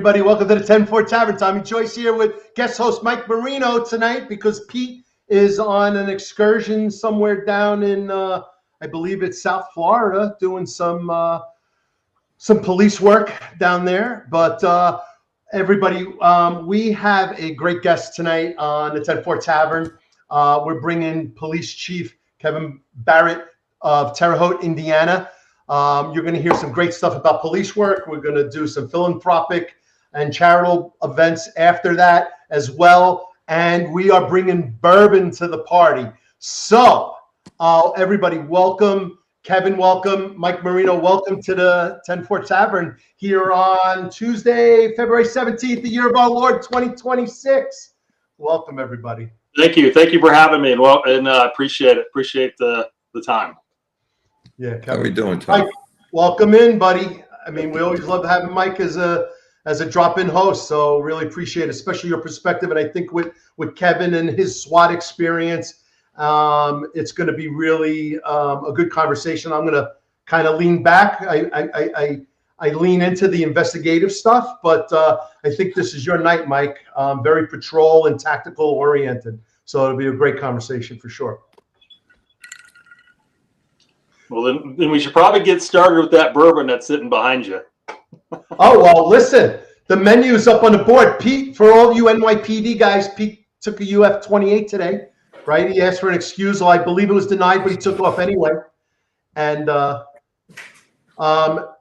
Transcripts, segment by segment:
everybody. Welcome to the 10-4 Tavern. Tommy Joyce here with guest host Mike Marino tonight because Pete is on an excursion somewhere down in, I believe it's South Florida, doing some police work down there. But everybody, we have a great guest tonight on the 10-4 Tavern. We're bringing Police Chief Kevin Barrett of Terre Haute, Indiana. You're going to hear some great stuff about police work. We're going to do some philanthropic and charitable events after that as well. And we are bringing bourbon to the party. So everybody, welcome. Kevin, welcome. Mike Marino, welcome to the 10-4 Tavern here on Tuesday, February 17th, the year of our Lord, 2026. Welcome, everybody. Thank you. Thank you for having me. And appreciate it. Appreciate the time. Yeah, Kevin. How are we doing, Tom? Mike, welcome in, buddy. I mean, we always love having Mike as a drop-in host, so really appreciate it, especially your perspective. And I think with Kevin and his SWAT experience, it's going to be really a good conversation. I'm going to kind of lean back. I lean into the investigative stuff, but I think this is your night, Mike. Very patrol and tactical oriented, so it'll be a great conversation for sure. Well, then we should probably get started with that bourbon that's sitting behind you. Oh, well, listen, the menu is up on the board. Pete, for all you NYPD guys, Pete took a UF 28 today, right? He asked for an excusal. I believe it was denied, but he took off anyway. And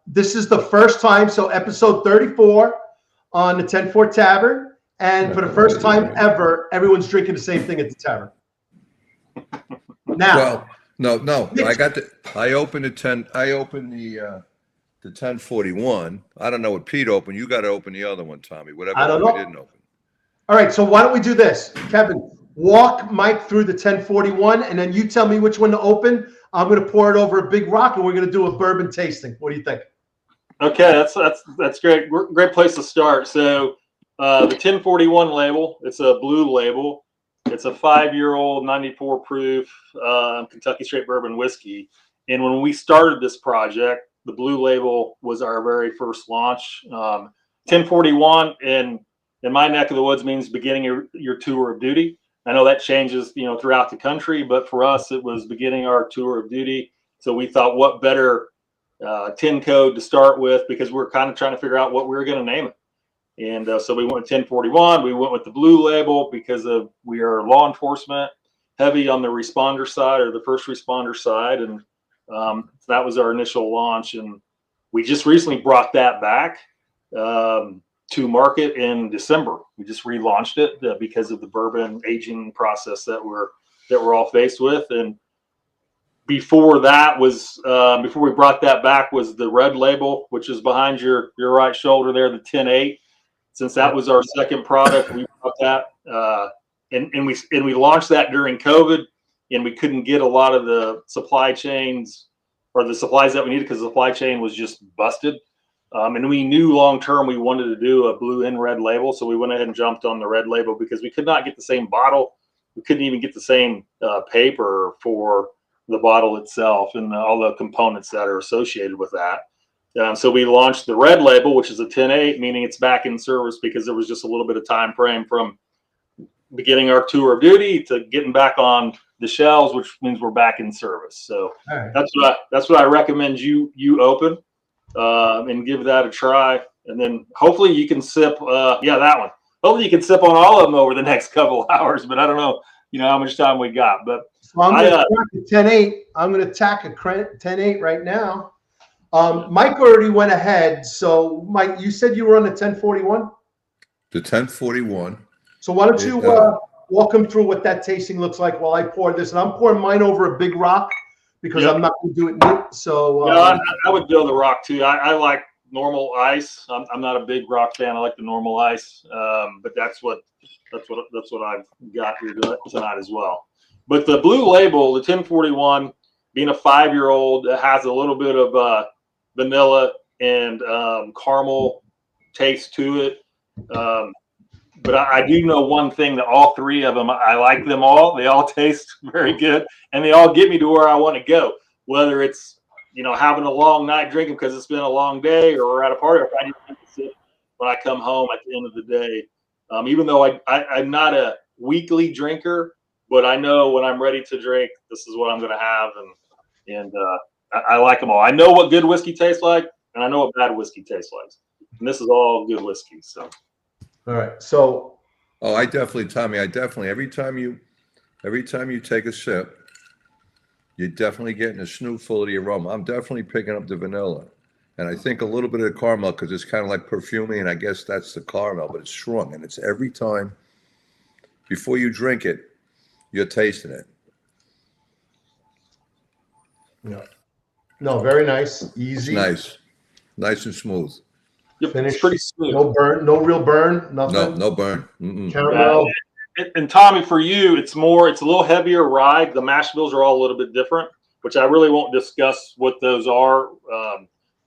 this is the first time, so episode 34 on the 10-4 Tavern. And for the first time ever, everyone's drinking the same thing at the tavern. Now. Well, no. I opened the 1041. I don't know what Pete opened. You got to open the other one, Tommy. Whatever I don't know. We didn't open. All right, so why don't we do this? Kevin, walk Mike through the 1041, and then you tell me which one to open. I'm going to pour it over a big rock, and we're going to do a bourbon tasting. What do you think? Okay, that's great. Great place to start. So the 1041 label, it's a blue label. It's a 5-year-old 94 proof Kentucky straight bourbon whiskey. And when we started this project, the blue label was our very first launch. 1041 in my neck of the woods means beginning your tour of duty. I know that changes, throughout the country, but for us, it was beginning our tour of duty. So we thought, what better 10 code to start with, because we're kind of trying to figure out what we were going to name it. And so we went with 1041. We went with the blue label because we are law enforcement, heavy on the responder side or the first responder side. And so that was our initial launch. And we just recently brought that back to market in December. We just relaunched it because of the bourbon aging process that we're all faced with. And before that was, before we brought that back, was the red label, which is behind your right shoulder there, the 10-8. Since that was our second product, we brought that, and we launched that during COVID, and we couldn't get a lot of the supply chains or the supplies that we needed because the supply chain was just busted. And we knew long term we wanted to do a blue and red label, so we went ahead and jumped on the red label because we could not get the same bottle. We couldn't even get the same paper for the bottle itself and all the components that are associated with that. So we launched the red label, which is a 10-8, meaning it's back in service because there was just a little bit of time frame from beginning our tour of duty to getting back on the shelves, which means we're back in service. So right. That's what I recommend you open and give that a try, and then hopefully you can sip. That one. Hopefully you can sip on all of them over the next couple of hours, but I don't know, how much time we got. But so I'm going to tack a 10-8. I'm going to tack a 10-8 right now. Mike already went ahead. So, Mike, you said you were on the 1041? The 1041. So why don't you walk him through what that tasting looks like while I pour this? And I'm pouring mine over a big rock because I'm not going to do it neat. So I would go the rock too. I like normal ice. I'm not a big rock fan. I like the normal ice. But that's what I've got here tonight as well. But the blue label, the 1041, being a 5-year-old, it has a little bit of vanilla and caramel taste to it. But I do know one thing, that all three of them, I like them all. They all taste very good, and they all get me to where I want to go. Whether it's, having a long night drinking because it's been a long day, or we're at a party, or if I need to sip when I come home at the end of the day. Even though I'm not a weekly drinker, but I know when I'm ready to drink, this is what I'm going to have, and I like them all. I know what good whiskey tastes like, and I know what bad whiskey tastes like, and this is all good whiskey. So, all right. So, I definitely, Tommy. Every time you take a sip, you're definitely getting a snootful of the aroma. I'm definitely picking up the vanilla, and I think a little bit of the caramel because it's kind of like perfumey, and I guess that's the caramel, but it's strong, and it's every time before you drink it, you're tasting it. yeah. No, very nice, easy. It's nice and smooth. yep, Finish. it's pretty smooth. No burn, no real burn, nothing. No burn. Mm-mm. Caramel. And Tommy, for you, it's a little heavier rye. The mash bills are all a little bit different, which I really won't discuss what those are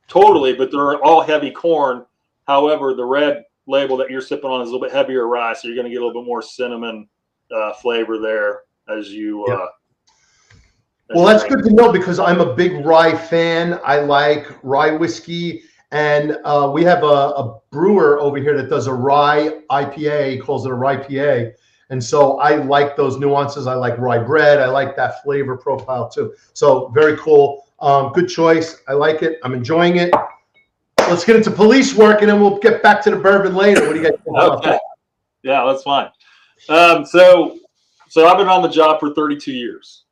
totally, but they're all heavy corn. However, the red label that you're sipping on is a little bit heavier rye, so you're going to get a little bit more cinnamon flavor there as you. Well, that's good to know because I'm a big rye fan. I like rye whiskey, and we have a brewer over here that does a rye IPA. He calls it a rye PA, and so I like those nuances. I like rye bread. I like that flavor profile too. So very cool. Good choice. I like it. I'm enjoying it. Let's get into police work, and then we'll get back to the bourbon later. What do you guys think about that? Yeah, that's fine. So I've been on the job for 32 years.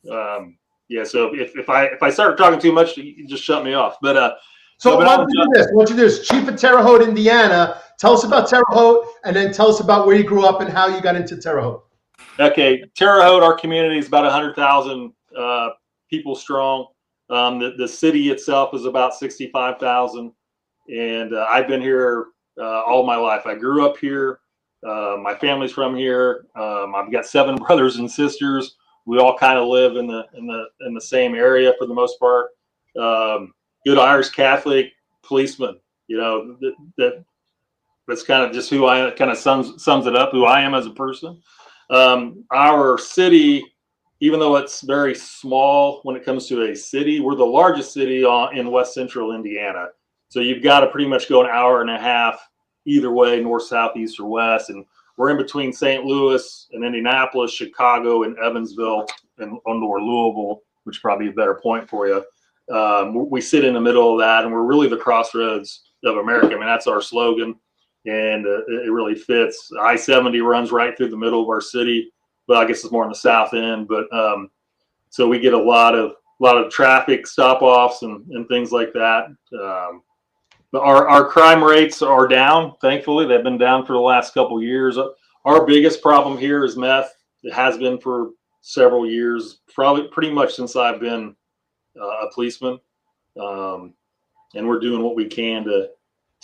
So if I start talking too much, you just shut me off. But so why don't you do this? What you do is Chief of Terre Haute, Indiana. Tell us about Terre Haute, and then tell us about where you grew up and how you got into Terre Haute. Okay, Terre Haute, our community is about 100,000 people strong. The city itself is about 65,000, and I've been here all my life. I grew up here. My family's from here. I've got 7 brothers and sisters. We all kind of live in the same area for the most part. Good Irish Catholic policeman. You know, that's kind of just who I kind of sums it up. Who I am as a person. Our city, even though it's very small when it comes to a city, we're the largest city in West Central Indiana. So you've got to pretty much go an hour and a half either way, north, south, east, or west, and we're in between St. Louis and Indianapolis, Chicago, and Evansville, or Louisville, which is probably a better point for you. We sit in the middle of that, and we're really the crossroads of America. I mean, that's our slogan, and it really fits. I-70 runs right through the middle of our city, but I guess it's more on the south end. But so we get a lot of traffic stop-offs and things like that. But our crime rates are down. Thankfully, they've been down for the last couple of years. Our biggest problem here is meth. It has been for several years, probably pretty much since I've been a policeman. And we're doing what we can to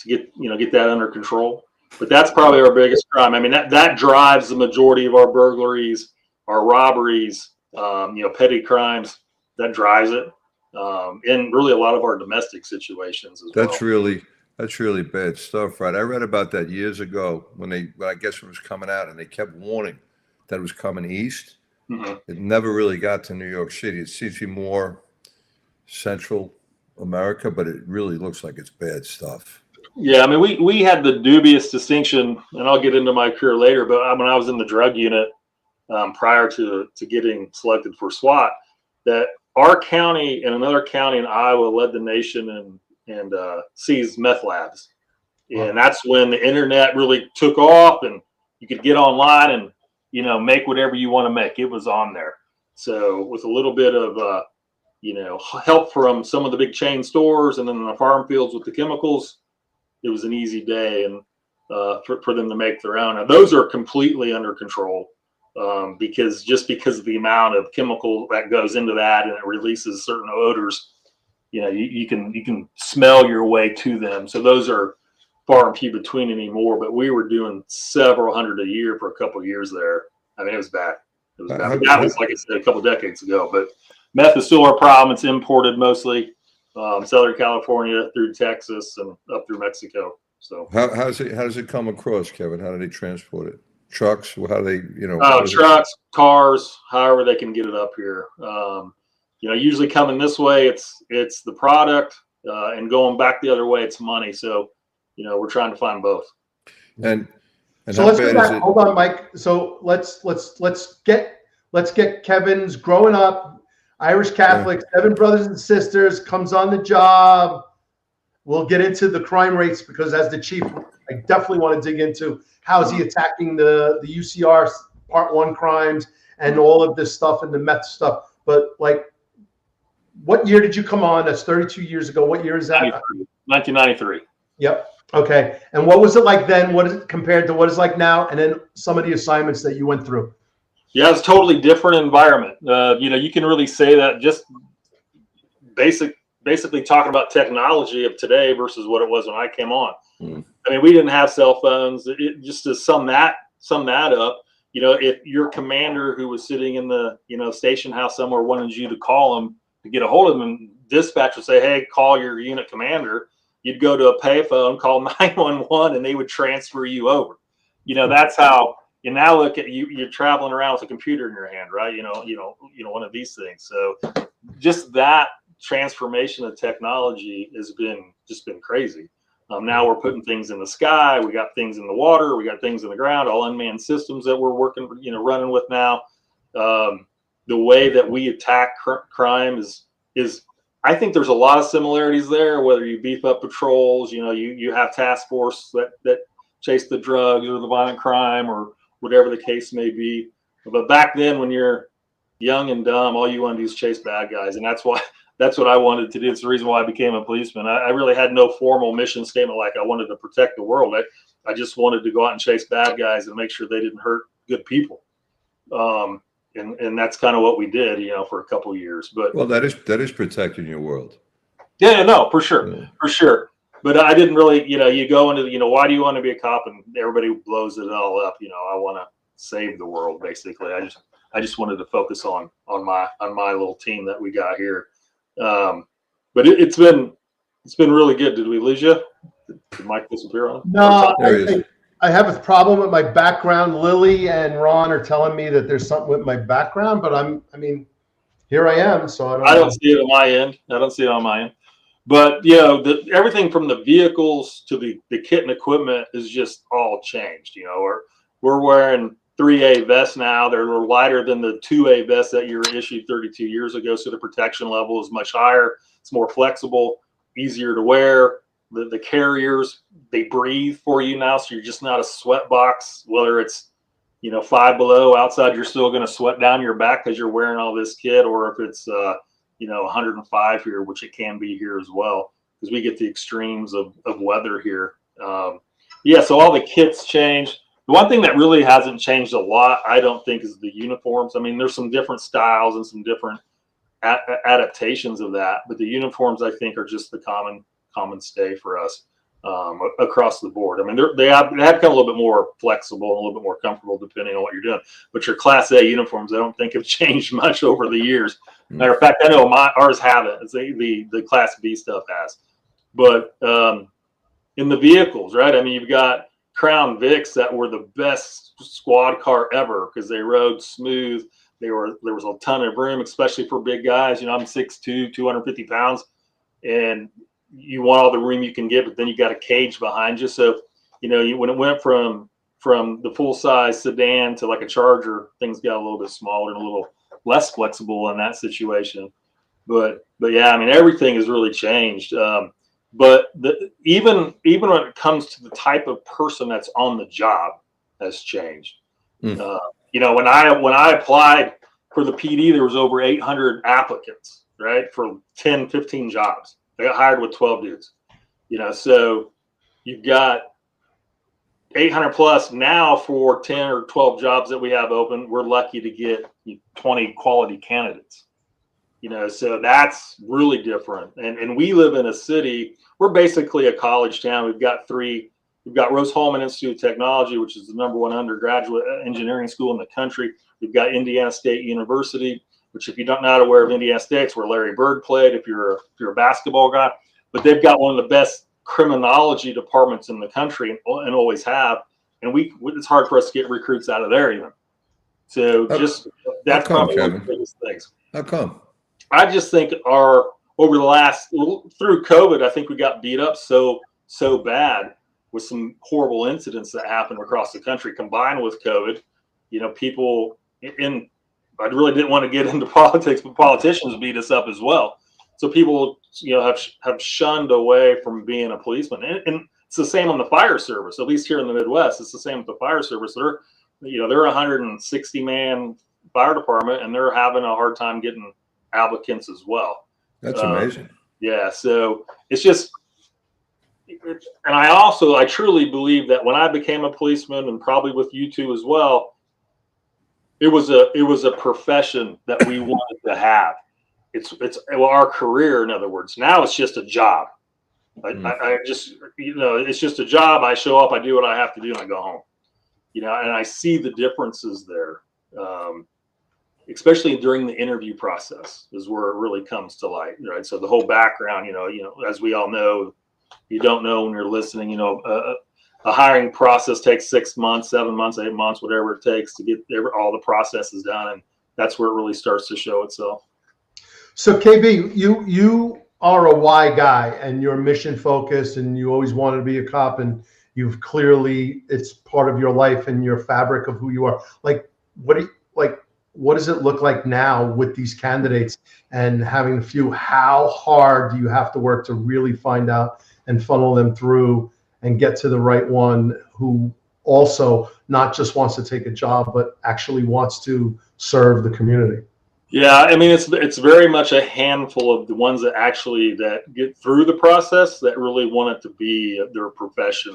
get that under control. But that's probably our biggest crime. I mean, that drives the majority of our burglaries, our robberies, petty crimes. That drives it. And really a lot of our domestic situations as well. That's really bad stuff, right? I read about that years ago when I guess it was coming out, and they kept warning that it was coming east. Mm-hmm. It never really got to New York City. It seems to be more Central America, but it really looks like it's bad stuff. Yeah, I mean, we had the dubious distinction, and I'll get into my career later, but when I was in the drug unit prior to getting selected for SWAT, that our county and another county in Iowa led the nation and seized meth labs. And that's when the internet really took off, and you could get online and, make whatever you want to make. It was on there. So with a little bit of, help from some of the big chain stores and then the farm fields with the chemicals, it was an easy day and for them to make their own. Now, those are completely under control. Because of the amount of chemical that goes into that and it releases certain odors, you can smell your way to them. So those are far and few between anymore. But we were doing several hundred a year for a couple of years there. I mean, it was bad. That was, like I said, a couple of decades ago. But meth is still our problem. It's imported mostly, Southern California through Texas and up through Mexico. So how does it come across, Kevin? How do they transport it? Trucks? How do they, trucks, cars, however they can get it up here. Usually coming this way, it's the product, and going back the other way, it's money. So we're trying to find both. And So how let's go bad is back. it? Hold on, Mike. So let's get Kevin's growing up, Irish Catholic, 7 brothers and sisters, comes on the job. We'll get into the crime rates because as the chief, I definitely want to dig into how is he attacking the UCR Part 1 crimes and all of this stuff and the meth stuff. But like, what year did you come on? That's 32 years ago. What year is that? 1993. Yep. Okay. And what was it like then? What is it compared to what is like now? And then some of the assignments that you went through. Yeah, it's a totally different environment. You can really say that just basically talking about technology of today versus what it was when I came on. I mean, we didn't have cell phones. Just to sum that up, if your commander who was sitting in the, station house somewhere wanted you to call him to get a hold of him, and dispatch would say, hey, call your unit commander. You'd go to a payphone, call 911, and they would transfer you over. That's how you now look at you. You're traveling around with a computer in your hand, right? One of these things. So just that transformation of technology has been crazy. Now we're putting things in the sky. We got things in the water. We got things in the ground. All unmanned systems that we're working, running with now. The way that we attack crime is. I think there's a lot of similarities there, whether you beef up patrols, you have task force that chase the drugs or the violent crime or whatever the case may be. But back then when you're young and dumb, all you want to do is chase bad guys. And that's what I wanted to do. It's the reason why I became a policeman. I really had no formal mission statement like I wanted to protect the world. I just wanted to go out and chase bad guys and make sure they didn't hurt good people. And that's kind of what we did, for a couple of years. But Well, that is protecting your world. yeah, no, for sure. But I didn't really, you go into, why do you want to be a cop? And everybody blows it all up. I want to save the world, basically. I just wanted to focus on my little team that we got here. But it's been really good. Did we lose you? Did Mike disappear on? No, I have a problem with my background. Lily and Ron are telling me that there's something with my background, but here I am. So I don't see it on my end. I don't see it on my end. But everything from the vehicles to the kit and equipment is just all changed. We're wearing 3A vests now. They're lighter than the 2A vests that you were issued 32 years ago. So the protection level is much higher. It's more flexible, easier to wear. The carriers, they breathe for you now. So you're just not a sweat box, whether it's, 5 below outside, you're still going to sweat down your back because you're wearing all this kit, or if it's, 105 here, which it can be here as well, because we get the extremes of weather here. So all the kits changed. The one thing that really hasn't changed a lot, I don't think, is the uniforms. I mean, there's some different styles and some different adaptations of that, but the uniforms, I think, are just the common stay for us across the board. I mean, they have become a little bit more flexible and a little bit more comfortable depending on what you're doing. But your Class A uniforms, I don't think have changed much over the years. Matter of fact, I know ours haven't. It's the Class B stuff has. But in the vehicles, right? I mean, you've got Crown Vics that were the best squad car ever because they rode smooth. There was a ton of room, especially for big guys. I'm 6'2", 250 pounds, and you want all the room you can get, but then you got a cage behind you. So, when it went from the full size sedan to like a Charger, things got a little bit smaller and a little less flexible in that situation. But yeah, I mean, everything has really changed. But even when it comes to the type of person that's on the job has changed. When I applied for the PD, there was over 800 applicants, right, for 10, 15 jobs. I got hired with 12 dudes, so you've got 800 plus now for 10 or 12 jobs that we have open. We're lucky to get 20 quality candidates, so that's really different. And we live in a city, we're basically a college town. We've got Rose-Hulman Institute of Technology, which is the #1 undergraduate engineering school in the country. We've got Indiana State University, which, if you're not aware of Indiana State, it's where Larry Bird played, if you're a basketball guy. But they've got one of the best criminology departments in the country and always have. And it's hard for us to get recruits out of there even. So that's probably one of the biggest things. How come? I just think through COVID, I think we got beat up so bad with some horrible incidents that happened across the country combined with COVID, people I really didn't want to get into politics, but politicians beat us up as well. So people, have shunned away from being a policeman. And it's the same on the fire service, at least here in the Midwest. It's the same with the fire service. They're a 160-man fire department, and they're having a hard time getting applicants as well. That's amazing. Yeah. So it's just, and I truly believe that when I became a policeman, and probably with you two as well, it was a profession that we wanted to have. It's our career, in other words. Now it's just a job. I just, it's just a job. I show up, I do what I have to do, and I go home. And I see the differences there, especially during the interview process is where it really comes to light, right? So the whole background, as we all know, you don't know when you're listening, a hiring process takes 6 months, 7 months, 8 months, whatever it takes to get all the processes done. And that's where it really starts to show itself. So KB, you are a why guy, and you're mission focused, and you always wanted to be a cop, and you've clearly, it's part of your life and your fabric of who you are. What does it look like now with these candidates and having a few? How hard do you have to work to really find out and funnel them through and get to the right one who also not just wants to take a job, but actually wants to serve the community? Yeah, I mean, it's very much a handful of the ones that get through the process that really want it to be their profession.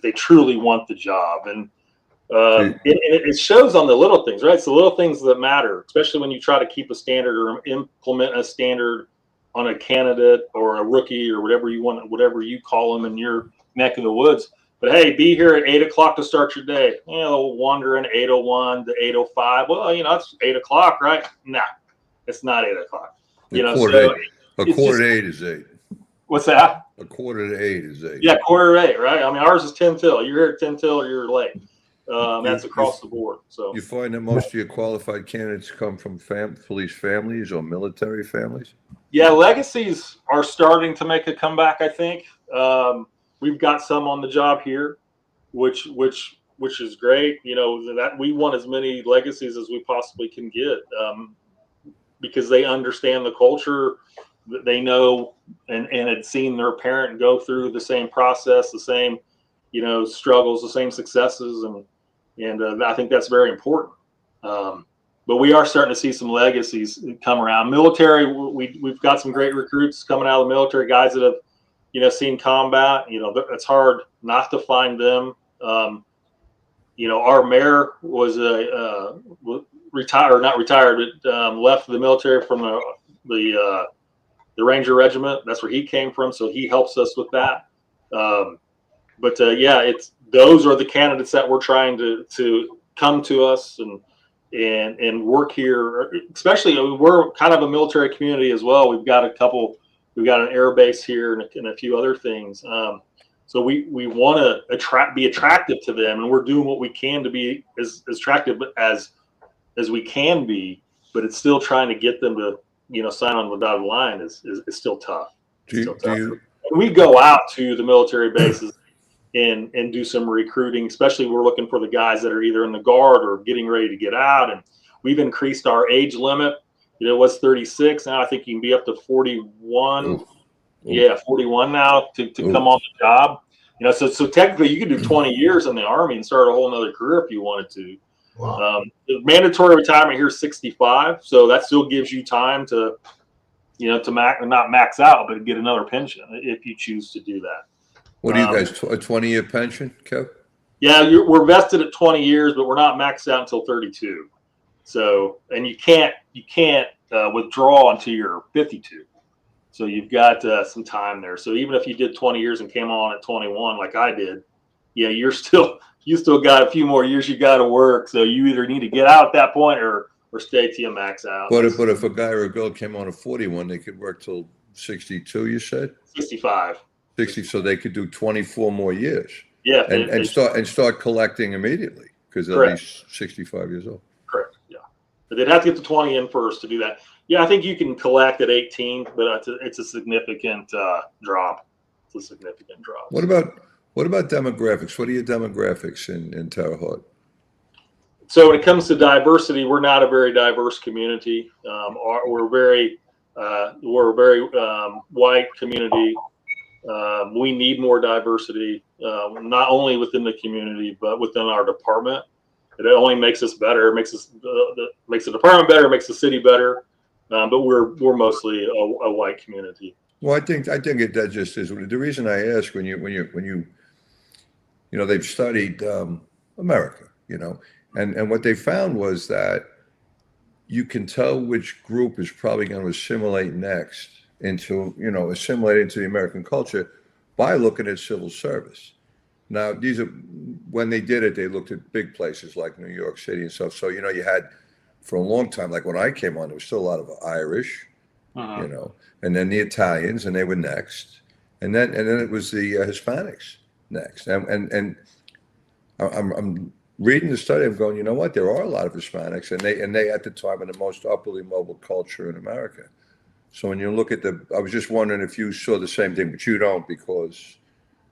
They truly want the job, and it shows on the little things, right? It's the little things that matter, especially when you try to keep a standard or implement a standard on a candidate or a rookie or whatever you call them in your neck of the woods. But hey, be here at 8 o'clock to start your day. They'll wander in 8:01 to 8:05. Well, it's 8 o'clock, right? Nah, it's not 8 o'clock. A quarter to 8 is 8. What's that? A quarter to 8 is 8. Yeah, quarter to 8, right? I mean, ours is 10 till. You're here at 10 till or you're late. That's across the board. So you find that most of your qualified candidates come from police families or military families? Yeah, legacies are starting to make a comeback, I think. We've got some on the job here, which is great. That we want as many legacies as we possibly can get, because they understand the culture, that they know and had seen their parent go through the same process, the same, struggles, the same successes, and I think that's very important. But we are starting to see some legacies come around. Military, we've got some great recruits coming out of the military, guys that have seen combat. It's hard not to find them. Our mayor was not retired, but left the military from the Ranger Regiment. That's where he came from, so he helps us with that. Those are the candidates that we're trying to come to us and work here. Especially, we're kind of a military community as well. We've got an air base here and a few other things. So we want to be attractive to them, and we're doing what we can to be as attractive as we can be. But it's still trying to get them to sign on the dotted line is still tough. We go out to the military bases and do some recruiting. Especially, we're looking for the guys that are either in the Guard or getting ready to get out, and we've increased our age limit. It was 36. Now I think you can be up to 41. Ooh. Yeah, 41 now to come on the job. So technically you could do 20 years in the Army and start a whole nother career if you wanted to. Wow. The mandatory retirement here is 65. So that still gives you time to, not max out, but get another pension if you choose to do that. What do you guys, a 20-year pension, Kev? Yeah, we're vested at 20 years, but we're not maxed out until 32. So, and you can't withdraw until you're 52. So you've got some time there. So even if you did 20 years and came on at 21, like I did, yeah, you still got a few more years you got to work. So you either need to get out at that point or stay till you max out. But if a guy or a girl came on at 41, they could work till 62. You said 65. 60, so they could do 24 more years. Yeah, and start collecting immediately because they'll be 65 years old. Correct. Yeah, but they'd have to get the 20 in first to do that. Yeah, I think you can collect at 18, but it's a significant drop. It's a significant drop. What What about demographics? What are your demographics in Terre Haute? So when it comes to diversity, we're not a very diverse community. We're very white community. We need more diversity, not only within the community but within our department. It only makes us better. It makes us makes the department better. Makes the city better. But we're mostly a white community. Well, I think that just is the reason I ask. When you they've studied America, and what they found was that you can tell which group is probably going to assimilate next into the American culture by looking at civil service. Now, these are, when they did it, they looked at big places like New York City and stuff. So, you had for a long time, like when I came on, there was still a lot of Irish, and then the Italians, and they were next. And then it was the Hispanics next. And I'm reading the study, I'm going, you know what? There are a lot of Hispanics, and they at the time are the most upwardly mobile culture in America. So when you look at I was just wondering if you saw the same thing, but you don't, because.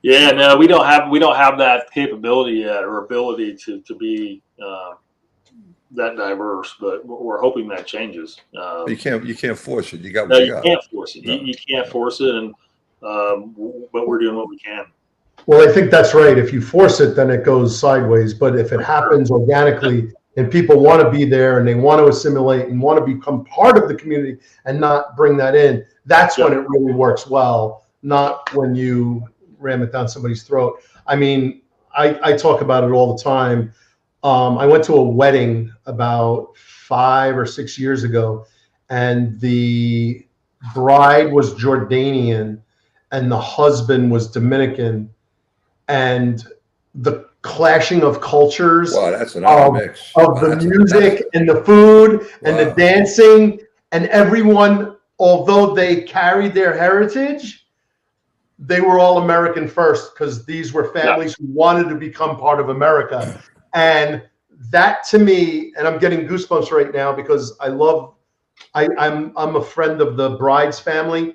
Yeah, no, we don't have that capability yet or ability to be that diverse, but we're hoping that changes. You can't force it. You got no, what you can't force it. No. You can't force it, and but we're doing what we can. Well, I think that's right. If you force it, then it goes sideways. But if it happens organically and people want to be there and they want to assimilate and want to become part of the community and not bring that in, that's when it really works well, not when you ram it down somebody's throat. I mean, I talk about it all the time. I went to a wedding about 5 or 6 years ago, and the bride was Jordanian and the husband was Dominican, and the clashing of cultures, wow, that's an odd mix of the music and the food and the dancing, and everyone, although they carried their heritage, they were all American first, because these were families who wanted to become part of America. And that, to me, and I'm getting goosebumps right now because I'm a friend of the bride's family.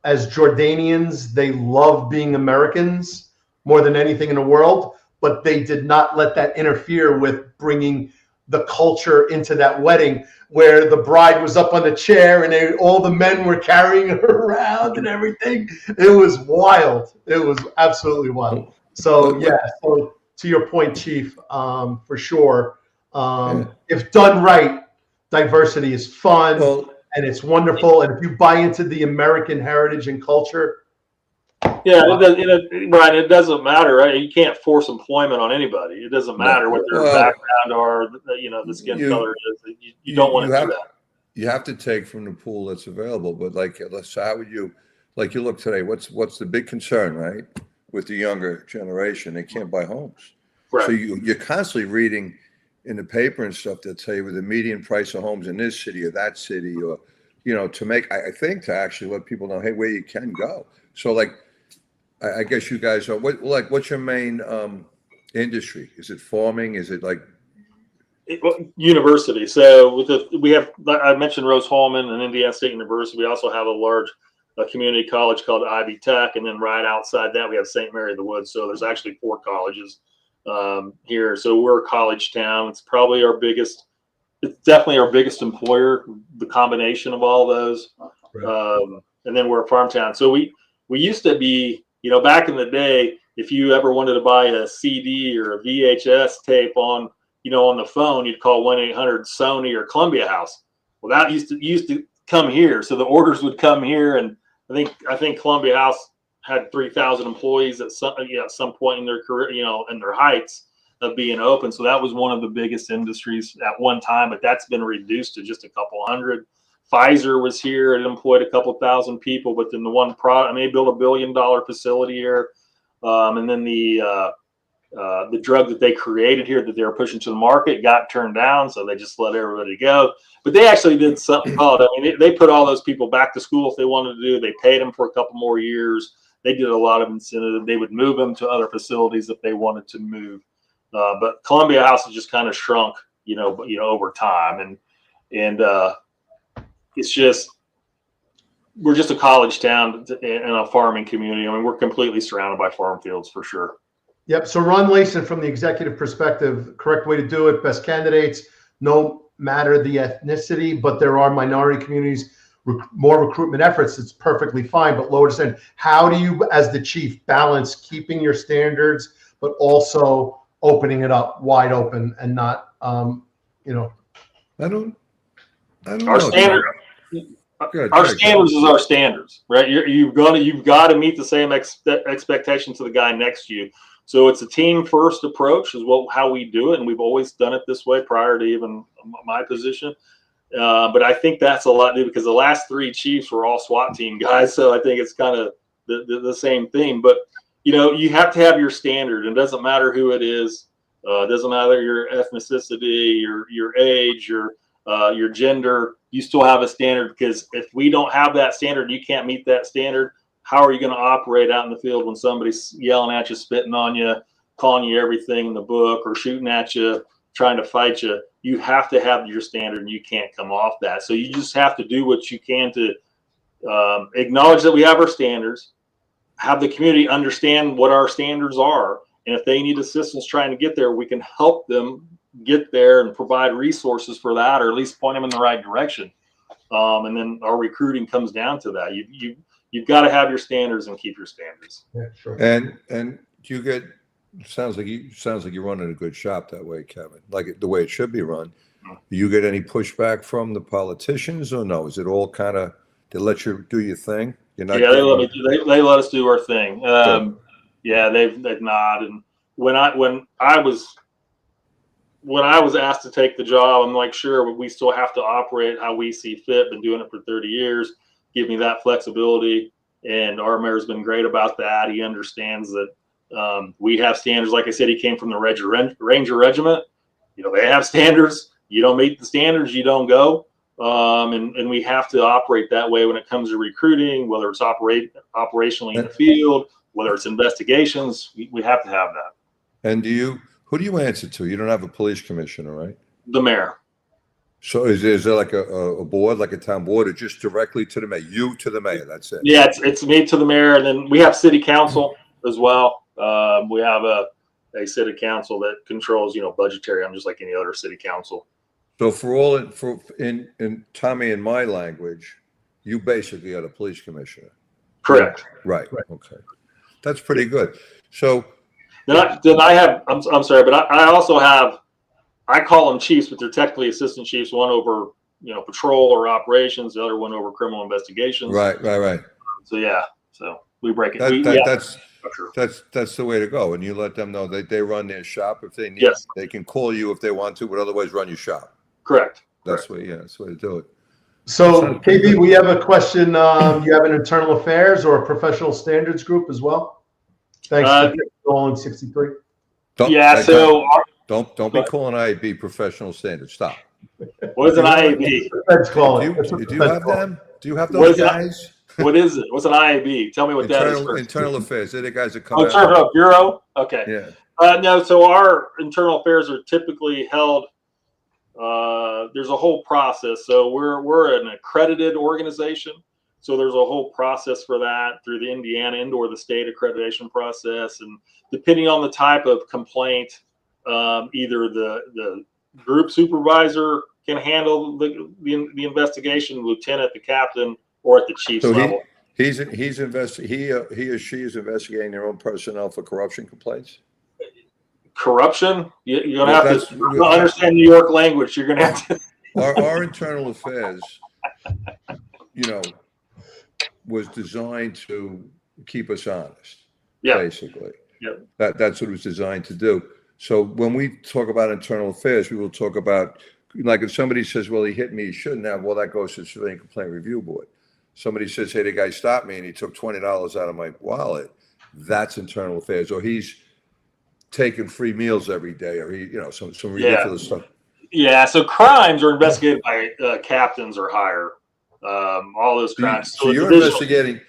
As Jordanians, they love being Americans more than anything in the world, but they did not let that interfere with bringing the culture into that wedding, where the bride was up on the chair and all the men were carrying her around and everything. It was wild. It was absolutely wild. So yeah, so to your point, Chief, for sure. If done right, diversity is fun and it's wonderful. And if you buy into the American heritage and culture, Brian, it doesn't matter, right? You can't force employment on anybody. It doesn't matter what their background or the skin color is. You don't want to do that. You have to take from the pool that's available. But how would you, you look today? What's the big concern, right, with the younger generation? They can't buy homes, right. So you're constantly reading in the paper and stuff that tell you the median price of homes in this city or that city, or to make, I think, to actually let people know, hey, where you can go. So I guess you guys are what's your main industry? Is it farming? Is it university? So we have, I mentioned Rose-Hulman and Indiana State University. We also have a large community college called Ivy Tech, and then right outside that we have St. Mary of the Woods. So there's actually 4 colleges here. So we're a college town. It's probably it's definitely our biggest employer, the combination of all those. Right. And then we're a farm town. So we used to be, back in the day, if you ever wanted to buy a CD or a VHS tape on the phone, you'd call 1-800-SONY or Columbia House. Well, that used to come here. So the orders would come here, and I think Columbia House had 3,000 employees at some point in their career, in their heights of being open. So that was one of the biggest industries at one time, but that's been reduced to just a couple hundred. Pfizer was here. It employed a couple thousand people, but then the one product, they built $1 billion facility here. And then the drug that they created here that they were pushing to the market got turned down. So they just let everybody go. But they actually did something called, they put all those people back to school if they wanted to do. They paid them for a couple more years. They did a lot of incentive. They would move them to other facilities if they wanted to move. But Columbia House has just kind of shrunk, over time. And it's just, we're just a college town and a farming community. I mean, we're completely surrounded by farm fields for sure. Yep. So Ron Layson, from the executive perspective, correct way to do it. Best candidates, no matter the ethnicity, but there are minority communities, more recruitment efforts. It's perfectly fine, but lower standard. How do you, as the chief, balance keeping your standards, but also opening it up wide open and not, you know? I don't Our know. standard, our standards is our standards, right? You've got to meet the same expectations of the guy next to you. So it's a team first approach is how we do it. And we've always done it this way prior to even my position. But I think that's a lot new because the last 3 chiefs were all SWAT team guys. So I think it's kind of the same thing. But, you know, you have to have your standard. It doesn't matter who it is. It doesn't matter your ethnicity, your age, your gender. You still have a standard, because if we don't have that standard, you can't meet that standard. How are you going to operate out in the field when somebody's yelling at you, spitting on you, calling you everything in the book, or shooting at you, trying to fight you? You have to have your standard, and you can't come off that. So you just have to do what you can to acknowledge that we have our standards, have the community understand what our standards are, and if they need assistance trying to get there, we can help them get there and provide resources for that, or at least point them in the right direction. And then our recruiting comes down to that. You've got to have your standards and keep your standards. Yeah, sure. And you get, sounds like you're running a good shop that way, Kevin, like the way it should be run. Do you get any pushback from the politicians, or no? Is it all kind of, they let you do your thing? You're not. Yeah, they let us do our thing. Yeah, they've not. And when I was asked to take the job, I'm like, sure, but we still have to operate how we see fit. Been doing it for 30 years. Give me that flexibility. And our mayor's been great about that. He understands that we have standards. Like I said, he came from the Ranger Regiment. You know, they have standards. You don't meet the standards, you don't go. And we have to operate that way when it comes to recruiting, whether it's operationally in the field, whether it's investigations. We have to have that. And who do you answer to? You don't have a police commissioner, right? The mayor. So is there like a board, like a town board, or just directly to the mayor? You to the mayor, that's it? Yeah, it's me to the mayor, and then we have city council as well. We have a city council that controls, budgetary. I'm just like any other city council. So in Tommy and my language, you basically are the police commissioner. Correct. Right. Okay. That's pretty good. So then I have, I'm sorry, but I also have, I call them chiefs, but they're technically assistant chiefs. One over, patrol or operations, the other one over criminal investigations. Right. So yeah, so we break it. That's the way to go. And you let them know that they run their shop. If they need, yes, they can call you if they want to, but otherwise run your shop. Correct. That's the way to do it. So KB, we have a question. You have an internal affairs or a professional standards group as well? Thanks for calling 63. Don't be calling IAB professional standards. Stop. What is an IAB? Let's call it. Do you have them? Do you have those guys? What is it? What's an IAB? Tell me what that is first. Internal affairs. They're the guys that come out. Internal bureau? Okay. Yeah. No, so our internal affairs are typically held. There's a whole process. So we're an accredited organization. So there's a whole process for that through the Indiana and/or the state accreditation process. And depending on the type of complaint, either the group supervisor can handle the investigation, lieutenant, the captain, or at the chief's level. He or she is investigating their own personnel for corruption complaints. Corruption? You're going to have to understand New York language. You're going to have to. Our internal affairs, was designed to keep us honest. Yeah. Basically. Yep. That's what it was designed to do. So when we talk about internal affairs, we will talk about, like, if somebody says, well, he hit me, he shouldn't have, well, that goes to the Civilian Complaint Review Board. Somebody says, hey, the guy stopped me and he took $20 out of my wallet. That's internal affairs. Or he's taking free meals every day, or he, some ridiculous stuff. Yeah. So crimes are investigated by captains or higher. All those crimes. So you're investigating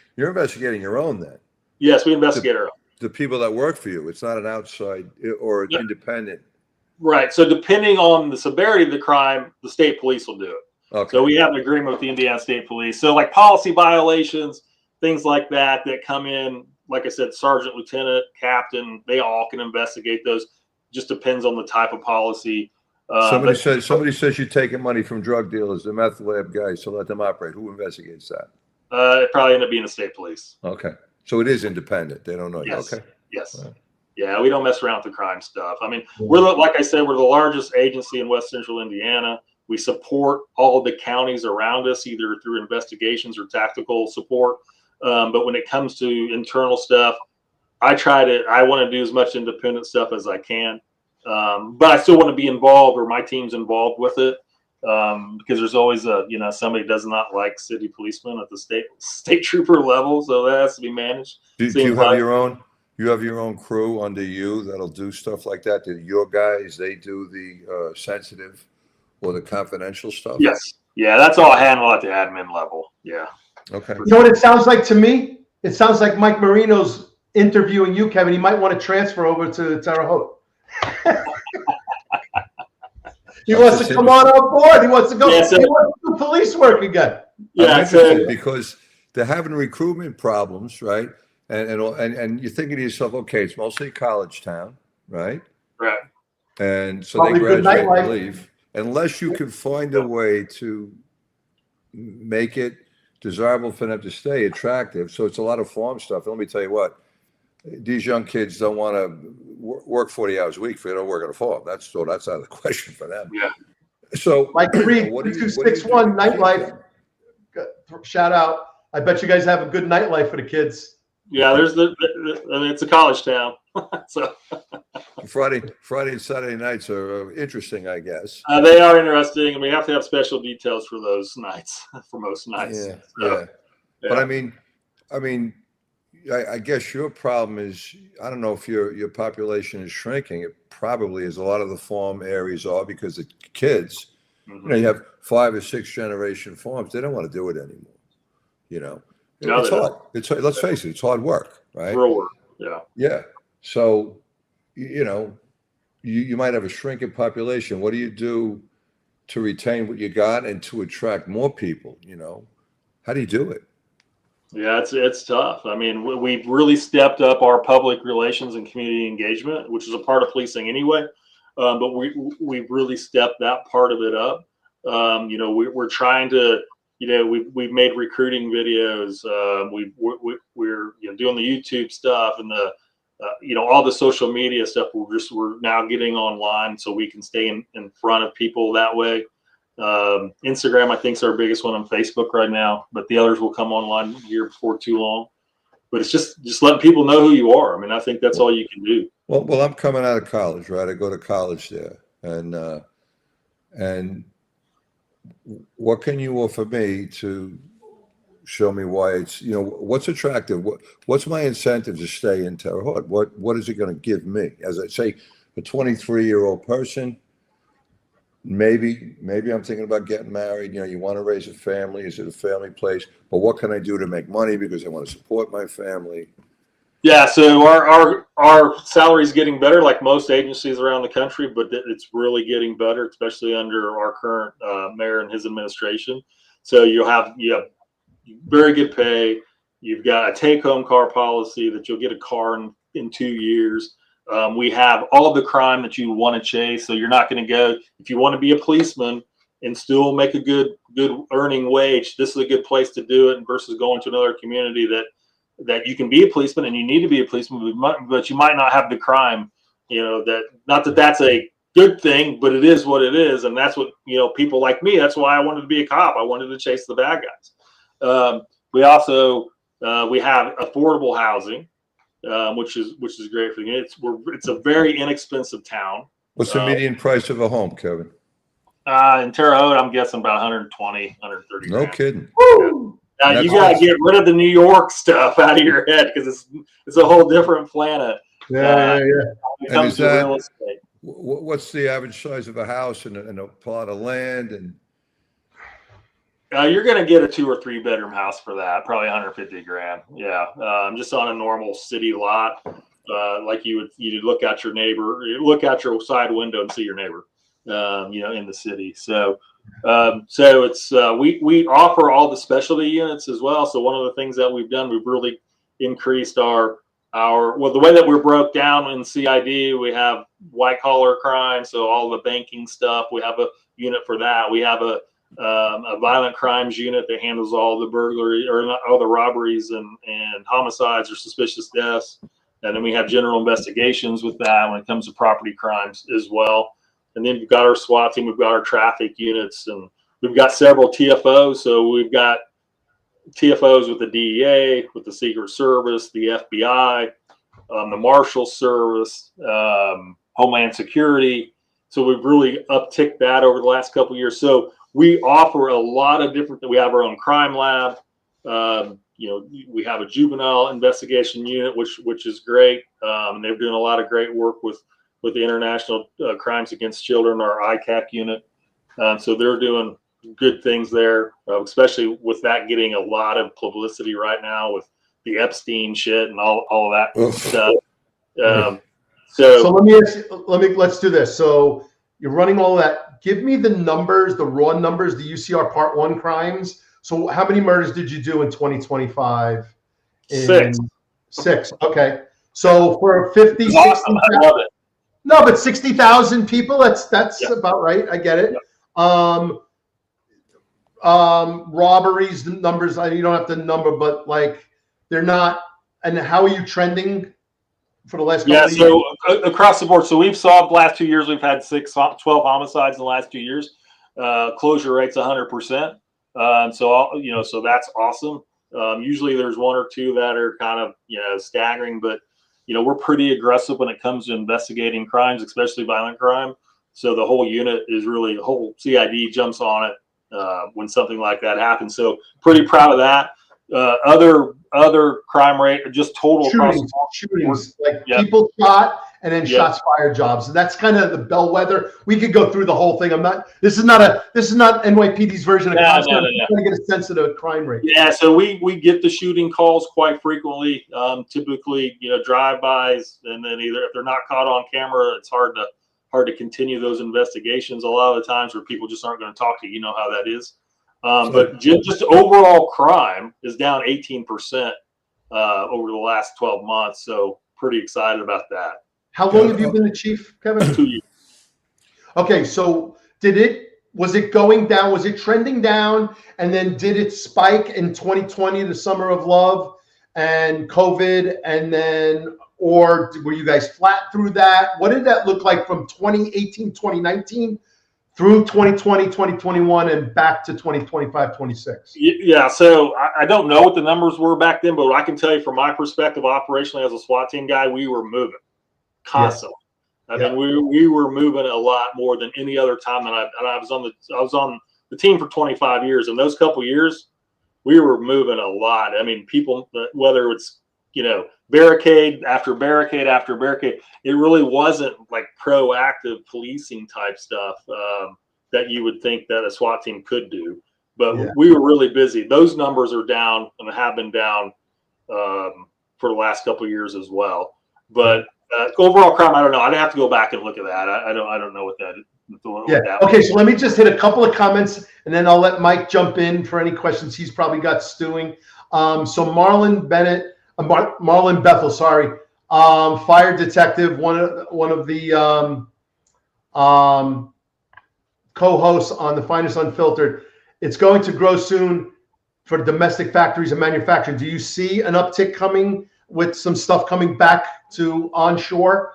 your own then? Yes, we investigate our own. The people that work for you. It's not an outside or an independent. Right. So depending on the severity of the crime, the state police will do it. Okay. So we have an agreement with the Indiana State Police. So like policy violations, things like that come in, like I said, sergeant, lieutenant, captain, they all can investigate those. Just depends on the type of policy. Somebody says you're taking money from drug dealers, the meth lab guys, so let them operate. Who investigates that? It probably end up being the state police. Okay. So it is independent. They don't know you. Yes. Okay. Yes. Right. Yeah, we don't mess around with the crime stuff. I mean, like I said, we're the largest agency in West Central Indiana. We support all of the counties around us, either through investigations or tactical support. But when it comes to internal stuff, I want to do as much independent stuff as I can. But I still want to be involved, or my team's involved with it. Because there's always somebody does not like city policemen at the state trooper level. So that has to be managed. Do you have your own? You have your own crew under you that'll do stuff like that? Do your guys, they do the sensitive or the confidential stuff? Yes. Yeah, that's all handled at the admin level. Yeah. Okay. You know what it sounds like to me? It sounds like Mike Marino's interviewing you, Kevin. He might want to transfer over to Terre Haute. He wants to come on board. He wants to go. Yeah, so, he wants to do police work again. Yeah, because they're having recruitment problems, right? And you're thinking to yourself, okay, it's mostly a college town, right? Right. And so Probably they graduate nightlife. and leave. Unless you can find a way to make it desirable for them to stay, attractive. So it's a lot of farm stuff. And let me tell you what, these young kids don't want to work 40 hours a week if they don't work on a farm. That's out of the question for them. Yeah. So Mike Reed, 2261 nightlife. Shout out. I bet you guys have a good nightlife for the kids. Yeah, I mean, it's a college town. So Friday and Saturday nights are interesting, I guess. they are interesting, and we have to have special details for those nights, for most nights. Yeah. But I mean, I guess your problem is, I don't know if your population is shrinking. It probably is. A lot of the farm areas are, because the kids, you have 5 or 6 generation farms. They don't want to do it anymore. No, it's hard. Let's face it, it's hard work, right? Real work. Yeah. Yeah. So, you might have a shrinking population. What do you do to retain what you got and to attract more people? How do you do it? Yeah, it's tough. I mean, we've really stepped up our public relations and community engagement, which is a part of policing anyway. But we've really stepped that part of it up. We're trying to. We've made recruiting videos. We're doing the YouTube stuff and the all the social media stuff. We're now getting online so we can stay in front of people that way. Instagram, I think, is our biggest one. On Facebook right now, but the others will come online here before too long. But it's just letting people know who you are. I mean, I think that's all you can do. Well, I'm coming out of college, right? I go to college there, and what can you offer me to show me why it's, what's attractive? What's my incentive to stay in Terre Haute? What is it going to give me? As I say, a 23-year-old person, maybe I'm thinking about getting married. You want to raise a family. Is it a family place? But what can I do to make money because I want to support my family? Yeah, so our salary is getting better, like most agencies around the country, but it's really getting better, especially under our current mayor and his administration. So you have very good pay. You've got a take-home car policy that you'll get a car in 2 years. We have all of the crime that you want to chase. So you're not going to go, if you want to be a policeman and still make a good earning wage, this is a good place to do it versus going to another community that you can be a policeman and you need to be a policeman, but you might not have the crime, that's a good thing, but it is what it is. And that's what, people like me, that's why I wanted to be a cop. I wanted to chase the bad guys. We also, we have affordable housing, which is great for you. It's a very inexpensive town. What's the median price of a home, Kevin? In Terre Haute, I'm guessing about 120, 130. No kidding. Woo! You got to get rid of the New York stuff out of your head because it's a whole different planet. Yeah. When it comes to real estate. What's the average size of a house and a plot of land? And you're going to get a 2 or 3 bedroom house for that, probably 150 grand. Yeah, just on a normal city lot, like you'd look at your neighbor, you look out your side window and see your neighbor, in the city. So So it's we offer all the specialty units as well. So one of the things that we've done, we've really increased our the way that we're broke down in CID. We have white collar crime, so all the banking stuff. We have a unit for that. We have a violent crimes unit that handles all the burglary or not, all the robberies and homicides or suspicious deaths. And then we have general investigations with that when it comes to property crimes as well. And then we've got our SWAT team, we've got our traffic units, and we've got several TFOs. So we've got TFOs with the DEA, with the Secret Service, the FBI, the Marshal Service, Homeland Security. So we've really upticked that over the last couple of years. So we offer a lot of different. We have our own crime lab. We have a juvenile investigation unit, which is great. They're doing a lot of great work with the international crimes against children, our ICAC unit. So they're doing good things there, especially with that getting a lot of publicity right now with the Epstein shit and all of that stuff. So let's do this. So you're running all that. Give me the numbers, the raw numbers, the UCR Part 1 crimes. So how many murders did you do in 2025? Six. Okay. So for 50, awesome. I love it. No, but 60,000 people, that's about right. I get it. Yep. Robberies, the numbers, you don't have to number, but like they're not. And how are you trending for the last couple of years? So across the board. So we've solved last 2 years. We've had 12 homicides in the last 2 years. Closure rate's 100%. So that's awesome. Usually there's one or two that are kind of, staggering, but we're pretty aggressive when it comes to investigating crimes, especially violent crime. So the whole unit is really, the whole CID jumps on it when something like that happens. So pretty proud of that. Other crime rate, just total shootings, like people shot and then shots fired jobs. And that's kind of the bellwether. We could go through the whole thing. This is not NYPD's version of cops. No. Trying to get a sense of the crime rate. Yeah, so we get the shooting calls quite frequently. Typically, drive-bys, and then either if they're not caught on camera, it's hard to continue those investigations. A lot of the times where people just aren't going to talk to you, how that is. But just overall crime is down 18% over the last 12 months. So pretty excited about that. How long have you been the chief, Kevin? 2 years. Okay, so was it going down? Was it trending down? And then did it spike in 2020, the summer of love and COVID? And then, or were you guys flat through that? What did that look like from 2018, 2019 through 2020, 2021, and back to 2025, 26? Yeah, so I don't know what the numbers were back then, but I can tell you from my perspective, operationally as a SWAT team guy, we were moving constantly. I mean, we were moving a lot more than any other time that I was on the team for 25 years, and those couple years, we were moving a lot. I mean, people, whether it's barricade after barricade after barricade, it really wasn't like proactive policing type stuff that you would think that a SWAT team could do. But we were really busy. Those numbers are down and have been down for the last couple of years as well. But overall crime, I don't know. I'd have to go back and look at that. I don't know what that is. Okay, so let me just hit a couple of comments, and then I'll let Mike jump in for any questions he's probably got stewing. So Marlon Bethel, fire detective, one of the co-hosts on the Finest Unfiltered. It's going to grow soon for domestic factories and manufacturing. Do you see an uptick coming with some stuff coming back to onshore?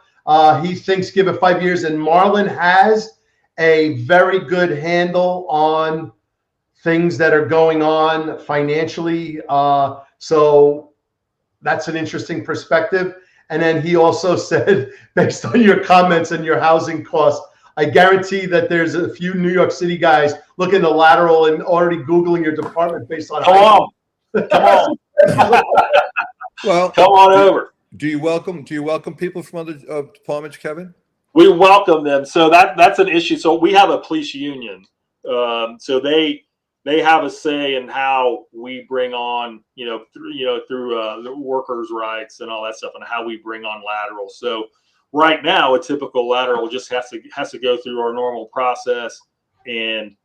He thinks give it 5 years, and Marlon has a very good handle on things that are going on financially. So that's an interesting perspective. And then he also said, based on your comments and your housing costs, I guarantee that there's a few New York City guys looking to lateral and already Googling your department based on. Come on. Well, come on over. Do you welcome people from other departments, Kevin? We welcome them. So that's an issue. So we have a police union. So they have a say in how we bring on, through the workers' rights and all that stuff, and how we bring on laterals. So right now, a typical lateral just has to go through our normal process, and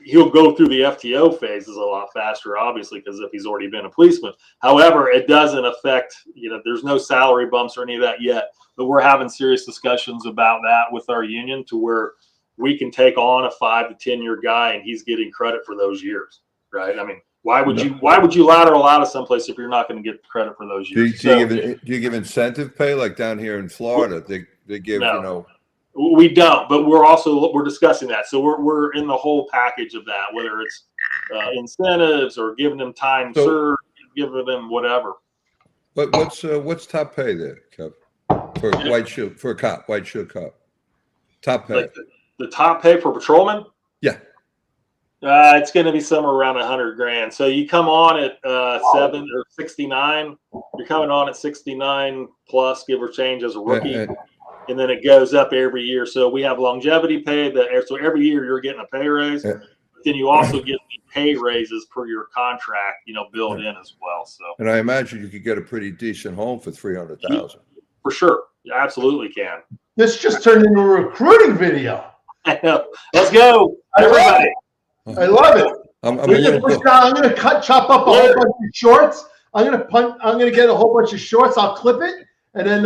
he'll go through the FTO phases a lot faster, obviously, because if he's already been a policeman. However, it doesn't affect, there's no salary bumps or any of that yet, but we're having serious discussions about that with our union to where we can take on a 5 to 10 year guy and he's getting credit for those years, right? I mean, why would you lateral out of someplace if you're not going to get credit for those years? Do you give incentive pay like down here in Florida? They give, no. We don't, but we're discussing that. So we're in the whole package of that, whether it's incentives or giving them time served, giving them whatever. But what's top pay there, Kev? For a cop, white shield cop? Top pay. Like the top pay for patrolman? Yeah. It's going to be somewhere around $100,000. So you come on at 7 or 69. You're coming on at 69 plus, give or change, as a rookie. And then it goes up every year. So we have longevity pay. So every year you're getting a pay raise. But then you also get pay raises per your contract, built in as well. So. And I imagine you could get a pretty decent home for $300,000. For sure, you absolutely can. This just turned into a recruiting video. I know. Let's go, everybody. I love it. I'm going to chop up a whole bunch of shorts. I'm going to get a whole bunch of shorts. I'll clip it, and then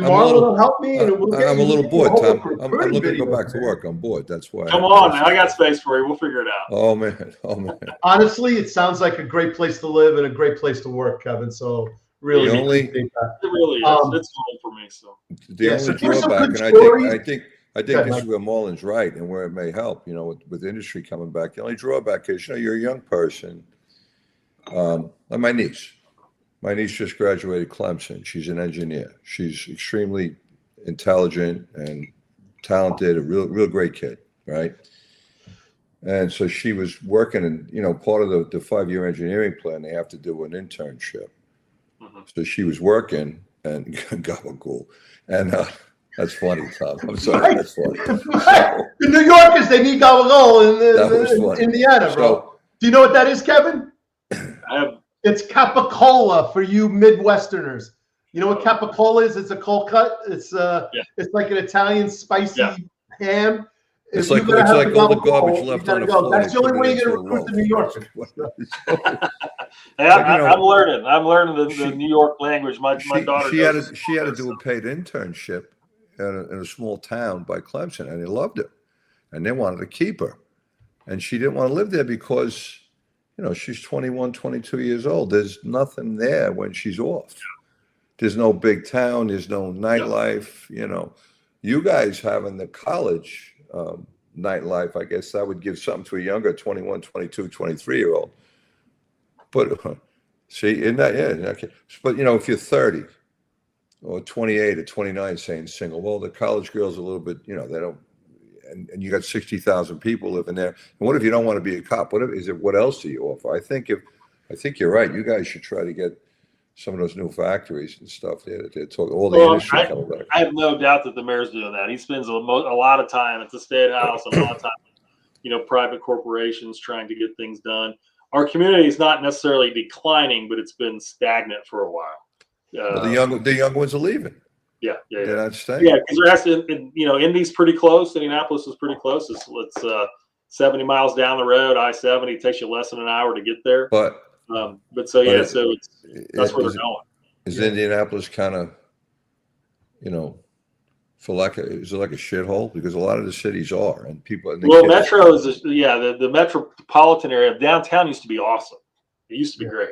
Marlon will help me. And I'm a little bored, Tom. I'm looking to go back to work. I'm bored. That's why. Come on, man. I got space for you. We'll figure it out. Oh man. Honestly, it sounds like a great place to live and a great place to work, Kevin. So really, it really is. It's fun for me. So the only drawback, and I think this is where Marlon's right, and where it may help. With industry coming back, the only drawback is you're a young person. Like my niece. My niece just graduated Clemson. She's an engineer. She's extremely intelligent and talented, a real great kid, right? And so she was working, and part of the 5-year engineering plan, they have to do an internship. Mm-hmm. So she was working and gabagool. And that's funny, Tom. I'm sorry, that's funny. The New Yorkers, they need gabagool in Indiana, bro. Do you know what that is, Kevin? It's capicola for you Midwesterners. You know what capicola is? It's a cold cut. It's like an Italian spicy ham. It's like all the garbage left on the floor. That's the only way you're going to recruit the New Yorkers. I'm learning. I'm learning the New York language. My daughter. She had to do a paid internship in a small town by Clemson, and they loved it, and they wanted to keep her, and she didn't want to live there because. She's 21, 22 years old. There's nothing there when she's off. There's no big town. There's no nightlife. You guys having the college nightlife, I guess that would give something to a younger 21, 22, 23-year-old. But see, in that, okay. But, if you're 30 or 28 or 29 saying single, well, the college girls are a little bit, they don't. And you got 60,000 people living there. And what if you don't want to be a cop? What else do you offer? I think you're right. You guys should try to get some of those new factories and stuff there that they're talking. All the industry coming back. I have no doubt that the mayor's doing that. He spends a lot of time at the state house, a lot of time, private corporations trying to get things done. Our community is not necessarily declining, but it's been stagnant for a while. The young ones are leaving. Yeah. They're not staying. Yeah, because Indy's pretty close. Indianapolis is pretty close. It's 70 miles down the road. I-70 it takes you less than an hour to get there. But that's where they're going. Is Indianapolis kind of, is it like a shithole? Because a lot of the cities are, and people. Metro is the metropolitan area of downtown used to be awesome. It used to be great,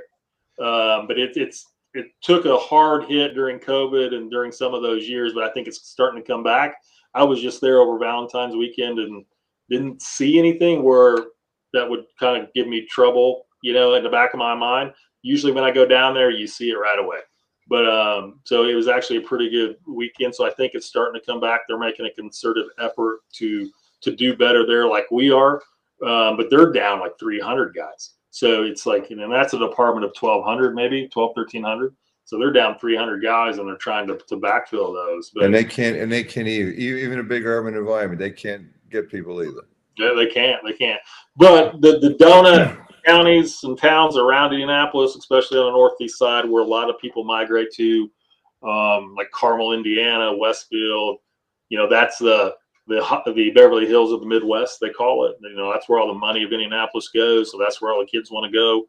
but it took a hard hit during COVID and during some of those years, but I think it's starting to come back. I was just there over Valentine's weekend and didn't see anything where that would kind of give me trouble, in the back of my mind. Usually when I go down there, you see it right away. But so it was actually a pretty good weekend. So I think it's starting to come back. They're making a concerted effort to do better there like we are. But they're down like 300 guys. So it's like, and that's a department of 1,200, maybe 1,300. So they're down 300 guys, and they're trying to backfill those. But, and they can't even a big urban environment. They can't get people either. Yeah, they can't. But the donut counties and towns around Indianapolis, especially on the northeast side, where a lot of people migrate to, like Carmel, Indiana, Westfield. That's the the Beverly Hills of the Midwest, they call it. You know, that's where all the money of Indianapolis goes. So that's where all the kids want to go.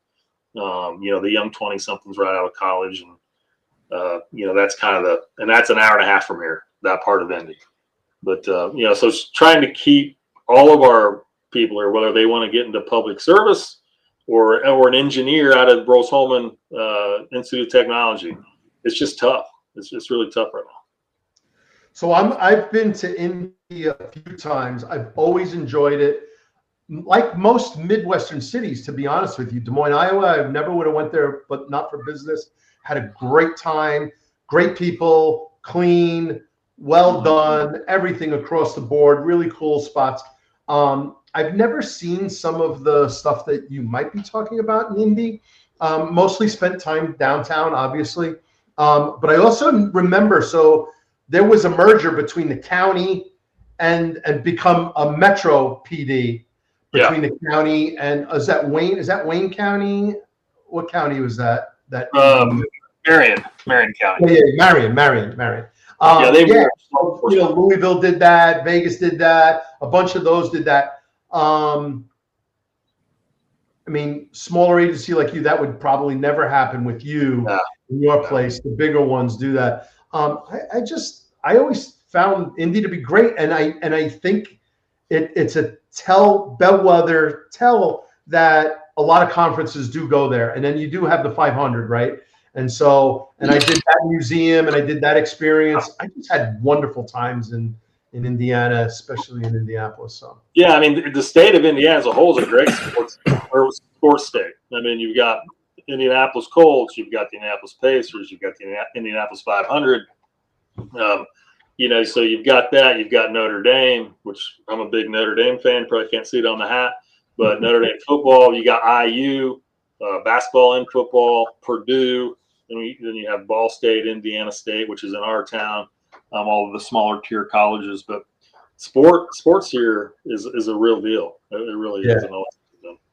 You know, the young 20-somethings right out of college. And, you know, that's kind of and that's an hour and a half from here, that part of Indy. But, you know, so it's trying to keep all of our people here, whether they want to get into public service or an engineer out of Rolls-Holman Institute of Technology. It's just tough. It's really tough right now. So I've been to India a few times. I've always enjoyed it. Like most Midwestern cities, to be honest with you, Des Moines, Iowa, I never would have went there, but not for business. Had a great time, great people, clean, well done, everything across the board, really cool spots. I've never seen some of the stuff that you might be talking about in Indy. Mostly spent time downtown, obviously. But I also remember, so there was a merger between the county and become a Metro PD between the county and is that Wayne County? What county was that? Marion County. Yeah, Marion. You know, Louisville did that, Vegas did that, a bunch of those did that. I mean, smaller agency like you, that would probably never happen with you in your place. The bigger ones do that. I always found Indy to be great, and I think it's a bellwether tell that a lot of conferences do go there, and then you do have the 500, right? And so, and I did that museum, and I did that experience. I just had wonderful times in Indiana, especially in Indianapolis. So yeah, I mean, the state of Indiana as a whole is a great sports state. I mean, you've got Indianapolis Colts, you've got the Indianapolis Pacers, you've got the Indianapolis 500. You know, so you've got that. You've got Notre Dame, which I'm a big Notre Dame fan. Probably can't see it on the hat, but Notre Dame football. You got IU, basketball and football, Purdue. Then you have Ball State, Indiana State, which is in our town. All of the smaller tier colleges, but sports here is a real deal. It really is.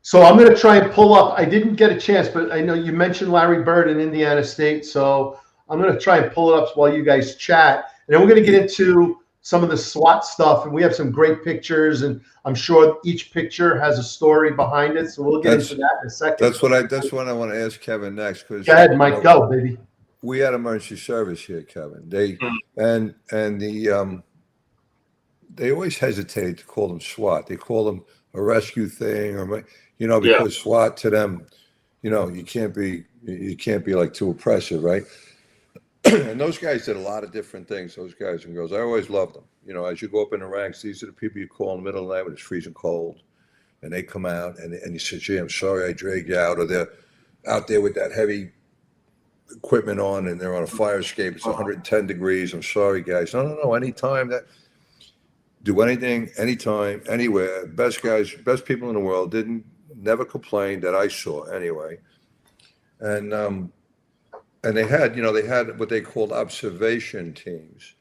So I'm going to try and pull up. I didn't get a chance, but I know you mentioned Larry Bird in Indiana State, so I'm going to try and pull it up while you guys chat, and then we're going to get into some of the SWAT stuff, and we have some great pictures, and I'm sure each picture has a story behind it. So we'll get into that in a second. That's what I want to ask Kevin next. Because go ahead, Mike. Go, baby. We had emergency service here, Kevin. They always hesitate to call them SWAT. They call them a rescue thing, or because SWAT to them, you can't be like too oppressive, right? And those guys did a lot of different things. Those guys and girls, I always loved them. As you go up in the ranks, these are the people you call in the middle of the night when it's freezing cold, and they come out and you say, "Gee, I'm sorry I dragged you out," or they're out there with that heavy equipment on and they're on a fire escape. It's 110 degrees. I'm sorry, guys. No. Anytime do anything, anytime, anywhere. Best guys, best people in the world. Never complained that I saw anyway. And they had what they called observation teams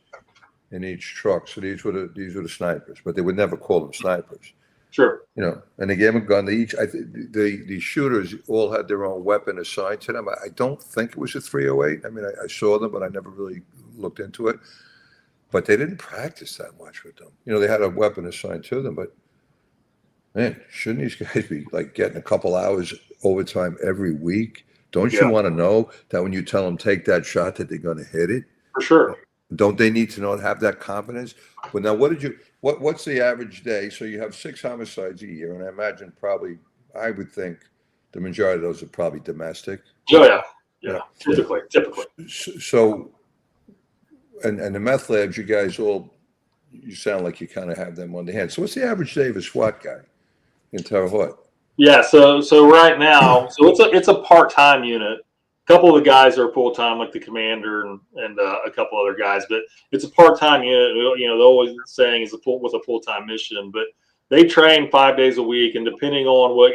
in each truck. So these were the snipers, but they would never call them snipers. Sure. And they gave them a gun. The shooters all had their own weapon assigned to them. I don't think it was a 308. I mean, I saw them, but I never really looked into it. But they didn't practice that much with them. They had a weapon assigned to them, but man, shouldn't these guys be like getting a couple hours overtime every week? Don't you want to know that when you tell them take that shot that they're going to hit it? For sure. Don't they need to know and have that confidence? But now, what's the average day? So you have 6 homicides a year, and I imagine I would think the majority of those are probably domestic. Oh yeah. Typically. So, and the meth labs, you guys you sound like you kind of have them on the hand. So what's the average day of a SWAT guy in Terre Haute? Yeah, so right now, it's a part-time unit. A couple of the guys are full-time, like the commander and a couple other guys, but it's a part-time unit. They're always saying is with a full-time mission, but they train 5 days a week, and depending on what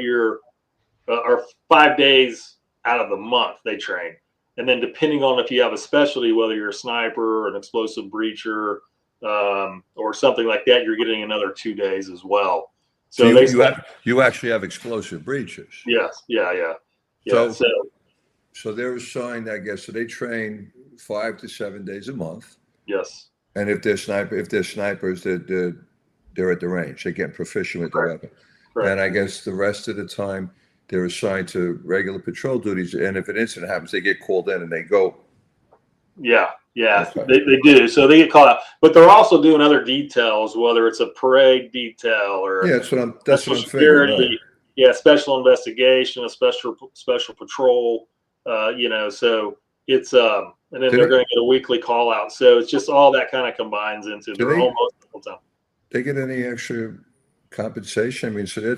or 5 days out of the month they train, and then depending on if you have a specialty, whether you're a sniper or an explosive breacher or something like that, you're getting another 2 days as well. So you actually have explosive breaches. Yes, yeah. So they're assigned, I guess. So they train 5 to 7 days a month. Yes. And if they're snipers, they're they're at the range. They're getting proficient with the weapon. Correct. And I guess the rest of the time they're assigned to regular patrol duties. And if an incident happens, they get called in and they go. Yeah, Okay. they do. So they get called out, but they're also doing other details, whether it's a parade detail or Yeah, that's what I'm security. figuring. Right. Yeah, special investigation, a special patrol. So it's and then they're going to get a weekly call out. So it's just all that kind of combines into their almost the time. They get any extra compensation? I mean, so they're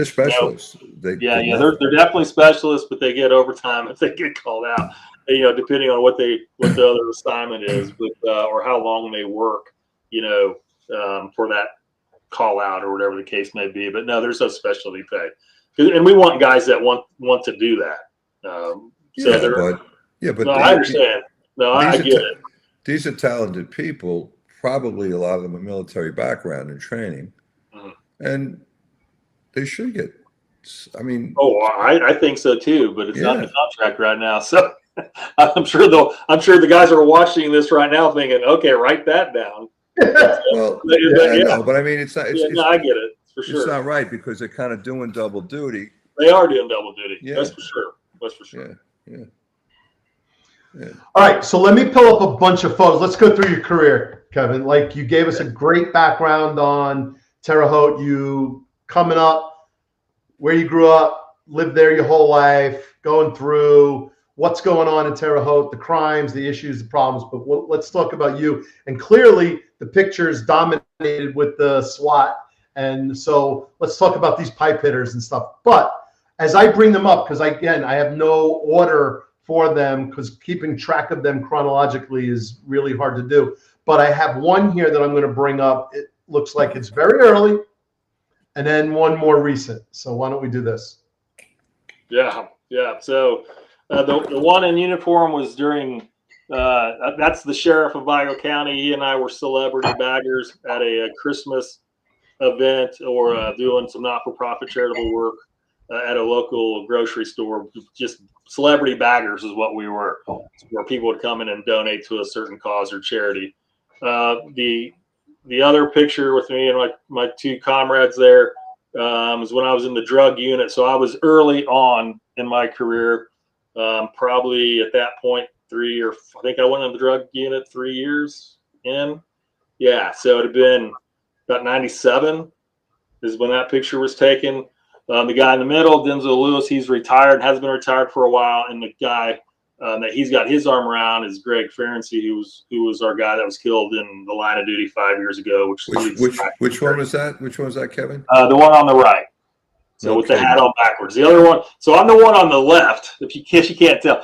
specialists. They're definitely specialists, but they get overtime if they get called out. Depending on what the other assignment is, or how long they work, for that call out or whatever the case may be. But no, there's no specialty pay, and we want guys that want to do that. I understand. No, I get it. These are talented people. Probably a lot of them have military background and training, and they should get. I mean, I think so too, but it's not in the contract right now, so. I'm sure the guys are watching this right now thinking, okay, write that down. Well, no, but I mean, it's not. I get it for sure. It's not right because they're kind of doing double duty. They are doing double duty. Yeah. That's for sure. Yeah. All right, so let me pull up a bunch of photos. Let's go through your career, Kevin. Like you gave us a great background on Terre Haute. You coming up, where you grew up, lived there your whole life, going through what's going on in Terre Haute, the crimes, the issues, the problems. But let's talk about you. And clearly, the picture's dominated with the SWAT. And so let's talk about these pipe hitters and stuff. But as I bring them up, because I have no order for them, because keeping track of them chronologically is really hard to do. But I have one here that I'm going to bring up. It looks like it's very early, and then one more recent. So why don't we do this? Yeah. So the one in uniform was during. That's the sheriff of Vigo County. He and I were celebrity baggers at a Christmas event or doing some not-for-profit charitable work at a local grocery store. Just celebrity baggers is what we were, where people would come in and donate to a certain cause or charity. The other picture with me and my two comrades there was when I was in the drug unit. So I was early on in my career, probably at that point, I think I went in the drug unit 3 years in. Yeah, so it had been about 97 is when that picture was taken. The guy in the middle, Denzel Lewis, he's retired, has been retired for a while, and the guy that he's got his arm around is Greg Ferenczi, who was our guy that was killed in the line of duty 5 years ago. Which one was that? Which one was that, Kevin? The one on the right. So with the hat on backwards. The other one. So I'm the one on the left. If you can't tell,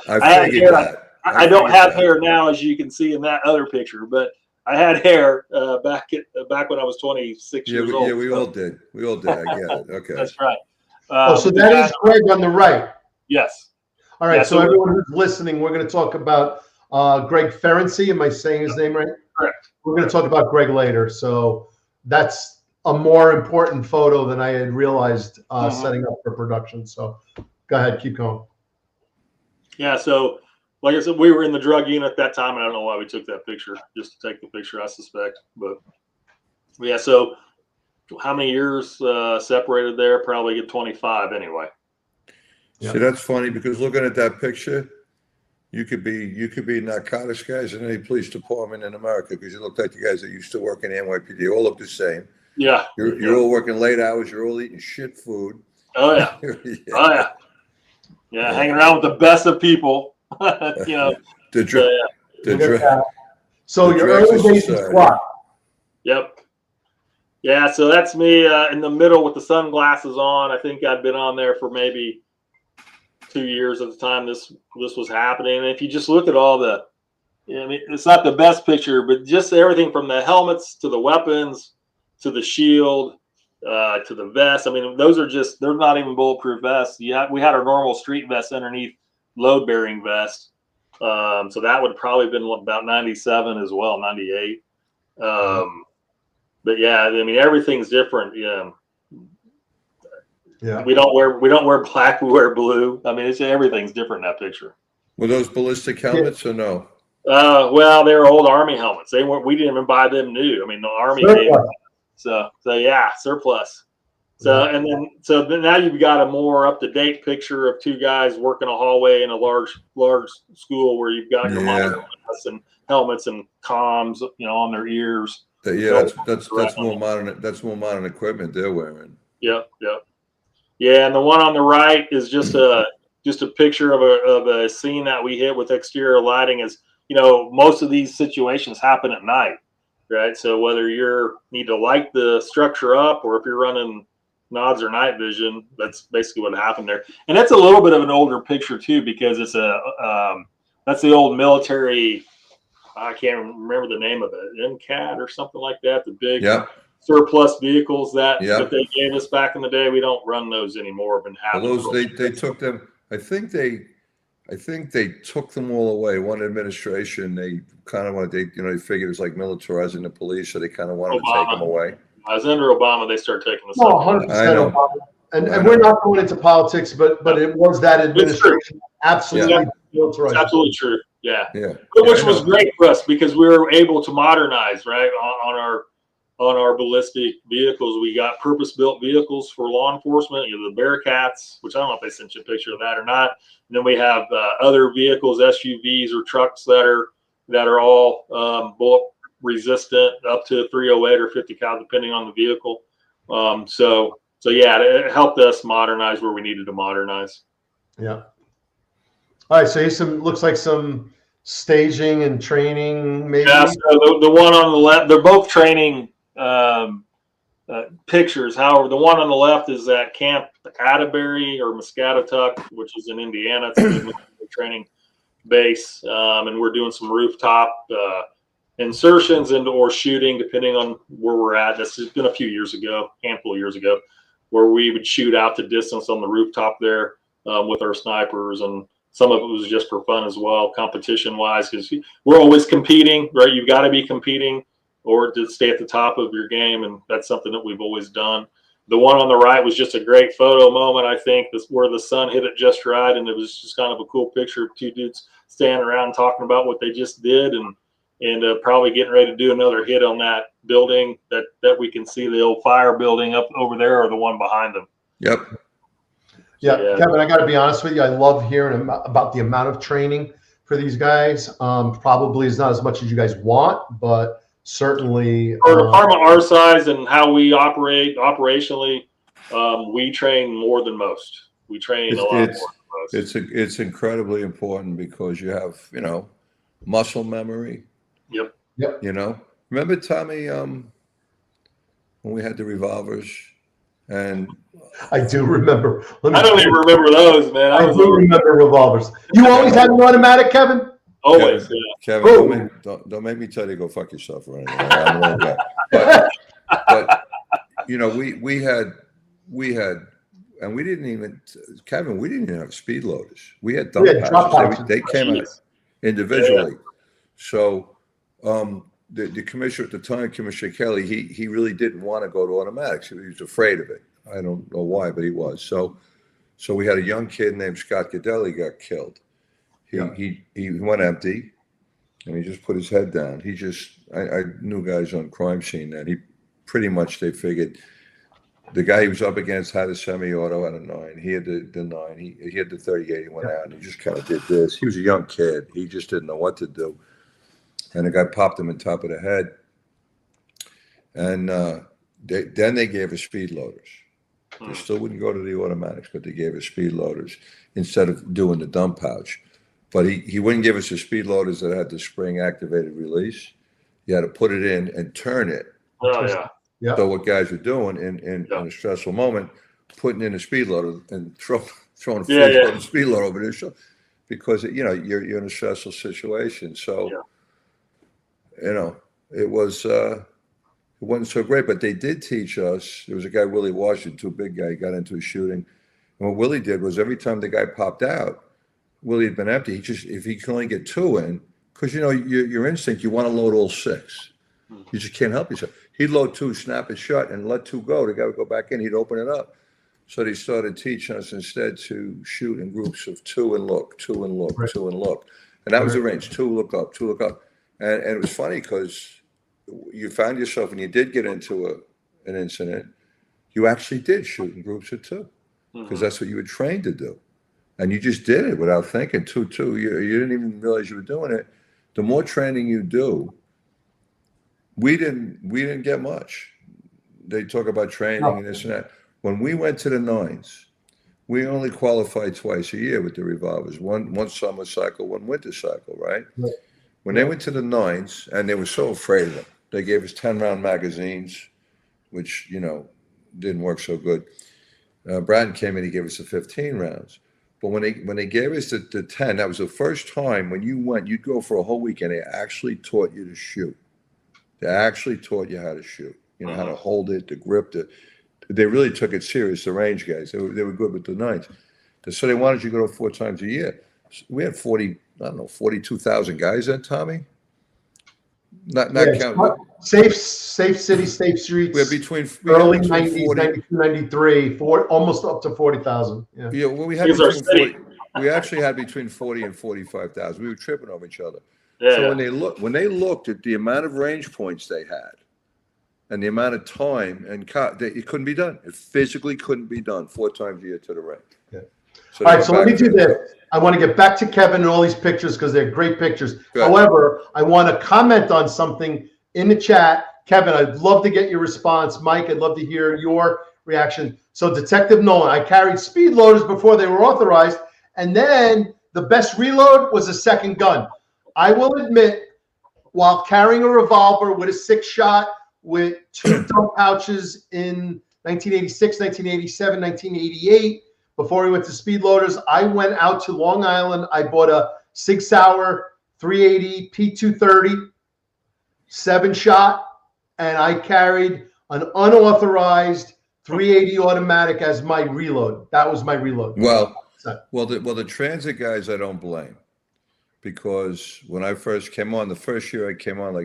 I don't have hair now, as you can see in that other picture, but I had hair back when I was 26 years old. Yeah, we all did. I get it. Okay. That's right. So that is Greg on the right. Yes. All right. So everyone who's listening, we're going to talk about Greg Ferenczi. Am I saying his name right? Correct. We're going to talk about Greg later. So that's a more important photo than I had realized setting up for production. So go ahead, keep going. Yeah. So like I said, we were in the drug unit at that time, and I don't know why we took that picture, just to take the picture, I suspect. But yeah, so how many years separated there? Probably get 25 anyway. Yeah. See, that's funny because looking at that picture, you could be narcotics guys in any police department in America because you look like the guys that used to work in NYPD. They all look the same. Yeah. You're all working late hours. You're all eating shit food. Oh yeah. Yeah, hanging around with the best of people. So your early days in SWAT. Yep. Yeah, so that's me in the middle with the sunglasses on. I think I'd been on there for maybe 2 years at the time this was happening. And if you just look at all I mean, it's not the best picture, but just everything from the helmets to the weapons to the shield to the vest. I mean, they're not even bulletproof vests. We had our normal street vest underneath load-bearing vest. So that would probably have been about 97 as well, 98. But yeah, I mean, everything's different. Yeah. We don't wear black, we wear blue. I mean, everything's different in that picture. Were those ballistic helmets or no? Well, they were old Army helmets. We didn't even buy them new. I mean, the Army So yeah, surplus. So then now you've got a more up to date picture of two guys working a hallway in a large school where you've got your monitors and helmets and comms, on their ears. That's more modern. That's more modern equipment they're wearing. Yep. Yeah, and the one on the right is just a picture of a scene that we hit with exterior lighting. Is most of these situations happen at night, right? So whether you need to light the structure up or if you're running nods or night vision, that's basically what happened there. And that's a little bit of an older picture too, because it's that's the old military. I can't remember the name of it, MCAT or something like that. The big surplus vehicles that they gave us back in the day. We don't run those anymore. They took them. I think they took them all away. One administration, they kind of wanted, they figured it was like militarizing the police, so they kind of wanted to take them away. As under Obama, they started taking this. 100% Obama. And we're not going into politics, but it was that administration. Absolutely militarized. It's absolutely true. Yeah. Which was great for us because we were able to modernize, right, on our ballistic vehicles. We got purpose-built vehicles for law enforcement, the Bearcats, which I don't know if they sent you a picture of that or not. And then we have other vehicles, SUVs or trucks that are all bullet resistant, up to 308 or 50 cal, depending on the vehicle. So yeah, it helped us modernize where we needed to modernize. Yeah. All right. So here's looks like some staging and training, maybe. Yeah. So the one on the left, they're both training pictures. However, the one on the left is at Camp Atterbury or Muscatatuck, which is in Indiana. It's a military training base, and we're doing some rooftop insertions or shooting, depending on where we're at. This has been a few years ago, handful of years ago, where we would shoot out to distance on the rooftop there with our snipers, and some of it was just for fun as well, competition-wise, because we're always competing, right? You've got to be competing or to stay at the top of your game, and that's something that we've always done. The one on the right was just a great photo moment, I think, where the sun hit it just right, and it was just kind of a cool picture of two dudes standing around talking about what they just did, and probably getting ready to do another hit on that building that we can see, the old fire building up over there, or the one behind them. Yep. Yeah, Kevin, I got to be honest with you. I love hearing about the amount of training for these guys. Probably is not as much as you guys want, but certainly for a department our size and how we operate operationally, we train more than most. We train a lot more than most. It's incredibly important because you have muscle memory. Yep. Remember, Tommy, when we had the revolvers, and I do remember. I don't even remember those, man. I do remember revolvers. You always had an automatic, Kevin? Always, Kevin, don't make me tell you to go fuck yourself or anything. I don't know that. But we had, and we didn't even, Kevin, we didn't even have speed loaders. We had dump pouches. They came out individually. So the commissioner at the time, Commissioner Kelly, he really didn't want to go to automatics. He was afraid of it. I don't know why, but he was. So we had a young kid named Scott Godelli got killed. He went empty, and he just put his head down. I knew guys on crime scene that they figured the guy he was up against had a semi-auto and a 9. He had the 9. He had the 38. He went out and he just kind of did this. He was a young kid. He just didn't know what to do. And the guy popped him on top of the head. And then they gave us speed loaders. They still wouldn't go to the automatics, but they gave us speed loaders instead of doing the dump pouch. But he wouldn't give us the speed loaders that had the spring activated release. You had to put it in and turn it. Oh, yeah. So what guys were doing in a stressful moment, putting in a speed loader and throwing a full speed loader over there, because you're in a stressful situation. So it wasn't so great, but they did teach us. There was a guy, Willie Washington, too big guy, he got into a shooting. And what Willie did was every time the guy popped out, Willie had been empty. If he could only get 2 in, because your instinct, you want to load all 6. You just can't help yourself. He'd load 2, snap it shut, and let 2 go. The guy would go back in. He'd open it up. So they started teaching us instead to shoot in groups of 2 and look, 2 and look, 2 and look, and that was the range. 2 look up, 2 look up, and it was funny because you found yourself, and you did get into an incident, you actually did shoot in groups of two because that's what you were trained to do. And you just did it without thinking. Two. You didn't even realize you were doing it. The more training you do, we didn't get much. They talk about training and this and that. When we went to the nines, we only qualified twice a year with the revolvers. One summer cycle, one winter cycle, right? When they went to the nines, and they were so afraid of them, they gave us 10-round magazines, which, didn't work so good. Bratton came in, he gave us the 15 rounds. But when they gave us the 10, that was the first time when you went, you'd go for a whole weekend. They actually taught you to shoot. They actually taught you how to shoot, how to hold it, to grip it. They really took it serious, the range guys. They were good with the nines. So they wanted you to go 4 times a year. We had 42,000 guys then, Tommy? Not counting. Safe city, safe streets. We had between early 90s, 92, 93, almost up to 40,000. Yeah, well, we had between 40. We actually had between 40 and 45,000. We were tripping over each other. Yeah. So when they looked at the amount of range points they had and the amount of time, and it couldn't be done. It physically couldn't be done 4 times a year to the range. Yeah. So all right, so let me do this. I want to get back to Kevin and all these pictures because they're great pictures. However, I want to comment on something in the chat. Kevin, I'd love to get your response. Mike, I'd love to hear your reaction. So Detective Nolan, I carried speed loaders before they were authorized, and then the best reload was a second gun. I will admit, while carrying a revolver with a 6-shot with 2 dump pouches in 1986, 1987, 1988, before we went to speed loaders, I went out to Long Island. I bought a Sig Sauer 380 P230 7-shot, and I carried an unauthorized 380 automatic as my reload. That was my reload. Well, the transit guys, I don't blame, because when I first came on, the first year I came on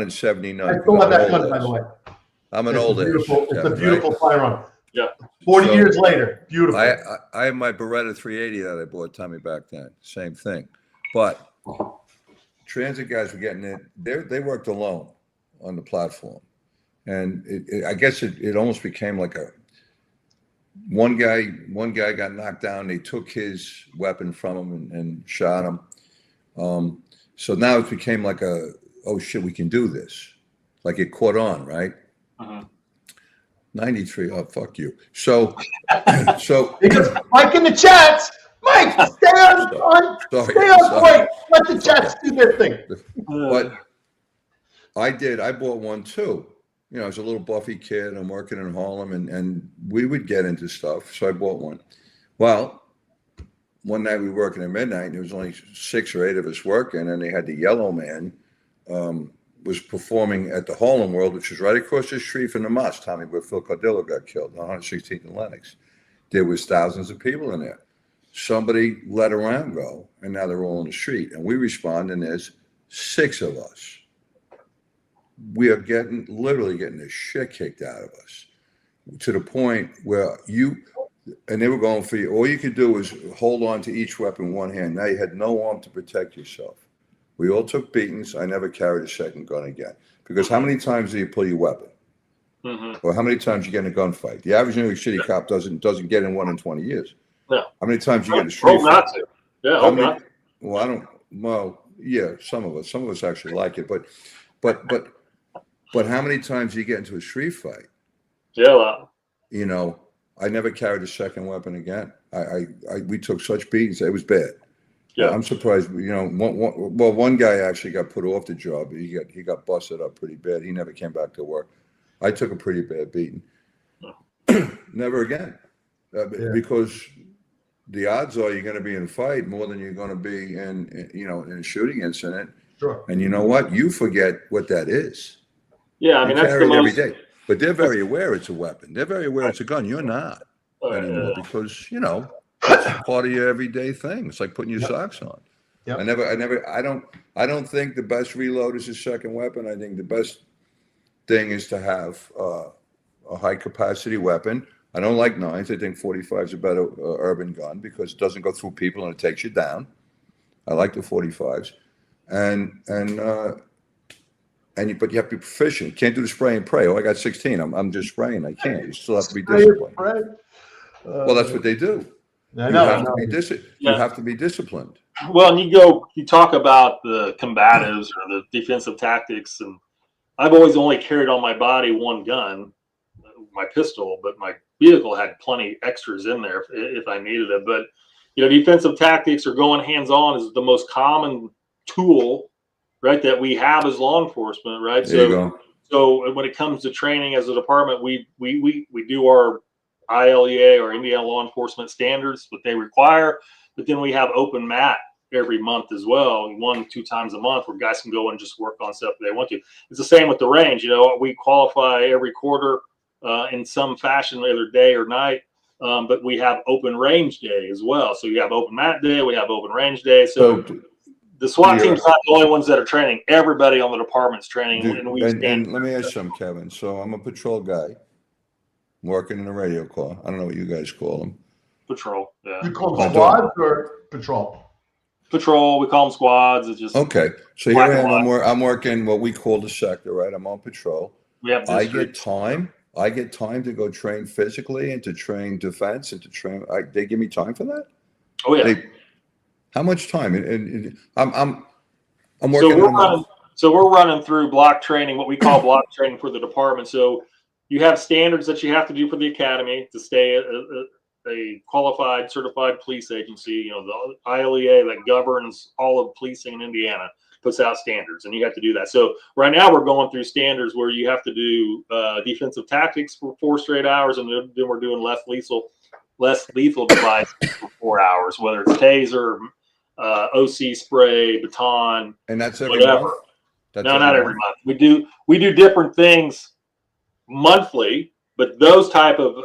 in '79. I still have that gun, by the way. I'm an old age. It's a beautiful firearm. Yeah. 40 years later, beautiful. I have my Beretta 380 that I bought Tommy back then. Same thing, but transit guys were getting it. They worked alone on the platform, and I guess it almost became like one guy got knocked down. They took his weapon from him and shot him. So now it became like oh shit, we can do this. Like it caught on, right? 93. Oh, fuck you. So because Mike in the chats, Mike, stay on point. Let the chats do their thing. But I bought one too. I was a little buffy kid. I'm working in Harlem, and we would get into stuff. So I bought one. Well, one night we were working at midnight, and there was only 6 or 8 of us working, and they had the Yellow Man was performing at the Harlem World, which was right across the street from the mosque, Tommy, where Phil Cardillo got killed, on 116th and Lenox. There was thousands of people in there. Somebody let a round go, and now they're all on the street. And we respond, and there's 6 of us. We are literally getting the shit kicked out of us, to the point where and they were going for you. All you could do was hold on to each weapon in one hand. Now you had no arm to protect yourself. We all took beatings. I never carried a second gun again. Because how many times do you pull your weapon? Or how many times you get in a gunfight? The average New York City cop doesn't get in one in 20 years. Yeah. How many times you get in a street fight? Not to. Yeah, hope not. Well, I don't. Well, yeah, some of us actually like it, but how many times do you get into a street fight? Yeah, a lot. I never carried a second weapon again. We took such beatings. It was bad. Yeah, I'm surprised. One guy actually got put off the job. He got busted up pretty bad. He never came back to work. I took a pretty bad beating. Never again, because the odds are you're going to be in a fight more than you're going to be in a shooting incident. Sure. And you know what? You forget what that is. Yeah, I mean, that's the most. Every day. But they're very aware it's a weapon. They're very aware it's a gun. You're not anymore because it's part of your everyday thing. It's like putting your socks on. Yep. I don't think the best reload is a second weapon. I think the best thing is to have a high capacity weapon. I don't like 9s. I think 45 is a better urban gun because it doesn't go through people and it takes you down. I like the 45s, and but you have to be proficient. You can't do the spray and pray. Oh, I got 16. I'm just spraying. I can't. You still have to be disciplined. Well, that's what they do. I You know. have to be You have to be disciplined. Well, and you talk about the combatives or the defensive tactics, and I've always only carried on my body one gun, my pistol, but my vehicle had plenty extras in there if I needed it. But defensive tactics or going hands-on is the most common tool, right, that we have as law enforcement, right? There you go. So when it comes to training as a department, we do our ILEA or Indiana law enforcement standards, what they require, but then we have open mat every month as well, 1-2 times a month, where guys can go and just work on stuff if they want to. It's the same with the range. We qualify every quarter in some fashion, either day or night, but we have open range day as well. So you have open mat day, we have open range day. So the SWAT team's not the only ones that are training. Everybody on the department's training. And let me ask you something, Kevin. So I'm a patrol guy working in a radio call. I don't know what you guys call them. Patrol, yeah. You call them squads or patrol? Patrol, we call them squads. It's just okay. So here I am. I'm working what we call the sector, right? I'm on patrol. We have I get time to go train physically and to train defense and to train. They give me time for that. Oh yeah. How much time? And I'm working. So we're running through block training, what we call block training for the department. So you have standards that you have to do for the academy to stay a qualified, certified police agency. The ILEA that governs all of policing in Indiana puts out standards, and you have to do that. So right now we're going through standards where you have to do defensive tactics for 4 straight hours, and then we're doing less lethal devices for 4 hours, whether it's taser, OC spray, baton, and that's every whatever. month? No, not every month. We do different things monthly, but those type of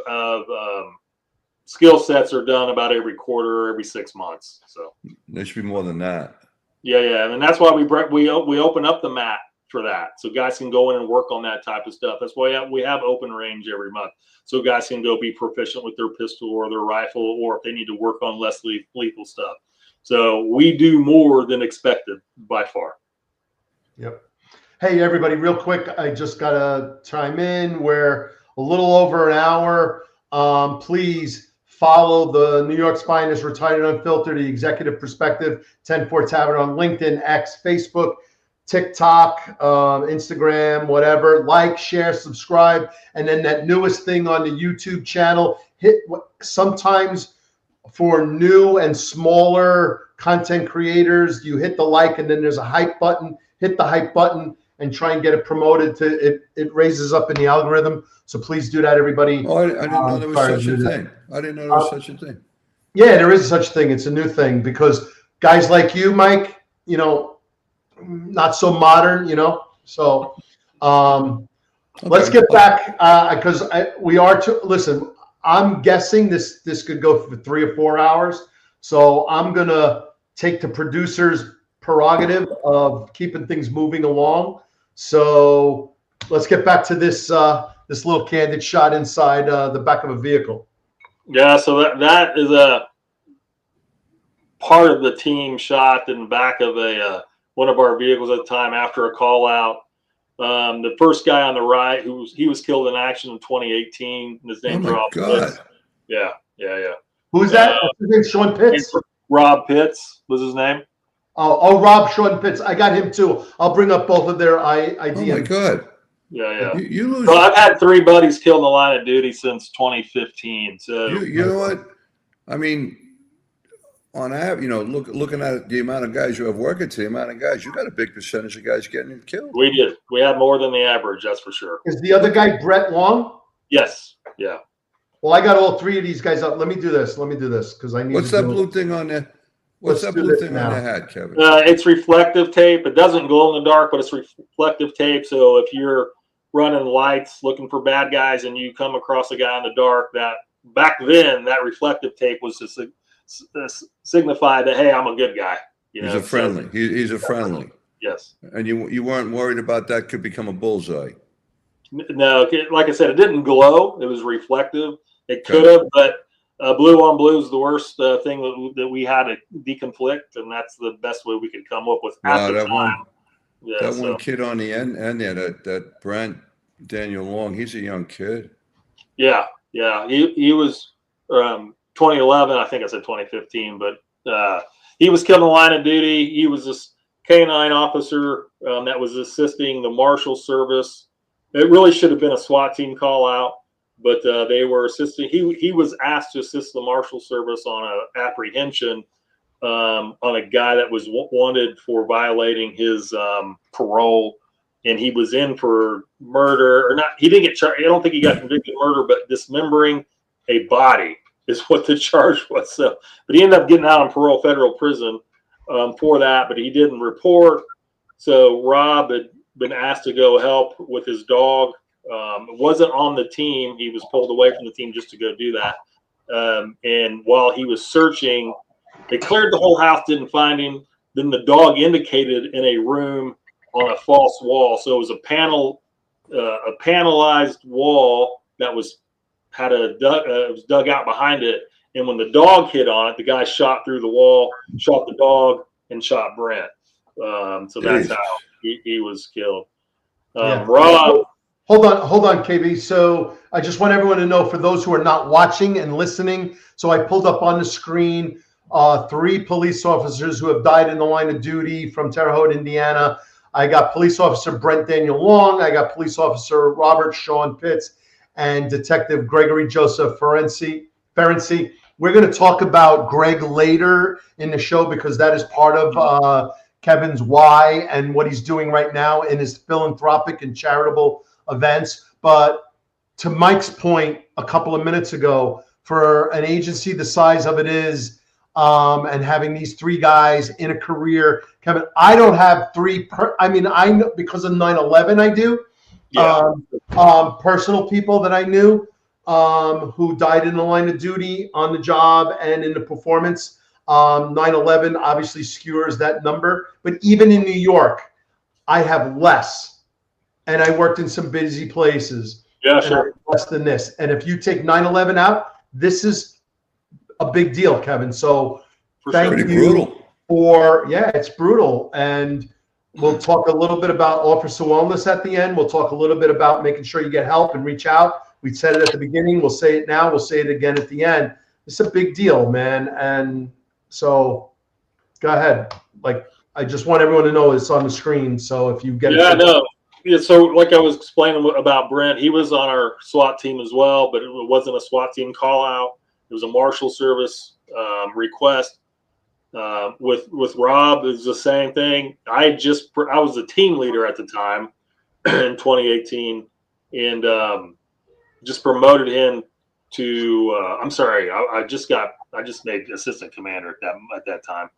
skill sets are done about every quarter, every 6 months. So there should be more than that. Yeah, and that's why we open up the mat for that, so guys can go in and work on that type of stuff. That's why we have open range every month, so guys can go be proficient with their pistol or their rifle, or if they need to work on less lethal stuff. So we do more than expected by far. Yep. Hey, everybody, real quick, I just got to chime in. We're a little over an hour. Please follow the New York's Finest, Retired Unfiltered, the Executive Perspective, 10-4 Tavern on LinkedIn, X, Facebook, TikTok, Instagram, whatever. Like, share, subscribe. And then that newest thing on the YouTube channel, sometimes for new and smaller content creators, you hit the like and then there's a hype button. Hit the hype button and try and get it promoted to it raises up in the algorithm. So please do that, everybody. Oh, I didn't know there was such a thing. I didn't know there was such a thing. Yeah, there is such a thing. It's a new thing because guys like you, Mike, not so modern, So let's get back because we are listen. I'm guessing this could go for 3 or 4 hours. So I'm gonna take the producer's prerogative of keeping things moving along. So let's get back to this little candid shot inside the back of a vehicle. Yeah, so that is a part of the team shot in the back of one of our vehicles at the time after a call out. The first guy on the right, he was killed in action in 2018. His name's Rob Pitts. Yeah. Who's that? His name's Sean Pitts. Rob Pitts was his name. Oh, Rob Sean Pitts. I got him too. I'll bring up both of their ID. Oh my God. Yeah. You lose. So I've had 3 buddies killed in the line of duty since 2015. So you know what? I mean, on average, looking at the amount of guys you have working to the amount of guys, you got a big percentage of guys getting killed. We did. We had more than the average, that's for sure. Is the other guy Brett Long? Yes. Yeah. Well, I got all 3 of these guys up. Let me do this because I need. What's that blue thing on there? What's that blue thing on the hat, Kevin? It's reflective tape. It doesn't glow in the dark, but it's reflective tape. So if you're running lights looking for bad guys and you come across a guy in the dark, that back then that reflective tape was to signify that, hey, I'm a good guy. He's a friendly. He's a friendly. Yes. And you weren't worried about that could become a bullseye. No, like I said, it didn't glow. It was reflective. It could have, but blue on blue is the worst thing that we had to deconflict, and that's the best way we could come up with at the time. Yeah, That so. one kid on the end there, that Brent Daniel Long, he's a young kid. Yeah, he was 2011. I think I said 2015, but he was killed in the line of duty. He was this K-9 officer that was assisting the Marshal Service. It really should have been a SWAT team call out, but they were assisting. He was asked to assist the Marshal Service on an apprehension on a guy that was wanted for violating his parole. And he was in for murder, or not. He didn't get charged. I don't think he got convicted of murder, but dismembering a body is what the charge was. So, but he ended up getting out on parole, federal prison for that. But he didn't report. So Rob had been asked to go help with his dog. It wasn't on the team. He was pulled away from the team just to go do that. And while he was searching, they cleared the whole house, didn't find him. Then the dog indicated in a room on a false wall. So it was a panelized wall that was it was dug out behind it. And when the dog hit on it, the guy shot through the wall, shot the dog, and shot Brent. So that's how he was killed. Rob. Hold on, KB. So I just want everyone to know, for those who are not watching and listening, so I pulled up on the screen 3 police officers who have died in the line of duty from Terre Haute, Indiana. I got police officer Brent Daniel Long. I got police officer Robert Sean Pitts and Detective Gregory Joseph Ferenczi. We're going to talk about Greg later in the show because that is part of Kevin's why and what he's doing right now in his philanthropic and charitable events. But to Mike's point a couple of minutes ago, for an agency the size of it is, and having these 3 guys in a career, Kevin, I don't have 3. I know because of 9/11, I do. Yeah. Personal people that I knew who died in the line of duty on the job and in the performance. 9/11 obviously skewers that number, but even in New York, I have less, and I worked in some busy places. Yeah, sure. Less than this, and if you take 9/11 out, this is a big deal, Kevin. So thank you. Brutal. It's brutal. And we'll talk a little bit about officer wellness at the end. We'll talk a little bit about making sure you get help and reach out. We said it at the beginning. We'll say it now. We'll say it again at the end. It's a big deal, man. And so go ahead. Like, I just want everyone to know it's on the screen. So if you get so like I was explaining about Brent, he was on our SWAT team as well, but it wasn't a SWAT team call out. It was a Marshal Service request. With Rob, it's the same thing. I was the team leader at the time in 2018, and just promoted him to. I just made assistant commander at that time.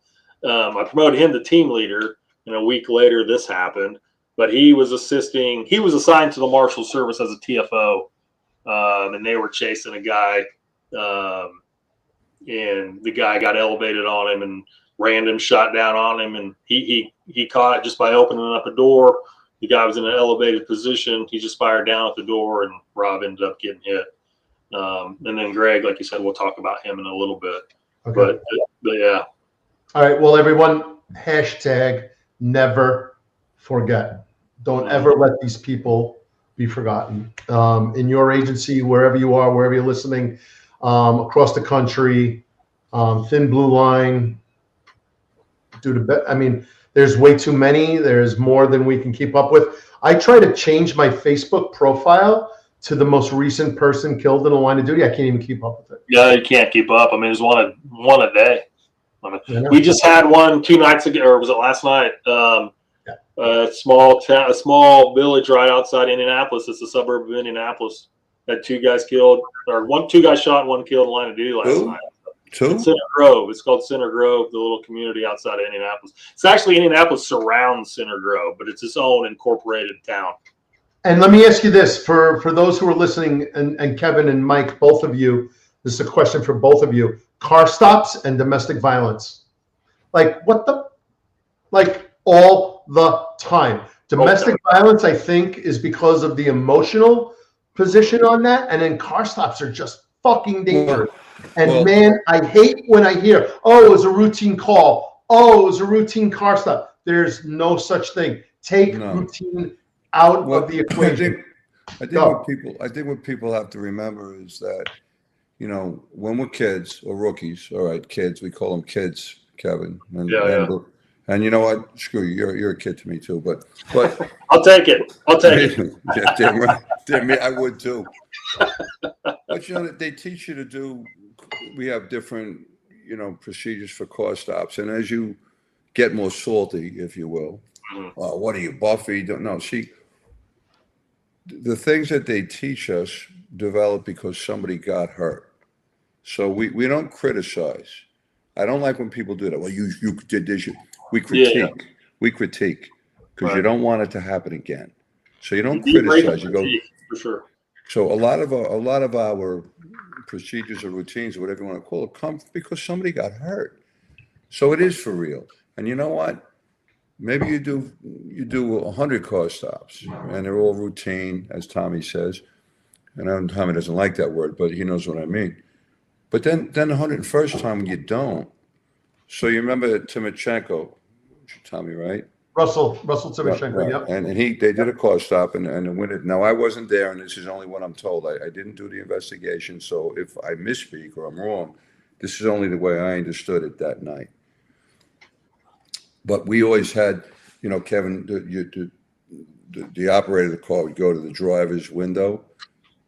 I promoted him to team leader, and a week later this happened. But he was assisting. He was assigned to the Marshal Service as a TFO, and they were chasing a guy. And the guy got elevated on him and random shot down on him, and he caught it just by opening up a door. The guy was in an elevated position. He just fired down at the door, and Rob ended up getting hit. And then Greg, like you said, we'll talk about him in a little bit. Okay. But yeah. All right. Well, everyone, hashtag never forget. Don't ever let these people be forgotten. In your agency, wherever you are, wherever you're listening, across the country, thin blue line, there's way too many. There's more than we can keep up with. I try to change my Facebook profile to the most recent person killed in the line of duty. I can't even keep up with it. Yeah, you can't keep up. I mean, there's one a day. We just had one 2 nights ago, or was it last night? A small village right outside Indianapolis. It's a suburb of Indianapolis. Had 2 guys killed, or 2 guys shot and 1 killed in the line of duty last night. It's Center Grove. It's called Center Grove, the little community outside of Indianapolis. It's actually Indianapolis surrounds Center Grove, but it's its own incorporated town. And let me ask you this, for those who are listening, and Kevin and Mike, both of you, this is a question for both of you. Car stops and domestic violence. Like all the time. Domestic violence, I think, is because of the emotional position on that, and then car stops are just fucking dangerous. And man, I hate when I hear, oh, it was a routine call. Oh, it was a routine car stop. There's no such thing. take No. routine out of the equation? I think what people have to remember is that, you know, when we're kids or rookies, all right, kids, we call them kids, Kevin. And you know what? Screw you. You're a kid to me too. But I'll take it. Yeah, damn right. Damn me, I would too. But you know, they teach you to do. We have different, you know, procedures for car stops, and as you get more salty, if you will, what are you, Buffy? Don't know. See, the things that they teach us develop because somebody got hurt. So we don't criticize. I don't like when people do that. Well, you did this. We critique. We critique because you don't want it to happen again. So you don't criticize. You go for sure. So a lot of our procedures or routines, or whatever you want to call it, come because somebody got hurt. So it is for real. And you know what? Maybe you do 100 car stops, and they're all routine, as Tommy says. And I know Tommy doesn't like that word, but he knows what I mean. But then the 101st time you don't. So you remember Timochenko, Tommy, right? Russell Timoshenko, right. Yep. And they did a car stop and when it, now I wasn't there, and this is only what I'm told. I didn't do the investigation, so if I misspeak or I'm wrong, this is only the way I understood it that night. But we always had, you know, Kevin, the operator of the car would go to the driver's window,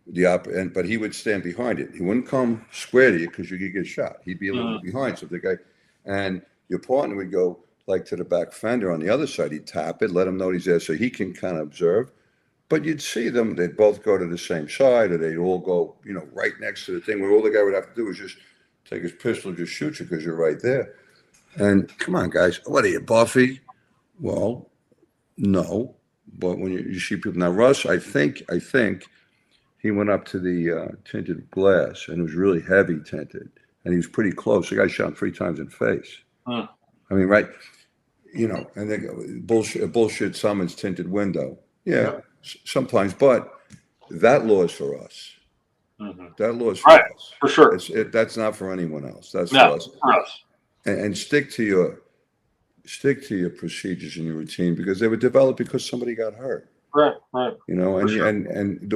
but he would stand behind it. He wouldn't come square to you because you could get shot. He'd be a little behind, so the guy, and your partner would go like to the back fender on the other side. He'd tap it, let him know he's there so he can kind of observe. But you'd see them, they'd both go to the same side, or they'd all go, you know, right next to the thing where all the guy would have to do is just take his pistol and just shoot you because you're right there. And come on, guys, what are you, Buffy? Well, no. But when you see people now, Russ, I think he went up to the tinted glass, and it was really heavy tinted, and he was pretty close. The guy shot him 3 times in the face. I mean, right? You know, and they go, bullshit summons tinted window. Yeah, sometimes, but that law is for us. That law is for us. For sure. That's not for anyone else. That's for us. And stick to your procedures and your routine, because they were developed because somebody got hurt. Right. You know, and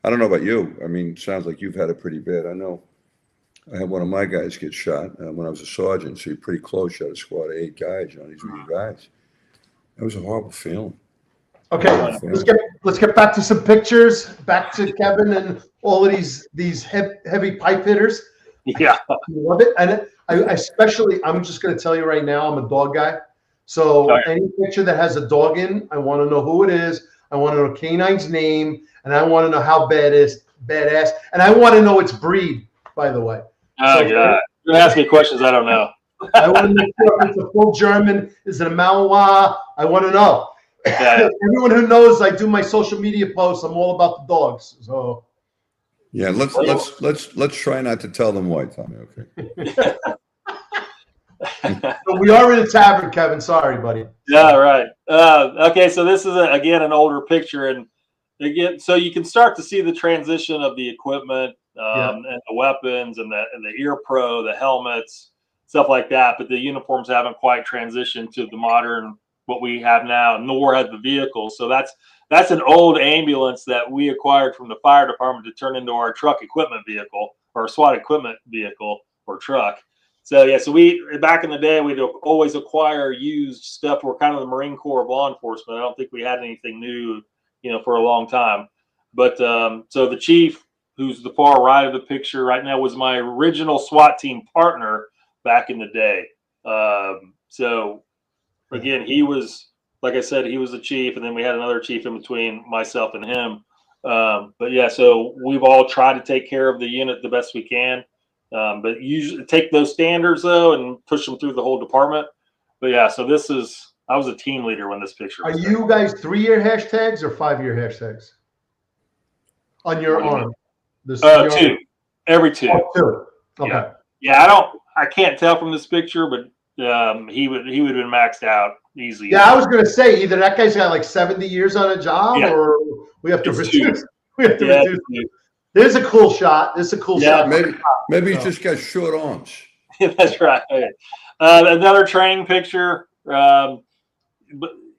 I don't know about you. I mean, it sounds like you've had it pretty bad. I know I had one of my guys get shot when I was a sergeant, so you're pretty close. Shot a squad of 8 guys. You know, these were your guys. That was a horrible feeling. Okay, let's get back to some pictures. Back to Kevin and all of these heavy pipe hitters. Yeah, I love it. And I especially, I'm just going to tell you right now, I'm a dog guy. So any picture that has a dog in, I want to know who it is. I want to know Canine's name, and I want to know how badass, and I want to know its breed, by the way. Oh, God. You're going to ask me questions I don't know. I want to know if it's a full German. Is it a Malinois? I want to know. Yeah. Everyone who knows I do my social media posts, I'm all about the dogs. So yeah, let's try not to tell them why, Tommy. Okay. So we are in a tavern, Kevin. Sorry, buddy. Yeah, right. Okay, so this is again an older picture, and again, so you can start to see the transition of the equipment and the weapons and the ear pro, the helmets, stuff like that. But the uniforms haven't quite transitioned to the modern what we have now, nor had the vehicles. So that's an old ambulance that we acquired from the fire department to turn into our truck equipment vehicle, or SWAT equipment vehicle or truck. So yeah, so we back in the day we'd always acquire used stuff. We're kind of the Marine Corps of law enforcement. I don't think we had anything new, you know, for a long time. But so the chief, who's the far right of the picture right now, was my original SWAT team partner back in the day. So again, he was, like I said, he was the chief, and then we had another chief in between myself and him. But yeah, so we've all tried to take care of the unit the best we can. But usually take those standards though and push them through the whole department. But yeah, so I was a team leader when this picture was taken. You guys 3-year hashtags or 5-year hashtags on your arm? 2. Every 2. Oh, 2. Okay. Yeah, I can't tell from this picture, but he would have been maxed out easily. Yeah, I was gonna say either that guy's got like 70 years on a job, or we have to reduce. Reduce. There's a cool shot. This is a cool shot. Maybe he's just got short arms. That's right. Another training picture. But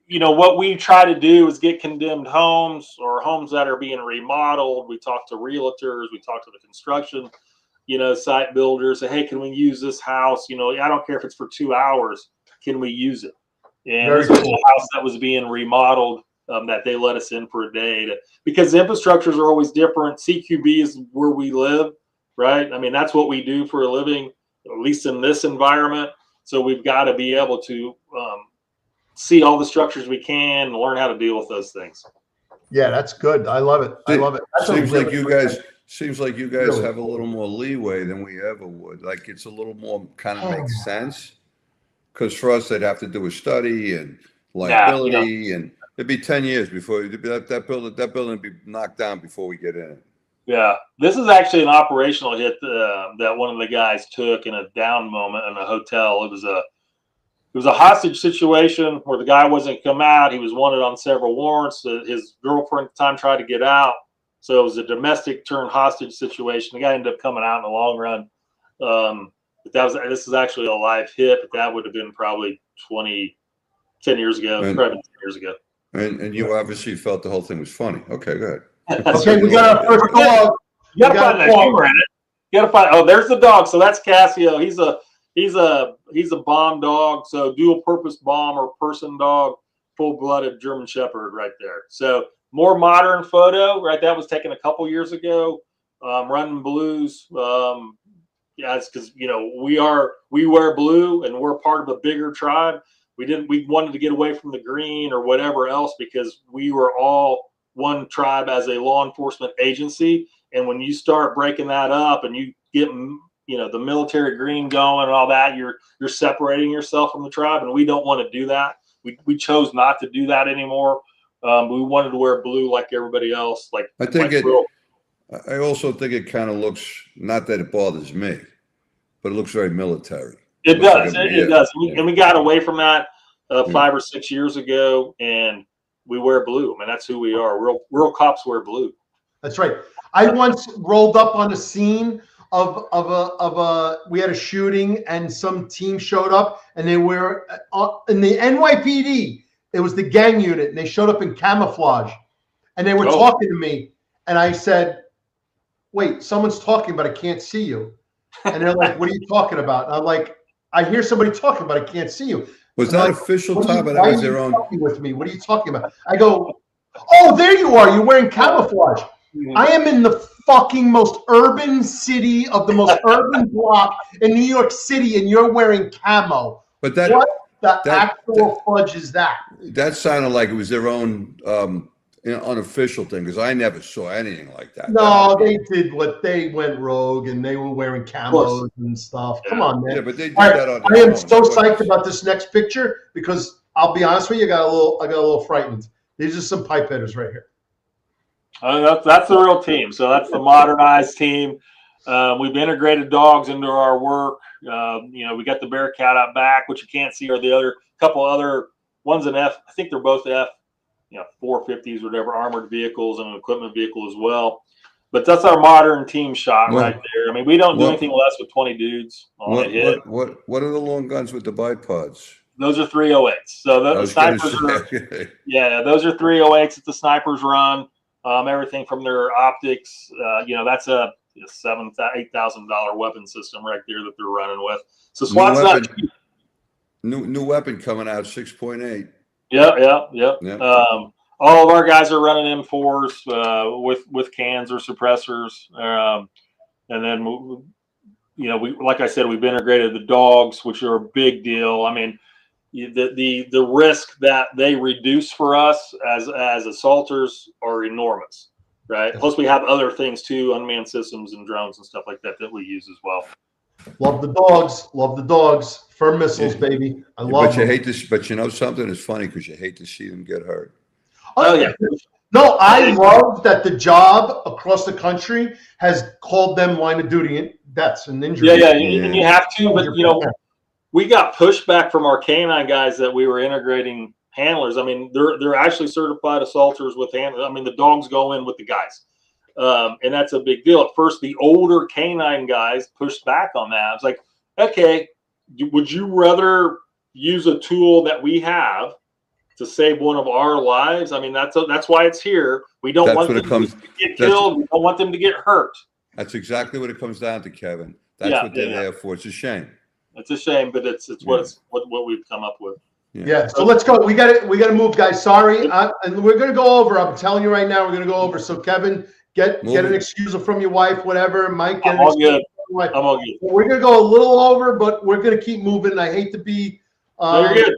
what we try to do is get condemned homes or homes that are being remodeled. We talk to realtors, we talk to the construction, site builders, say, hey, can we use this house? I don't care if it's for 2 hours, can we use it? And this was a house that was being remodeled that they let us in for a day because the infrastructures are always different. CQB is where we live, right? I mean, that's what we do for a living, at least in this environment. So we've got to be able to see all the structures we can and learn how to deal with those things. Yeah, that's good. I love it. I love it. Seems like you guys have a little more leeway than we ever would. Like it's a little more kind of makes sense. Because for us, they'd have to do a study and liability, and it'd be 10 years before that building would be knocked down before we get in. Yeah, this is actually an operational hit that one of the guys took in a down moment in a hotel. It was a hostage situation where the guy wasn't come out. He was wanted on several warrants. His girlfriend at the time tried to get out, so it was a domestic turned hostage situation. The guy ended up coming out in the long run. This is actually a live hit, but that would have been probably 10 years ago, probably 10 years ago. And you obviously felt the whole thing was funny. Okay, good. Okay, we got our first dog. You gotta find that humor in it. You gotta find. Oh, there's the dog. So that's Casio. He's a bomb dog. So dual purpose bomb or person dog, full blooded German Shepherd right there. So more modern photo, right? That was taken a couple years ago. Running blues. Yeah, it's because we wear blue and we're part of a bigger tribe. We wanted to get away from the green or whatever else because we were all one tribe as a law enforcement agency. And when you start breaking that up and you get the military green going and all that, you're separating yourself from the tribe, and we don't want to do that. We chose not to do that anymore. We wanted to wear blue like everybody else. I also think it kind of looks, not that it bothers me, but it looks very military. It does. It does. And we got away from that 5 or 6 years ago, and we wear blue. I mean, that's who we are. Real cops wear blue. That's right. I once rolled up on a scene of we had a shooting, and some team showed up, and they were in the NYPD. It was the gang unit, and they showed up in camouflage, and they were talking to me, and I said, wait, someone's talking, but I can't see you. And they're like, what are you talking about? And I'm like, I hear somebody talking, but I can't see you. Was that official time? That was their own. With me, what are you talking about? I go, oh, there you are. You're wearing camouflage. I am in the fucking most urban city of the most urban block in New York City, and you're wearing camo. But that what the actual fudge is that? That sounded like it was their own unofficial thing, because I never saw anything like that. No, they did what they went rogue, and they were wearing camos and stuff. Come on, man. Yeah, but they did that on I am so psyched about this next picture because I'll be honest with you, I got a little frightened. These are some pipe hitters right here. That's the real team. So that's the modernized team. We've integrated dogs into our work. We got the Bearcat out back, which you can't see, or the couple other ones in F. I think they're both F. 450s, whatever, armored vehicles and an equipment vehicle as well. But that's our modern team shot right there. I mean, we don't do anything less with 20 dudes on a hit. What are the long guns with the bipods? Those are 308s. So the snipers those are 308s that the snipers run. Everything from their optics, that's a $8,000 weapon system right there that they're running with. So SWAT's not cheap. New weapon coming out, 6.8. Yep. All of our guys are running M4s with cans or suppressors, and then we like I said, we've integrated the dogs, which are a big deal. I mean, the risk that they reduce for us as assaulters are enormous, right? Plus, we have other things too, unmanned systems and drones and stuff like that we use as well. Love the dogs. Firm missiles, baby. I love them. You hate this, but you know something? It's funny because you hate to see them get hurt. Oh yeah. No, I love that the job across the country has called them line of duty deaths and injuries. Yeah. And you have to, but we got pushback from our canine guys that we were integrating handlers. I mean, they're actually certified assaulters with handlers. I mean, the dogs go in with the guys. And that's a big deal. At first, the older canine guys pushed back on that. It's like, okay, would you rather use a tool that we have to save one of our lives. I mean, that's why it's here. We don't want them to get killed. We don't want them to get hurt. That's exactly what it comes down to, Kevin. That's what they're there for. It's a shame. It's a shame, but it's what we've come up with. Yeah. So let's go. We got to move, guys. Sorry, and we're gonna go over. I'm telling you right now, we're gonna go over. So Kevin, get an excuse from your wife, whatever. Mike, get an excuse from your wife. I'm all good. We're gonna go a little over, but we're gonna keep moving. I hate to be. You're good.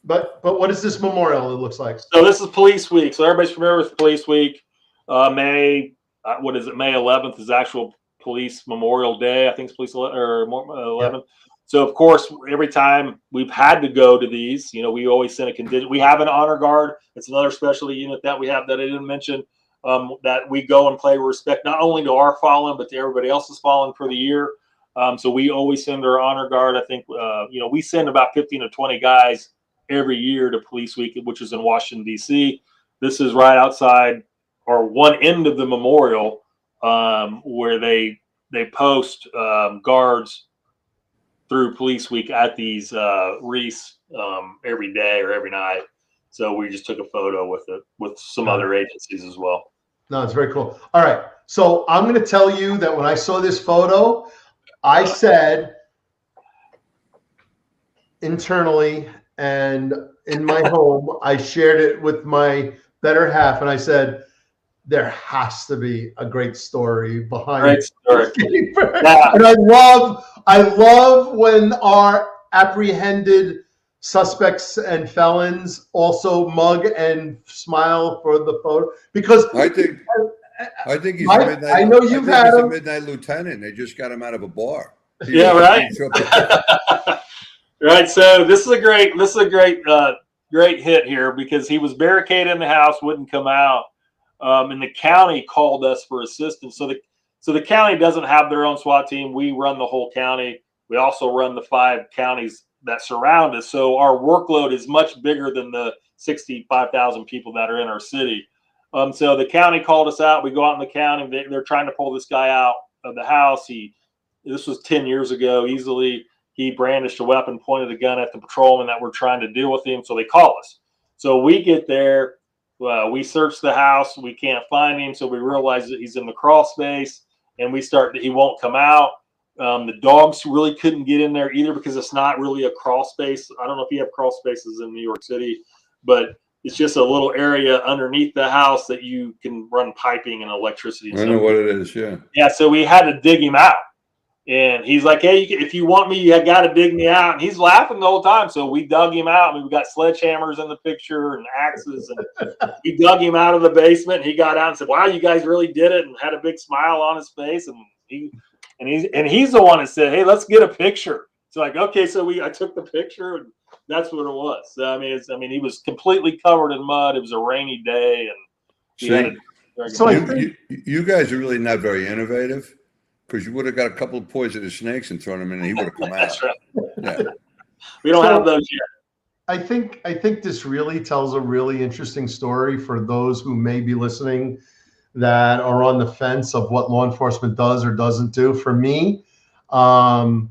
But what is this memorial? It looks like. So this is Police Week. So everybody's familiar with Police Week. May 11th is actual Police Memorial Day. I think it's Police 11th. Yeah. So of course, every time we've had to go to these, we always send a contingent. We have an honor guard. It's another specialty unit that we have that I didn't mention. That we go and play respect not only to our fallen, but to everybody else's fallen for the year. So we always send our honor guard. I think we send about 15 to 20 guys every year to Police Week, which is in Washington, D.C. This is right outside or one end of the memorial where they post guards through Police Week at these wreaths every day or every night. So we just took a photo with some other agencies as well. No, it's very cool. All right. So I'm going to tell you that when I saw this photo, I said internally and in my home, I shared it with my better half, and I said, there has to be a great story behind it. Yeah. And I love when our apprehended suspects and felons also mug and smile for the photo, because I think he's Mike, a midnight. I know you've had a midnight lieutenant. They just got him out of a bar. Right. Right. So this is a great hit here, because he was barricaded in the house, wouldn't come out. And the county called us for assistance. So the county doesn't have their own SWAT team. We run the whole county. We also run the 5 counties that surround us. So our workload is much bigger than the 65,000 people that are in our city. So the county called us out. We go out in the county. They're trying to pull this guy out of the house. This was 10 years ago. Easily, he brandished a weapon, pointed a gun at the patrolman that were trying to deal with him. So they call us. So we get there. We search the house. We can't find him. So we realize that he's in the crawl space, and he won't come out. The dogs really couldn't get in there either, because it's not really a crawl space. I don't know if you have crawl spaces in New York City, but it's just a little area underneath the house that you can run piping and electricity. I know what it is. Yeah. Yeah. So we had to dig him out. And he's like, hey, if you want me, you got to dig me out. And he's laughing the whole time. So we dug him out. I mean, we got sledgehammers in the picture and axes. And we dug him out of the basement. He got out and said, wow, you guys really did it, and had a big smile on his face. And he's the one that said, hey, let's get a picture. So like, okay, so I took the picture, and that's what it was. So, I mean, he was completely covered in mud. It was a rainy day. And you guys are really not very innovative. Because you would have got a couple of poisonous snakes and thrown them in, and he would have come out. That's right. Yeah. We don't have those yet. I think this really tells a really interesting story for those who may be listening that are on the fence of what law enforcement does or doesn't do. For me, no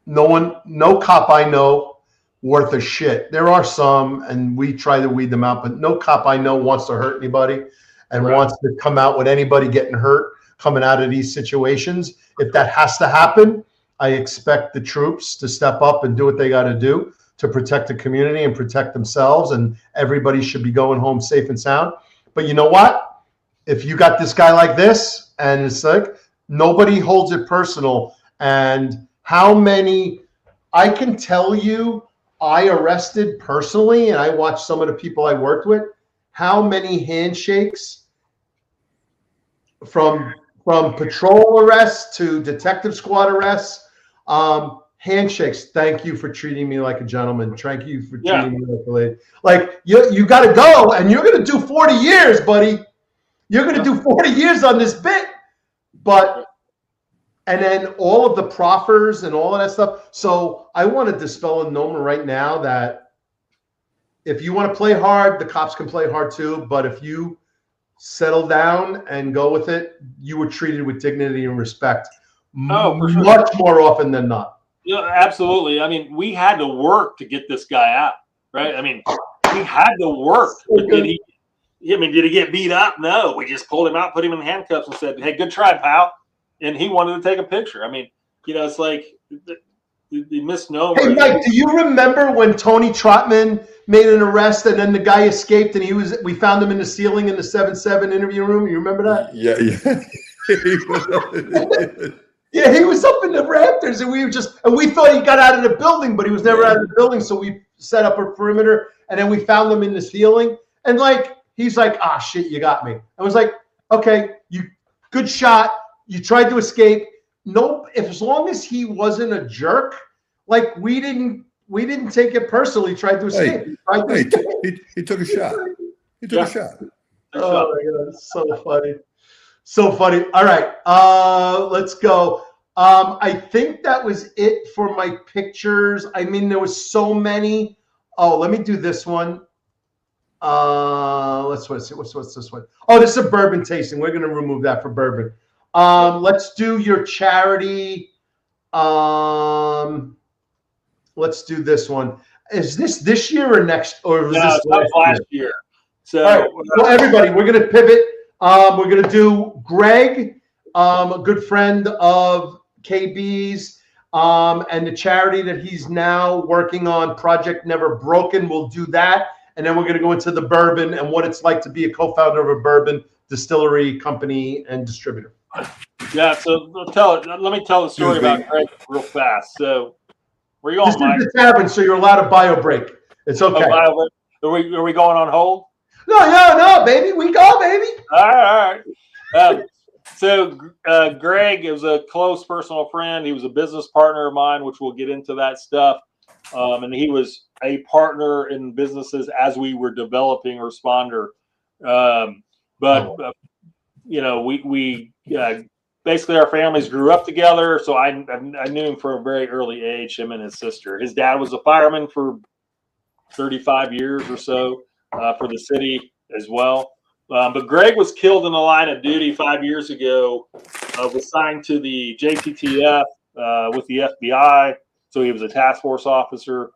cop I know worth a shit. There are some, and we try to weed them out, but no cop I know wants to hurt anybody and wants to come out with anybody getting hurt coming out of these situations. If that has to happen, I expect the troops to step up and do what they got to do to protect the community and protect themselves, and everybody should be going home safe and sound. But you know what? If you got this guy like this, and it's like nobody holds it personal, and how many, I can tell you, I arrested personally, and I watched some of the people I worked with, how many handshakes from patrol arrests to detective squad arrests, handshakes. Thank you for treating me like a gentleman. Thank you for treating me like a lady. Like you got to go, and you're going to do 40 years, buddy. You're going to do 40 years on this bit. And then all of the proffers and all of that stuff. So I want to dispel a notion right now that if you want to play hard, the cops can play hard too. But if you settle down and go with it, you were treated with dignity and respect for sure. Much more often than not. Yeah, absolutely. I mean, we had to work to get this guy out. right? I mean, he had to work. But did he? I mean, did he get beat up? No. We just pulled him out, put him in handcuffs, and said, "Hey, good try, pal." And he wanted to take a picture. I mean, it's like the misnomer. Hey, Mike, do you remember when Tony Trotman made an arrest and then the guy escaped and we found him in the ceiling in the 7-7 interview room? You remember that? Yeah. Yeah, he was up in the rafters and we thought he got out of the building, but he was never out of the building. So we set up a perimeter and then we found him in the ceiling. And he's like, "Ah, shit, you got me." I was like, "Okay, good shot. You tried to escape." Nope. As long as he wasn't a jerk, we didn't take it personally. Tried to escape. He took a shot. He took a shot. Oh my God, so funny. So funny. All right, let's go. I think that was it for my pictures. I mean, there was so many. Oh, let me do this one. What's this one? Oh, this is a bourbon tasting. We're going to remove that for bourbon. Let's do your charity. Let's do this one. Is this year or next? Or was this last year? So, all right. Well, everybody, we're going to pivot. We're going to do Greg, a good friend of KB's, and the charity that he's now working on, Project Never Broken. We'll do that. And then we're going to go into the bourbon and what it's like to be a co-founder of a bourbon distillery company and distributor. Yeah, so let me tell the story about Greg real fast. So, where you going, Mike? This is the tavern, so you're allowed a bio break. It's okay. Are we going on hold? No, baby. We go, baby. All right. So Greg is a close personal friend. He was a business partner of mine, which we'll get into that stuff. And he was a partner in businesses as we were developing Responder. We basically our families grew up together. So I knew him from a very early age, him and his sister. His dad was a fireman for 35 years or so for the city as well. But Greg was killed in the line of duty 5 years ago, was assigned to the JTTF with the FBI. So he was a task force officer.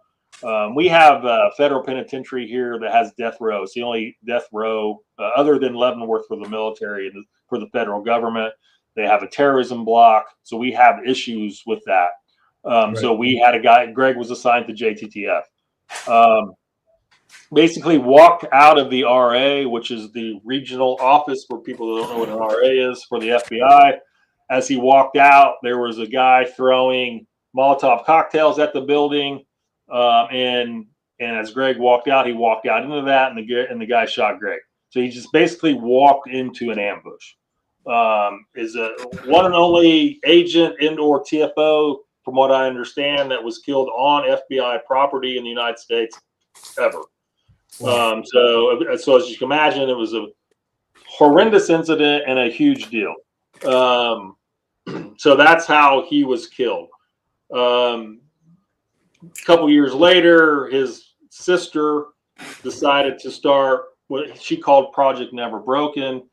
We have a federal penitentiary here that has death row. It's the only death row other than Leavenworth for the military and for the federal government. They have a terrorism block. So we have issues with that. Right. So we had a guy, Greg was assigned to JTTF. Basically walked out of the RA, which is the regional office for people who don't know what an RA is for the FBI. As he walked out, there was a guy throwing Molotov cocktails at the building. And as Greg walked out, he walked out into that, and the guy shot Greg. So he just basically walked into an ambush. Is a one and only agent and/or TFO, from what I understand, that was killed on FBI property in the United States ever. Wow. So as you can imagine, it was a horrendous incident and a huge deal. So that's how he was killed. A couple years later, his sister decided to start what she called Project Never Broken.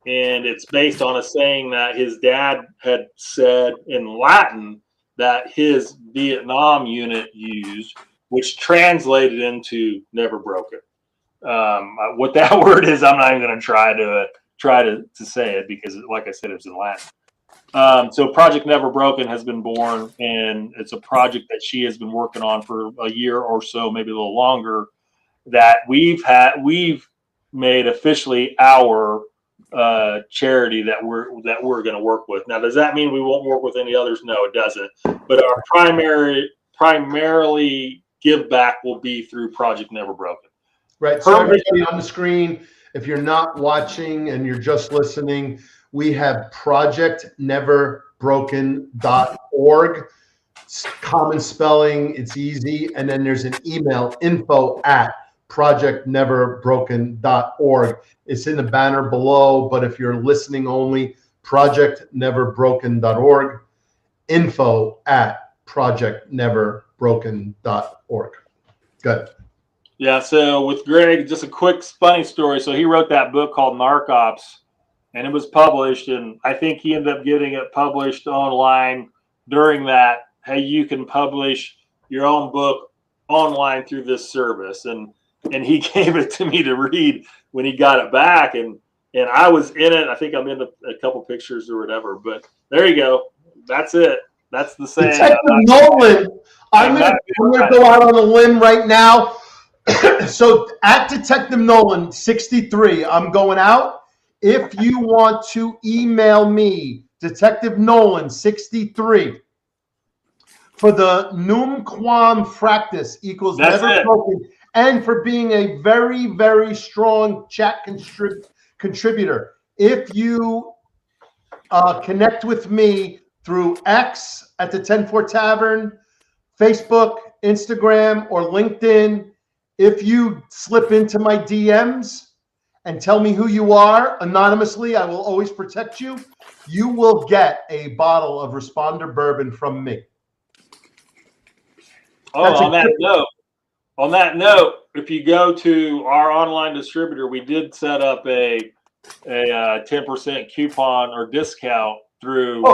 And it's based on a saying that his dad had said in Latin that his Vietnam unit used, which translated into Never Broken. What that word is, I'm not even going to try to say it because, like I said, it's in Latin. So Project Never Broken has been born, and it's a project that she has been working on for a year or so, maybe a little longer, that we've made officially our charity that we're going to work with. Now, does that mean we won't work with any others? No, it doesn't. But our primarily give back will be through Project Never Broken. Right. So everybody on the screen, if you're not watching and you're just listening, we have projectneverbroken.org. It's common spelling. It's easy. And then there's an email, info@projectneverbroken.org. It's in the banner below, but if you're listening only, projectneverbroken.org, info@projectneverbroken.org. Good. Yeah, so with Greg, just a quick funny story. So he wrote that book called Narcops, and it was published, and I think he ended up getting it published online during that. Hey, you can publish your own book online through this service, and he gave it to me to read when he got it back, and I was in it. I think I'm in a couple pictures or whatever, but there you go. That's it. That's the saying. Detective Nolan, I'm going to go out on a limb right now. So at Detective Nolan 63, I'm going out. If you want to email me, Detective Nolan 63, for the num quam fractus equals That's never it. broken, and for being a very, very strong chat contributor. If you connect with me through X at the 10-4 Tavern, Facebook, Instagram, or LinkedIn, if you slip into my DMs and tell me who you are anonymously, I will always protect you. You will get a bottle of Responder Bourbon from me. Oh, on that note, if you go to our online distributor, we did set up a 10% coupon or discount through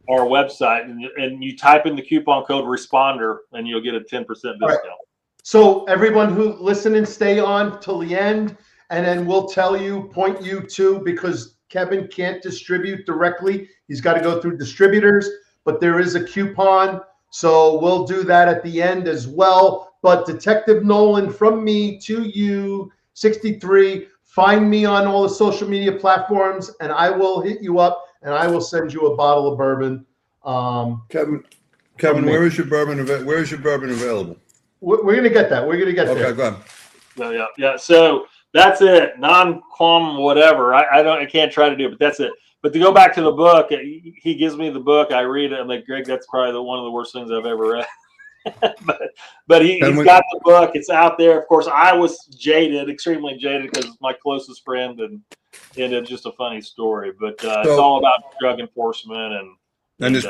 our website, and you type in the coupon code Responder, and you'll get a 10% discount. Right. So everyone who listen and stay on till the end, and then we'll tell you, point you to, because Kevin can't distribute directly. He's got to go through distributors, but there is a coupon. So we'll do that at the end as well. But Detective Nolan, from me to you, 63, find me on all the social media platforms, and I will hit you up, and I will send you a bottle of bourbon. Kevin, where is your bourbon available? We're going to get that. We're going to get there. Okay, go on. Yeah. So that's it. Non-quam whatever. I can't try to do it, but that's it. But to go back to the book, he gives me the book. I read it. I'm like, Greg, that's probably one of the worst things I've ever read. but he's got the book. It's out there. Of course, I was extremely jaded, because it's my closest friend, and it's just a funny story. But it's all about drug enforcement, and this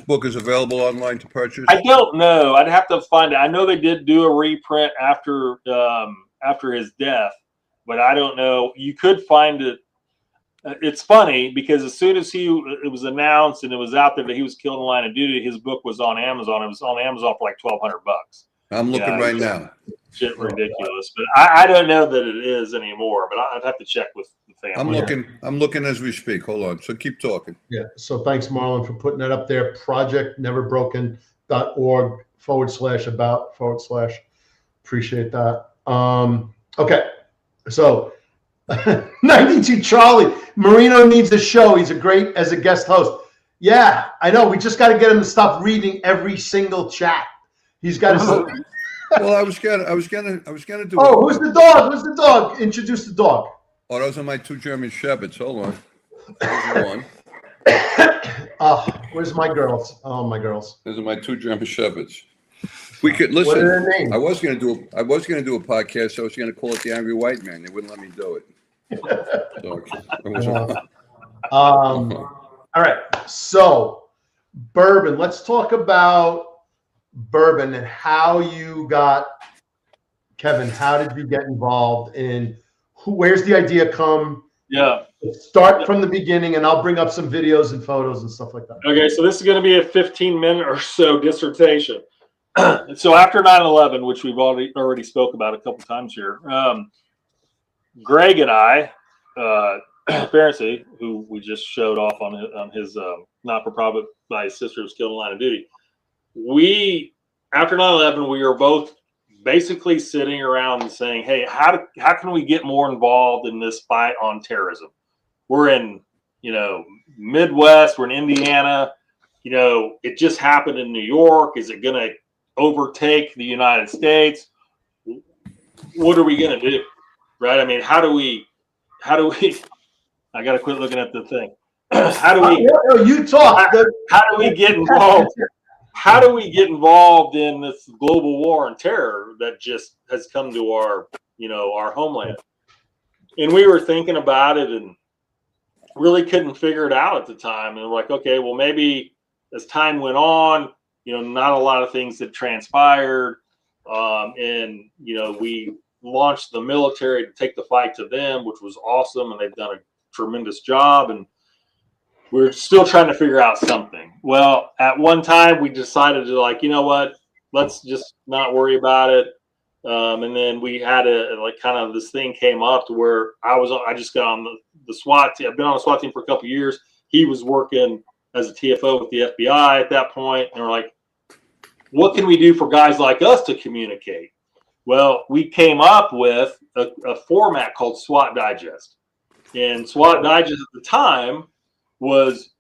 book is available online to purchase. I don't know. I'd have to find it. I know they did do a reprint after his death, but I don't know. You could find it. It's funny, because as soon as it was announced and it was out there that he was killed in the line of duty, his book was on Amazon. It was on Amazon for like $1,200. I'm looking right now. Shit, ridiculous. But I don't know that it is anymore. But I'd have to check with the family. I'm looking as we speak. Hold on. So keep talking. Yeah. So thanks, Marlon, for putting that up there. projectneverbroken.org/about/. Appreciate that. Okay. So 92 Charlie Marino needs a show. He's great as a guest host. Yeah, I know. We just got to get him to stop reading every single chat. He's got to. Well, I was gonna do. Oh, who's the dog? Who's the dog? Introduce the dog. Oh, those are my two German shepherds. Hold on. There's one. Where's my girls? Oh, my girls. Those are my two German shepherds. We could listen. What are their names? I was gonna do a podcast. So I was gonna call it The Angry White Man. They wouldn't let me do it. All right. So bourbon. Let's talk about bourbon and how you got, Kevin. How did you get involved in? Where's the idea come? Yeah. Start from the beginning, and I'll bring up some videos and photos and stuff like that. Okay, so this is going to be a 15-minute or so dissertation. So after 9/11, which we've already spoke about a couple times here, Greg and I, Ferency, who we just showed off on his not-for-profit by his sister who was killed in the line of duty, after 9/11, we were both basically sitting around and saying, hey, how can we get more involved in this fight on terrorism? We're in, Midwest, we're in Indiana, it just happened in New York. Is it going to overtake the United States? What are we going to do? Right? I mean, how do we, I got to quit looking at the thing. You talk. How do we get involved? How do we get involved in this global war on terror that just has come to our homeland? And we were thinking about it and really couldn't figure it out at the time. And we're like, okay, well, maybe as time went on, not a lot of things had transpired. And we launched the military to take the fight to them, which was awesome. And they've done a tremendous job. And we're still trying to figure out something. Well, at one time we decided to, like, you know what? let's just not worry about it. And then we had kind of this thing came up to where I just got on the SWAT team. I've been on the SWAT team for a couple of years. He was working as a TFO with the FBI at that point. And we're like, what can we do for guys like us to communicate? Well, we came up with a format called SWAT Digest. And SWAT Digest at the time was,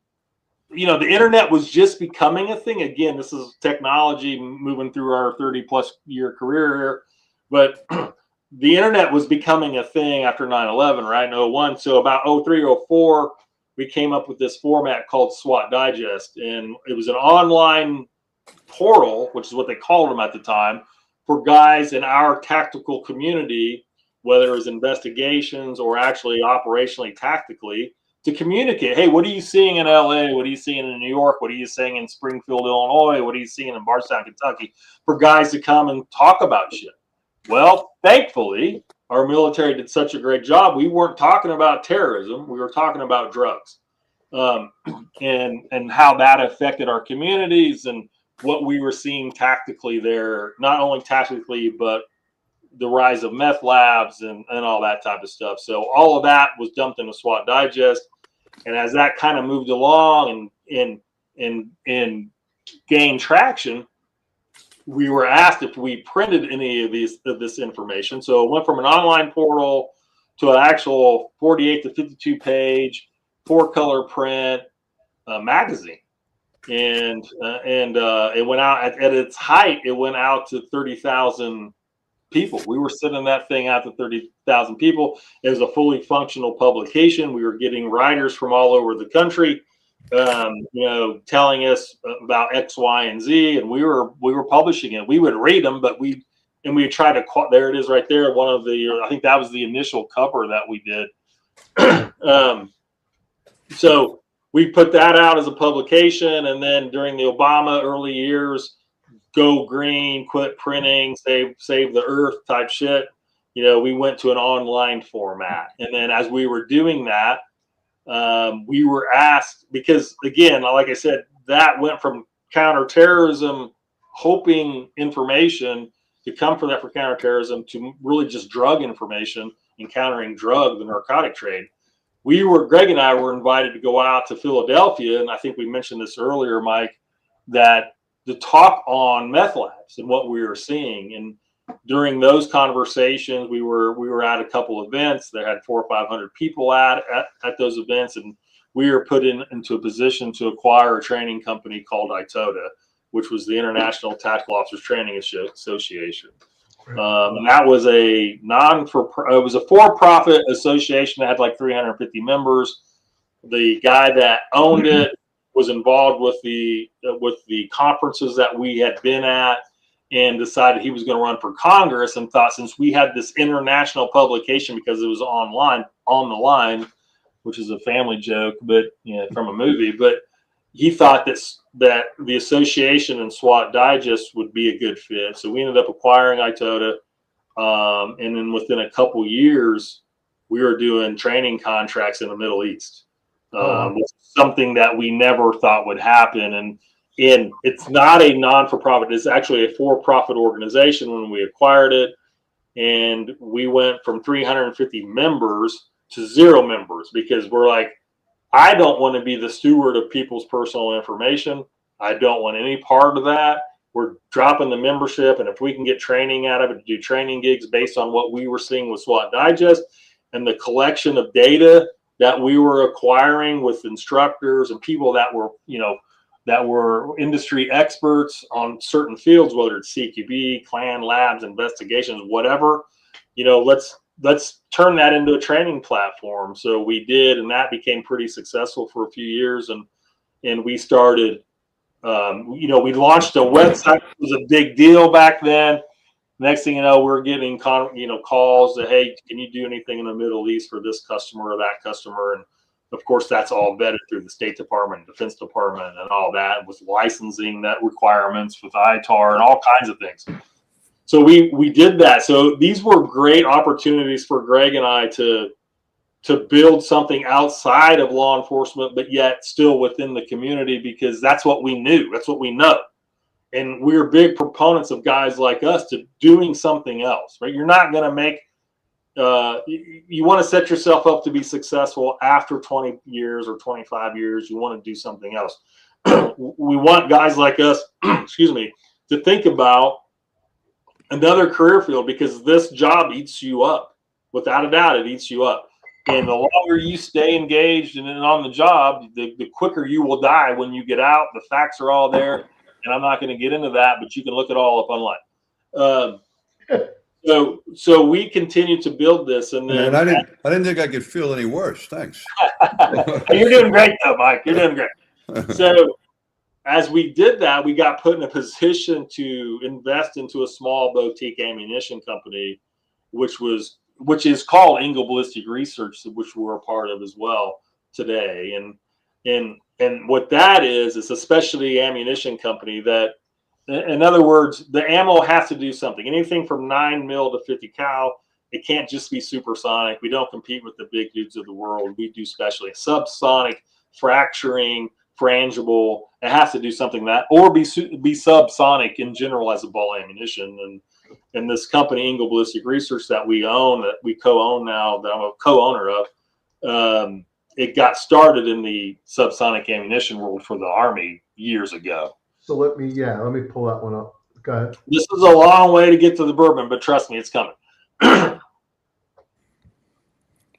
the internet was just becoming a thing. Again, this is technology moving through our 30-plus year career here. But the internet was becoming a thing after 9/11, right? In 01. So about 03, 04, we came up with this format called SWAT Digest. And it was an online portal, which is what they called them at the time, for guys in our tactical community, whether it was investigations or actually operationally tactically, to communicate. Hey, what are you seeing in LA? What are you seeing in New York? What are you seeing in Springfield, Illinois? What are you seeing in Bardstown, Kentucky? For guys to come and talk about shit. Well, thankfully, our military did such a great job. We weren't talking about terrorism. We were talking about drugs, and how that affected our communities and what we were seeing tactically there, not only tactically, but the rise of meth labs and all that type of stuff. So all of that was dumped into SWAT Digest. And as that kind of moved along and gained traction, we were asked if we printed any of this information. So it went from an online portal to an actual 48 to 52 page, 4-color print magazine. And it went out at its height. It went out to 30,000 people. We were sending that thing out to 30,000 people. It was a fully functional publication. We were getting writers from all over the country, telling us about X, Y, and Z, and we were publishing it. We would read them, but we tried to. There it is, right there. One of the, I think that was the initial cover that we did. So we put that out as a publication, and then during the Obama early years, go green, quit printing, save the earth type shit. We went to an online format. And then as we were doing that, we were asked, because again, like I said, that went from counterterrorism, hoping information to come from that for counterterrorism to really just drug information, encountering drug, the narcotic trade. Greg and I were invited to go out to Philadelphia. And I think we mentioned this earlier, Mike, that to talk on meth labs and what we were seeing. And during those conversations, we were at a couple events that had 400 or 500 people at those events, and we were put into a position to acquire a training company called ITOTA, which was the International Tactical Officers Training Association. And that was it was a for-profit association that had like 350 members. The guy that owned it was involved with the conferences that we had been at, and decided he was going to run for Congress, and thought, since we had this international publication, because it was online, On the Line, which is a family joke, but from a movie, but he thought that the association and SWAT Digest would be a good fit. So we ended up acquiring ITOTA, and then within a couple years, we were doing training contracts in the Middle East. Something that we never thought would happen. And it's not a non-for-profit. It's actually a for-profit organization when we acquired it. And we went from 350 members to 0 members, because we're like, I don't want to be the steward of people's personal information. I don't want any part of that. We're dropping the membership. And if we can get training out of it, do training gigs based on what we were seeing with SWAT Digest and the collection of data that we were acquiring with instructors and people that were industry experts on certain fields, whether it's CQB, Klan, labs, investigations, whatever, let's turn that into a training platform. So we did, and that became pretty successful for a few years. And we started, we launched a website. It was a big deal back then. Next thing you know, we're getting calls that, hey, can you do anything in the Middle East for this customer or that customer? And of course, that's all vetted through the State Department, Defense Department, and all that, with licensing that requirements with ITAR and all kinds of things. So we did that. So these were great opportunities for Greg and I to build something outside of law enforcement, but yet still within the community, because that's what we knew. That's what we know. we're big proponents of guys like us to doing something else, right? You're not going to make, you want to set yourself up to be successful after 20 years or 25 years. You want to do something else. We want guys like us, excuse me, to think about another career field, because this job eats you up. Without a doubt, it eats you up. And the longer you stay engaged and on the job, the quicker you will die when you get out. The facts are all there, and I'm not going to get into that, but you can look it all up online. So we continue to build this, and then I didn't think I could feel any worse. Thanks. You're doing great, though, Mike. You're doing great. So as we did that, we got put in a position to invest into a small boutique ammunition company, which is called Engel Ballistic Research, which we're a part of as well today. And what that is a specialty ammunition company that, in other words, the ammo has to do something. Anything from 9 mil to 50 cal. It can't just be supersonic. We don't compete with the big dudes of the world. We do specialty subsonic, fracturing, frangible. It has to do something that, or be subsonic in general as a ball ammunition. And this company, Engel Ballistic Research, that we own, that we co-own now, that I'm a co-owner of, it got started in the subsonic ammunition world for the Army years ago. So let me pull that one up. Go ahead. This is a long way to get to the bourbon, but trust me, it's coming.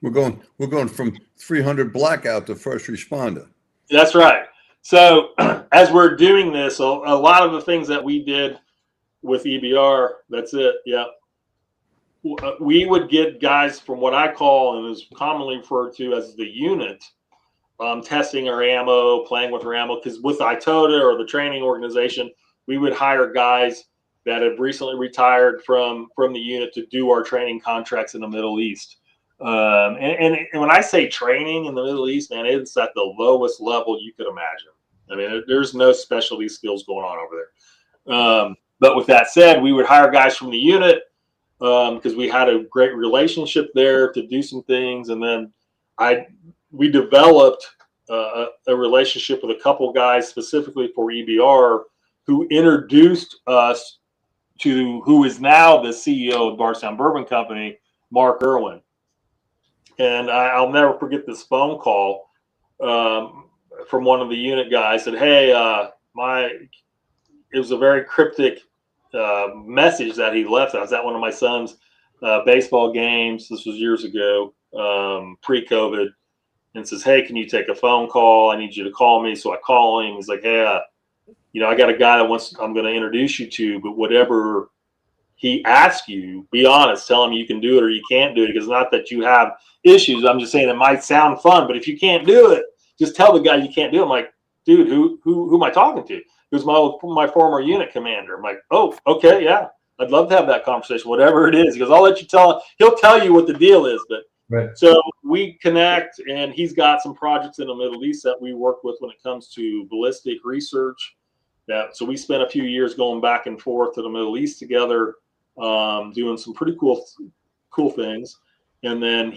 We're going from 300 blackout to first responder. That's right. So as we're doing this, a lot of the things that we did with EBR, that's it. Yeah. We would get guys from what I call, and is commonly referred to as the unit, testing our ammo, playing with our ammo, because with ITOTA or the training organization, we would hire guys that have recently retired from the unit to do our training contracts in the Middle East. And when I say training in the Middle East, man, it's at the lowest level you could imagine. I mean, there's no specialty skills going on over there. But with that said, we would hire guys from the unit because we had a great relationship there to do some things. And then we developed a relationship with a couple guys specifically for EBR who introduced us to who is now the CEO of Bardstown Bourbon Company, Mark Irwin. And I'll never forget this phone call from one of the unit guys. Said, "Hey, it was a very cryptic message that he left. I was at one of my son's baseball games. This was years ago, pre-COVID, and says, "Hey, can you take a phone call? I need you to call me." So I call him. He's like, "Hey, I got a guy that I'm going to introduce you to, but whatever he asks you, be honest. Tell him you can do it or you can't do it. Because not that you have issues. I'm just saying it might sound fun, but if you can't do it, just tell the guy you can't do it." I'm like, "Dude, who am I talking to?" It was my former unit commander. I'm like, "Oh, okay, yeah. I'd love to have that conversation, whatever it is." Because I'll let you he'll tell you what the deal is. But right. So we connect, and he's got some projects in the Middle East that we work with when it comes to ballistic research. So we spent a few years going back and forth to the Middle East together, doing some pretty cool things. And then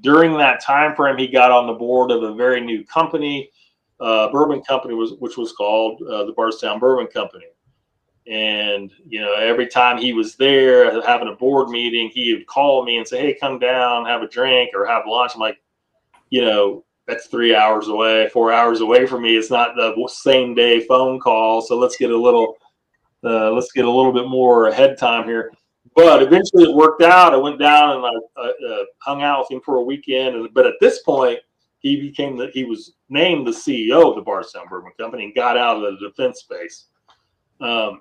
during that time frame, he got on the board of a very new company, bourbon company, which was called the Bardstown Bourbon Company. And every time he was there having a board meeting, he would call me and say, "Hey, come down, have a drink or have lunch." I'm like, that's 3 hours away, 4 hours away from me. It's not the same day phone call. So let's get a little bit more ahead time here. But eventually it worked out. I went down and I hung out with him for a weekend. But at this point, he was named the CEO of the Bardstown Bourbon Company and got out of the defense space. So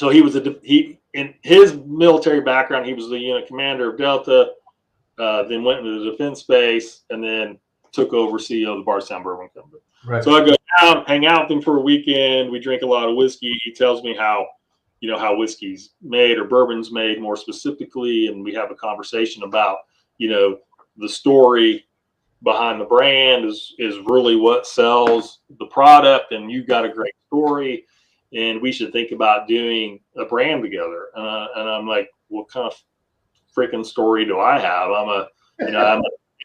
in his military background, he was the unit commander of Delta, then went into the defense space, and then took over CEO of the Bardstown Bourbon Company. Right. So I go down, hang out with him for a weekend. We drink a lot of whiskey. He tells me how whiskey's made or bourbon's made more specifically. And we have a conversation about, the story behind the brand is really what sells the product. And you've got a great story and we should think about doing a brand together. And I'm like, what kind of freaking story do I have? I'm a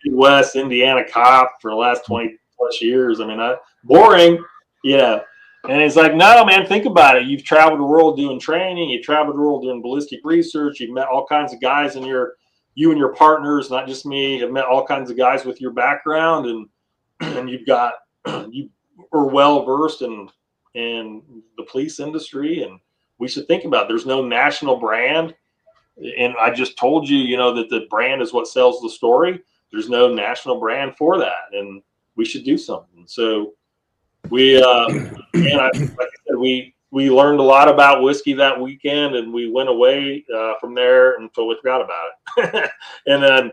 Midwest Indiana cop for the last 20 plus years. I mean, boring. Yeah. And he's like, no, man, think about it. You've traveled the world doing training. You've traveled the world doing ballistic research. You've met all kinds of guys in you and your partners, not just me, have met all kinds of guys with your background. And you are well versed in the police industry. And we should think about it. There's no national brand. And I just told you, that the brand is what sells the story. There's no national brand for that. And we should do something. So we, like I said, we learned a lot about whiskey that weekend, and we went away from there until we forgot about it. And then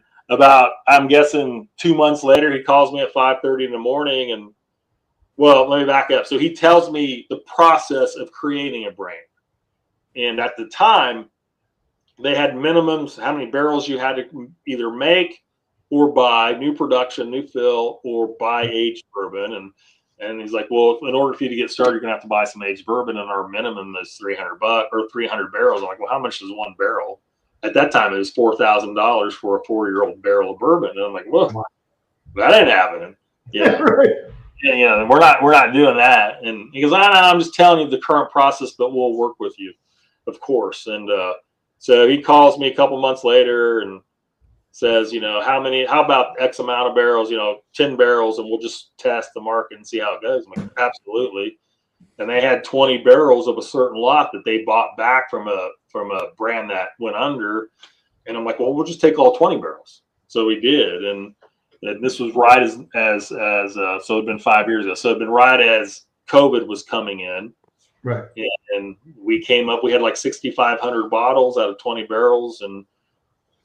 I'm guessing 2 months later, he calls me at 5:30 in the morning, and well, let me back up. So he tells me the process of creating a brand. And at the time, they had minimums, how many barrels you had to either make or buy, new production, new fill, or buy aged bourbon. And he's like, well, in order for you to get started, you're gonna have to buy some aged bourbon, and our minimum is $300 or 300 barrels. I'm like, well, how much is one barrel? At that time, it was $4,000 for a 4-year-old barrel of bourbon. And I'm like, well, that ain't happening. Yeah, Right. Yeah, we're not doing that. And he goes, no, I'm just telling you the current process, but we'll work with you, of course. And so he calls me a couple months later and says, how about X amount of barrels, 10 barrels, and we'll just test the market and see how it goes. I'm like, absolutely. And they had 20 barrels of a certain lot that they bought back from a brand that went under. And I'm like, well, we'll just take all 20 barrels. So we did. And this was right as so it'd been 5 years ago. So it'd been right as COVID was coming in. Right. And we had like 6,500 bottles out of 20 barrels. And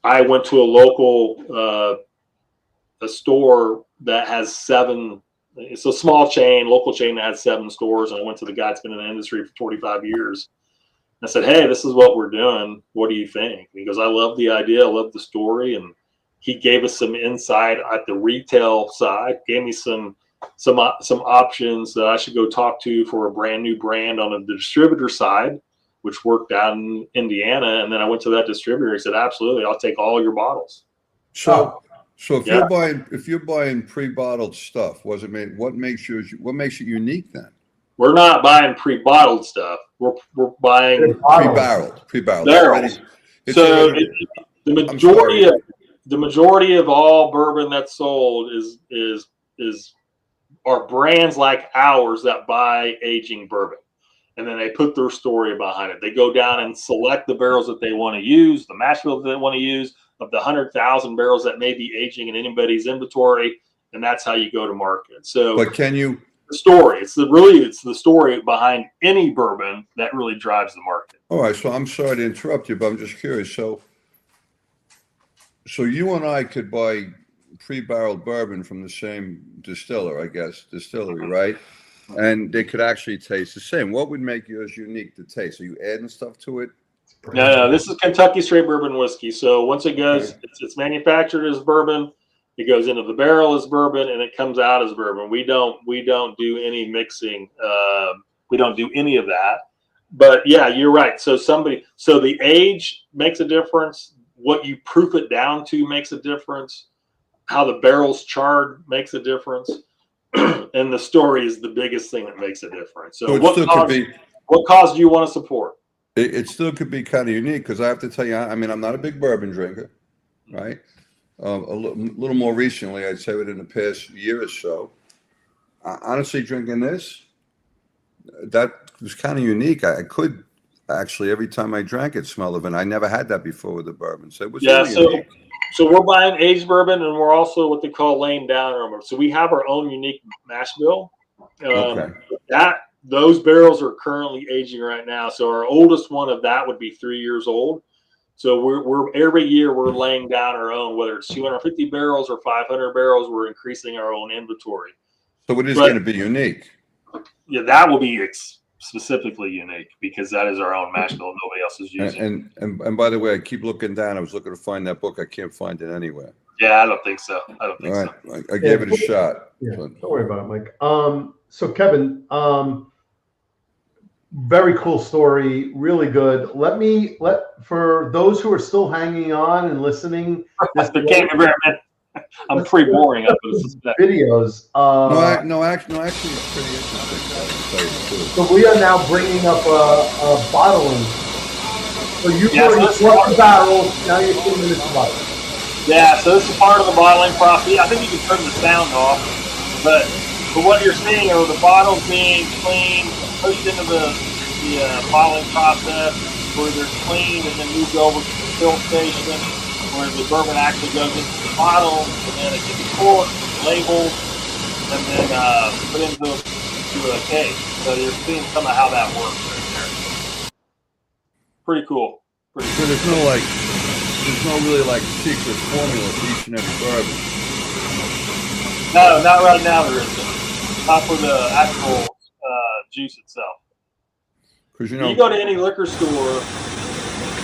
I went to a local, a store that has 7. It's a small chain, local chain that has 7 stores. And I went to the guy that's been in the industry for 45 years. And I said, hey, this is what we're doing. What do you think? And he goes, I love the idea. I love the story. And he gave us some insight at the retail side, gave me some options that I should go talk to for a brand new brand on the distributor side, which worked out in Indiana. And then I went to that distributor. He said, absolutely, I'll take all your bottles. So if you're buying pre-bottled stuff, what makes it unique then? We're not buying pre-bottled stuff. We're buying pre-barreled barrels. So the majority of all bourbon that's sold are brands like ours that buy aging bourbon, and then they put their story behind it. They go down and select the barrels that they want to use, the mash bill that they want to use, of the 100,000 barrels that may be aging in anybody's inventory, and that's how you go to market. So, but can you? The story. It's the story behind any bourbon that really drives the market. All right. So I'm sorry to interrupt you, but I'm just curious. So you and I could buy pre-barreled bourbon from the same distillery, right? And they could actually taste the same. What would make yours unique to taste? Are you adding stuff to it? No, this is Kentucky straight bourbon whiskey. So once it goes, it's manufactured as bourbon. It goes into the barrel as bourbon, and it comes out as bourbon. We don't do any mixing. We don't do any of that. But yeah, you're right. So the age makes a difference. What you proof it down to makes a difference. How the barrel's charred makes a difference. And the story is the biggest thing that makes a difference. So what cause do you want to support? It still could be kind of unique, because I have to tell you, I mean, I'm not a big bourbon drinker, right? A little more recently, I'd say within the past year or so, honestly, drinking this, that was kind of unique. I could actually, every time I drank it, smell of it. I never had that before with the bourbon. So it was really unique. So we're buying aged bourbon, and we're also what they call laying down our bourbon. So we have our own unique mash bill. Okay. Those barrels are currently aging right now. So our oldest one of that would be 3 years old. So we're every year we're laying down our own, whether it's 250 barrels or 500 barrels, we're increasing our own inventory. So it is going to be unique. Yeah, that will be specifically unique, because that is our own mash bill. Nobody else is using. And by the way, I keep looking down. I was looking to find that book. I can't find it anywhere. Yeah, I don't think so. All right. I gave it a shot. Yeah, don't worry about it, Mike. So Kevin, very cool story, really good. For those who are still hanging on and listening, I'm pretty boring. I would suspect. Videos. Actually, it's pretty interesting. So we are now bringing up a bottling. So you've Yeah, already so brought the barrels. Now you're putting this bottle. Yeah, so this is part of the bottling process. I think you can turn the sound off, but what you're seeing are the bottles being cleaned, pushed into the bottling process, where they're cleaned and then moved over to the fill station, where the bourbon actually goes into the bottle, and then it gets corked, labeled, and then put into a case. So you're seeing some of how that works right there. Pretty cool. So there's no really like secret formula for each and every bourbon. No, not right now. There isn't. Not for the actual juice itself. Because you go to any liquor store,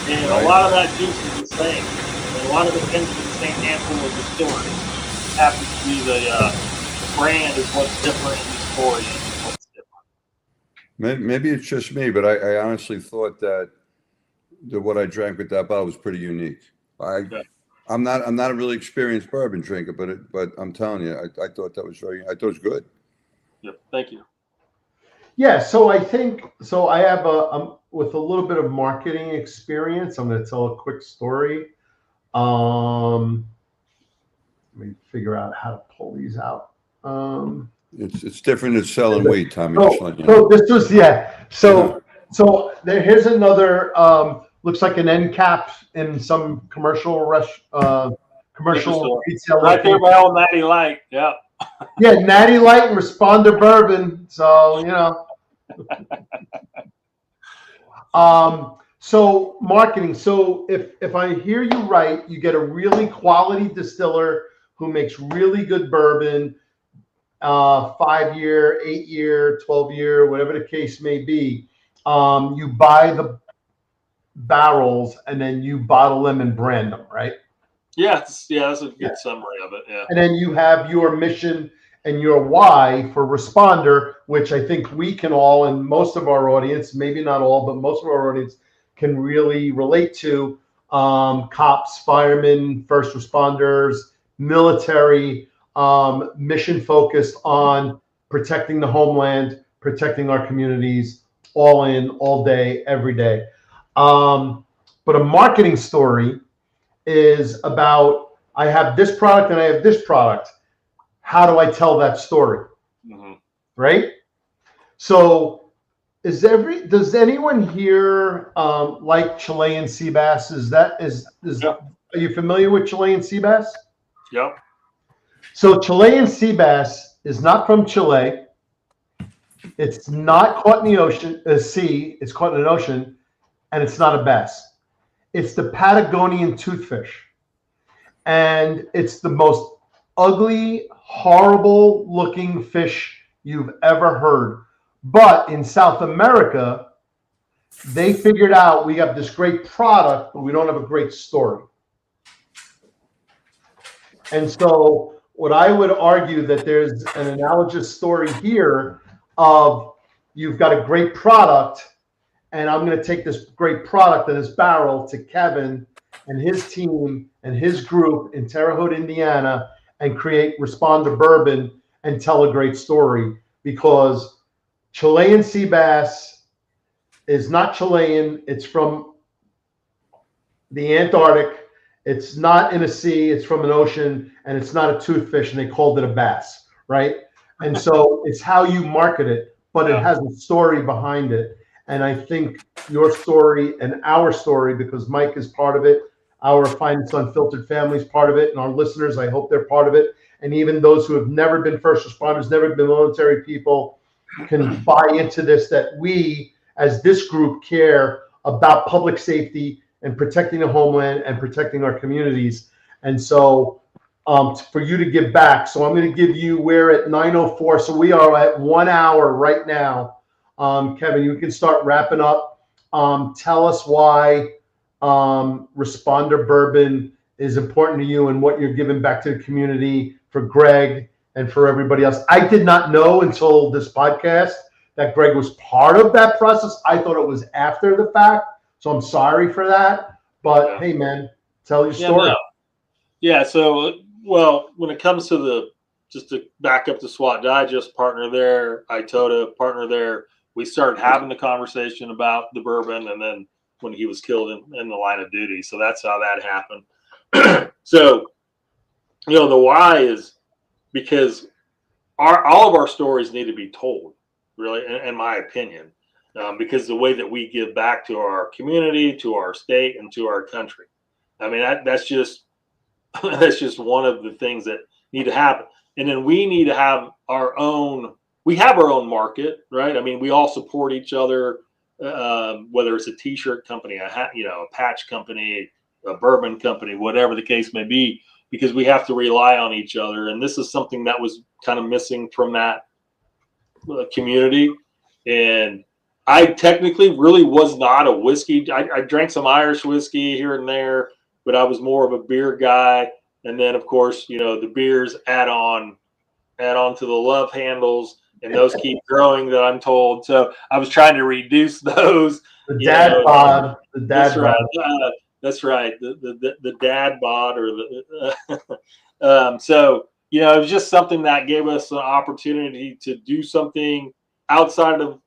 and a lot of that juice is the same. And a lot of it tends to be the same handful of distilleries. It happens to be the brand is what's different, and the story is what's different. Maybe it's just me, but I honestly thought that what I drank with that bottle was pretty unique. I'm not a really experienced bourbon drinker, but I'm telling you, I thought that was I thought it was good. Yep, thank you. Yeah, so I think I have with a little bit of marketing experience. I'm going to tell a quick story. Let me figure out how to pull these out. It's different than selling weed, Tommy. So this was So here's another. Looks like an end cap in some commercial retail. Right there by old Natty Light. Yeah. Yeah, Natty Light and Responder Bourbon. So So marketing. So if I hear you right, you get a really quality distiller who makes really good bourbon, 5-year, 8-year, 12-year, whatever the case may be. You buy the barrels and then you bottle them and brand them, right? That's a good summary of it. Yeah. And then you have your mission and your why for Responder, which I think we can all, and most of our audience, maybe not all, but most of our audience can really relate to. Cops, firemen, first responders, military, mission focused on protecting the homeland, protecting our communities, all in, all day, every day. But a marketing story is about, I have this product and I have this product. How do I tell that story? Mm-hmm. Right? So does anyone here like Chilean sea bass? Are you familiar with Chilean sea bass? Yep. So Chilean sea bass is not from Chile. It's not caught in the ocean, sea. It's caught in an ocean, and it's not a bass. It's the Patagonian toothfish, and it's the most ugly, horrible-looking fish you've ever heard. But in South America, they figured out we have this great product, but we don't have a great story. And so what I would argue that there's an analogous story here of you've got a great product, and I'm going to take this great product and this barrel to Kevin and his team and his group in Terre Haute, Indiana, and create Responder Bourbon and tell a great story, because Chilean sea bass is not Chilean. It's from the Antarctic. It's not in a sea. It's from an ocean, and it's not a toothfish, and they called it a bass, right? And so it's how you market it, but it has a story behind it. And I think your story and our story, because Mike is part of it, our Finance Unfiltered family is part of it, and our listeners, I hope they're part of it. And even those who have never been first responders, never been military people, can buy into this, that we, as this group, care about public safety and protecting the homeland and protecting our communities. And so for you to give back. So I'm going to give you, we're at 9:04. So we are at 1 hour right now. Kevin, you can start wrapping up. Tell us why Responder Bourbon is important to you and what you're giving back to the community, for Greg and for everybody else. I did not know until this podcast that Greg was part of that process. I thought it was after the fact. So I'm sorry for that. But hey, man, tell your story. So Well, when it comes to just to back up the SWAT Digest partner there, ITOTA partner there, we started having the conversation about the bourbon, and then when he was killed in the line of duty. So that's how that happened. So, the why is because all of our stories need to be told, really, in my opinion, because the way that we give back to our community, to our state, and to our country. I mean, that's just that's just one of the things that need to happen. And then we need to have our own. We have our own market, right? I mean, we all support each other, whether it's a T-shirt company, a hat, a patch company, a bourbon company, whatever the case may be, because we have to rely on each other. And this is something that was kind of missing from that community. And I technically really was not a whiskey. I drank some Irish whiskey here and there, but I was more of a beer guy. And then, of course, the beers add on to the love handles, and those keep growing, that I'm told. So I was trying to reduce those. The dad bod. The dad That's right. bod. That's right. The dad bod, or the so it was just something that gave us an opportunity to do something outside of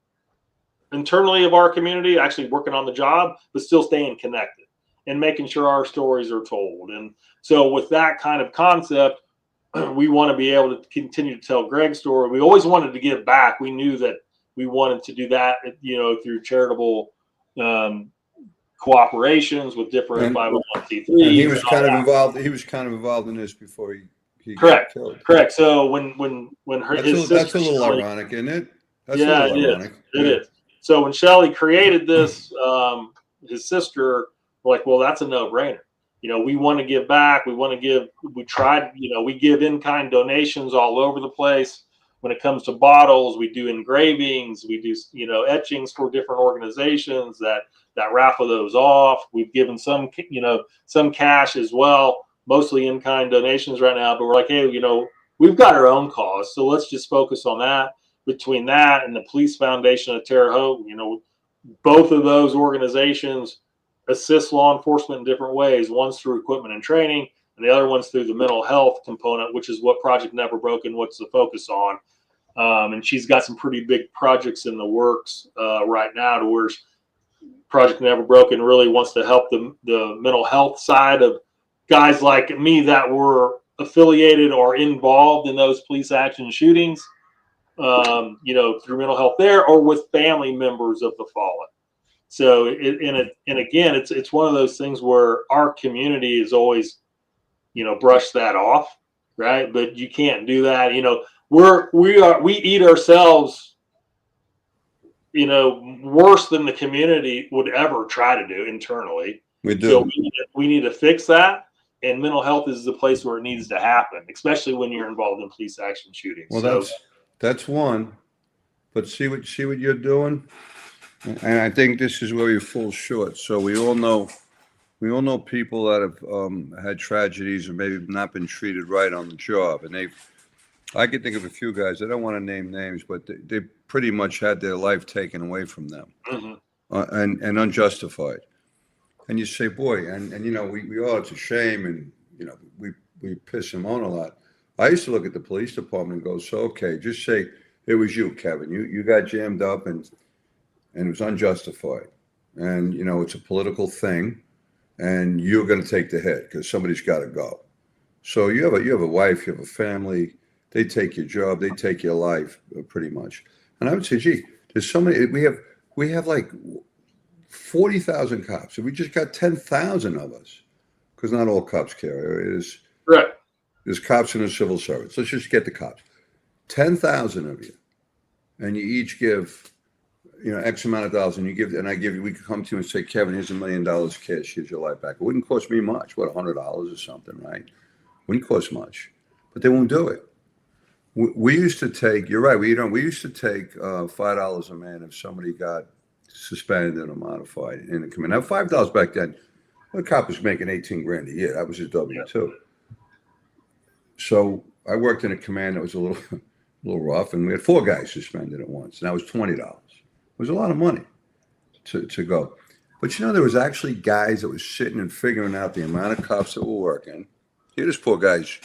internally of our community, actually working on the job, but still staying connected and making sure our stories are told. And so with that kind of concept, we want to be able to continue to tell Greg's story. We always wanted to give back. We knew that we wanted to do that, through charitable cooperations with different 501c3s. And he was kind of involved. He was kind of involved in this before he Correct. got killed. Correct. So when his sister, that's a little ironic, isn't it? That's yeah, a little ironic. It is. So when Shelley created this, his sister, we're like, well, that's a no-brainer. We want to give back. We give in-kind donations all over the place. When it comes to bottles, we do engravings, we do, etchings for different organizations that raffle those off. We've given some cash as well, mostly in-kind donations right now, but we're like, hey, we've got our own cause. So let's just focus on that. Between that and the Police Foundation of Terre Haute, both of those organizations assist law enforcement in different ways. One's through equipment and training, and the other one's through the mental health component, which is what Project Never Broken wants to focus on. And she's got some pretty big projects in the works right now, to where Project Never Broken really wants to help the mental health side of guys like me that were affiliated or involved in those police action shootings, through mental health there, or with family members of the fallen. So, and again, it's one of those things where our community is always, brush that off, right? But you can't do that. We eat ourselves, worse than the community would ever try to do internally. We do. So we need to fix that. And mental health is the place where it needs to happen, especially when you're involved in police action shootings. Well, that's one. But see what you're doing. And I think this is where you fall short. So we all know people that have had tragedies or maybe not been treated right on the job. And I can think of a few guys, I don't want to name names, but they pretty much had their life taken away from them, and unjustified. And you say, boy, and we all, it's a shame, and we piss him on a lot. I used to look at the police department and go, so okay, just say it was you, Kevin. You got jammed up and it was unjustified. And it's a political thing, and you're going to take the hit because somebody's got to go. So you have a wife, you have a family. They take your job, they take your life, pretty much. And I would say, gee, there's so many. We have like 40,000 cops. If we just got 10,000 of us, because not all cops care. There's cops in the civil service. Let's just get the cops. 10,000 of you, and you each give, X amount of dollars, and we could come to you and say, Kevin, here's $1 million cash, here's your life back. It wouldn't cost me much, $100 or something, right? Wouldn't cost much, but they won't do it. We used to take, you're right, we used to take $5 a man if somebody got suspended or modified in the command. Now, $5 back then, the cop was making 18 grand a year. That was his W-2. So I worked in a command that was a little rough, and we had 4 guys suspended at once, and that was $20. It was a lot of money to go. But there was actually guys that was sitting and figuring out the amount of cops that were working. Here, this poor guy's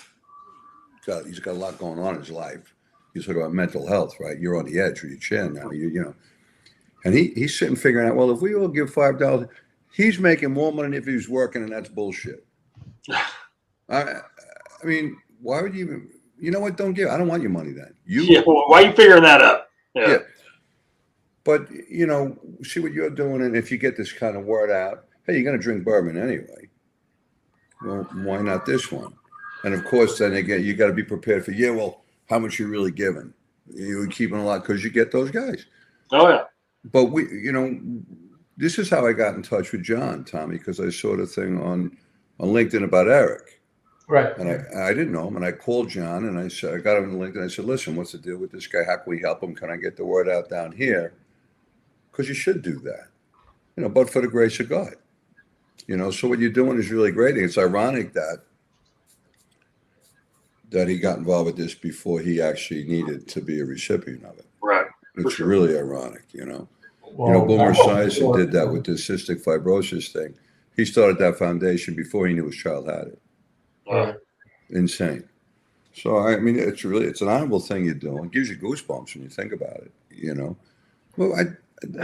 he's got a lot going on in his life. You talk about mental health, right? You're on the edge with your chin now. You know, and he's sitting figuring out, well, if we all give $5, he's making more money than if he was working, and that's bullshit. I mean, why would you even? You know what? Don't give. I don't want your money then. Well, why are you figuring that up? Yeah. But you know, see what you're doing, and if you get this kind of word out, hey, you're going to drink bourbon anyway. Well, why not this one? And of course, then again, you got to be prepared for, well, how much you really giving? You're keeping a lot because you get those guys. Oh, yeah. But this is how I got in touch with John, Tommy, because I saw the thing on LinkedIn about Eric. Right. And I didn't know him, and I called John, and I said, I got him on LinkedIn. I said, listen, what's the deal with this guy? How can we help him? Can I get the word out down here? Because you should do that, but for the grace of God. So what you're doing is really great. And it's ironic that he got involved with this before he actually needed to be a recipient of it. Right. It's really ironic, Well, Boomer Esiason did that with the cystic fibrosis thing. He started that foundation before he knew his child had it. Right. Insane. So, I mean, it's an honorable thing you're doing. It gives you goosebumps when you think about it, Well, I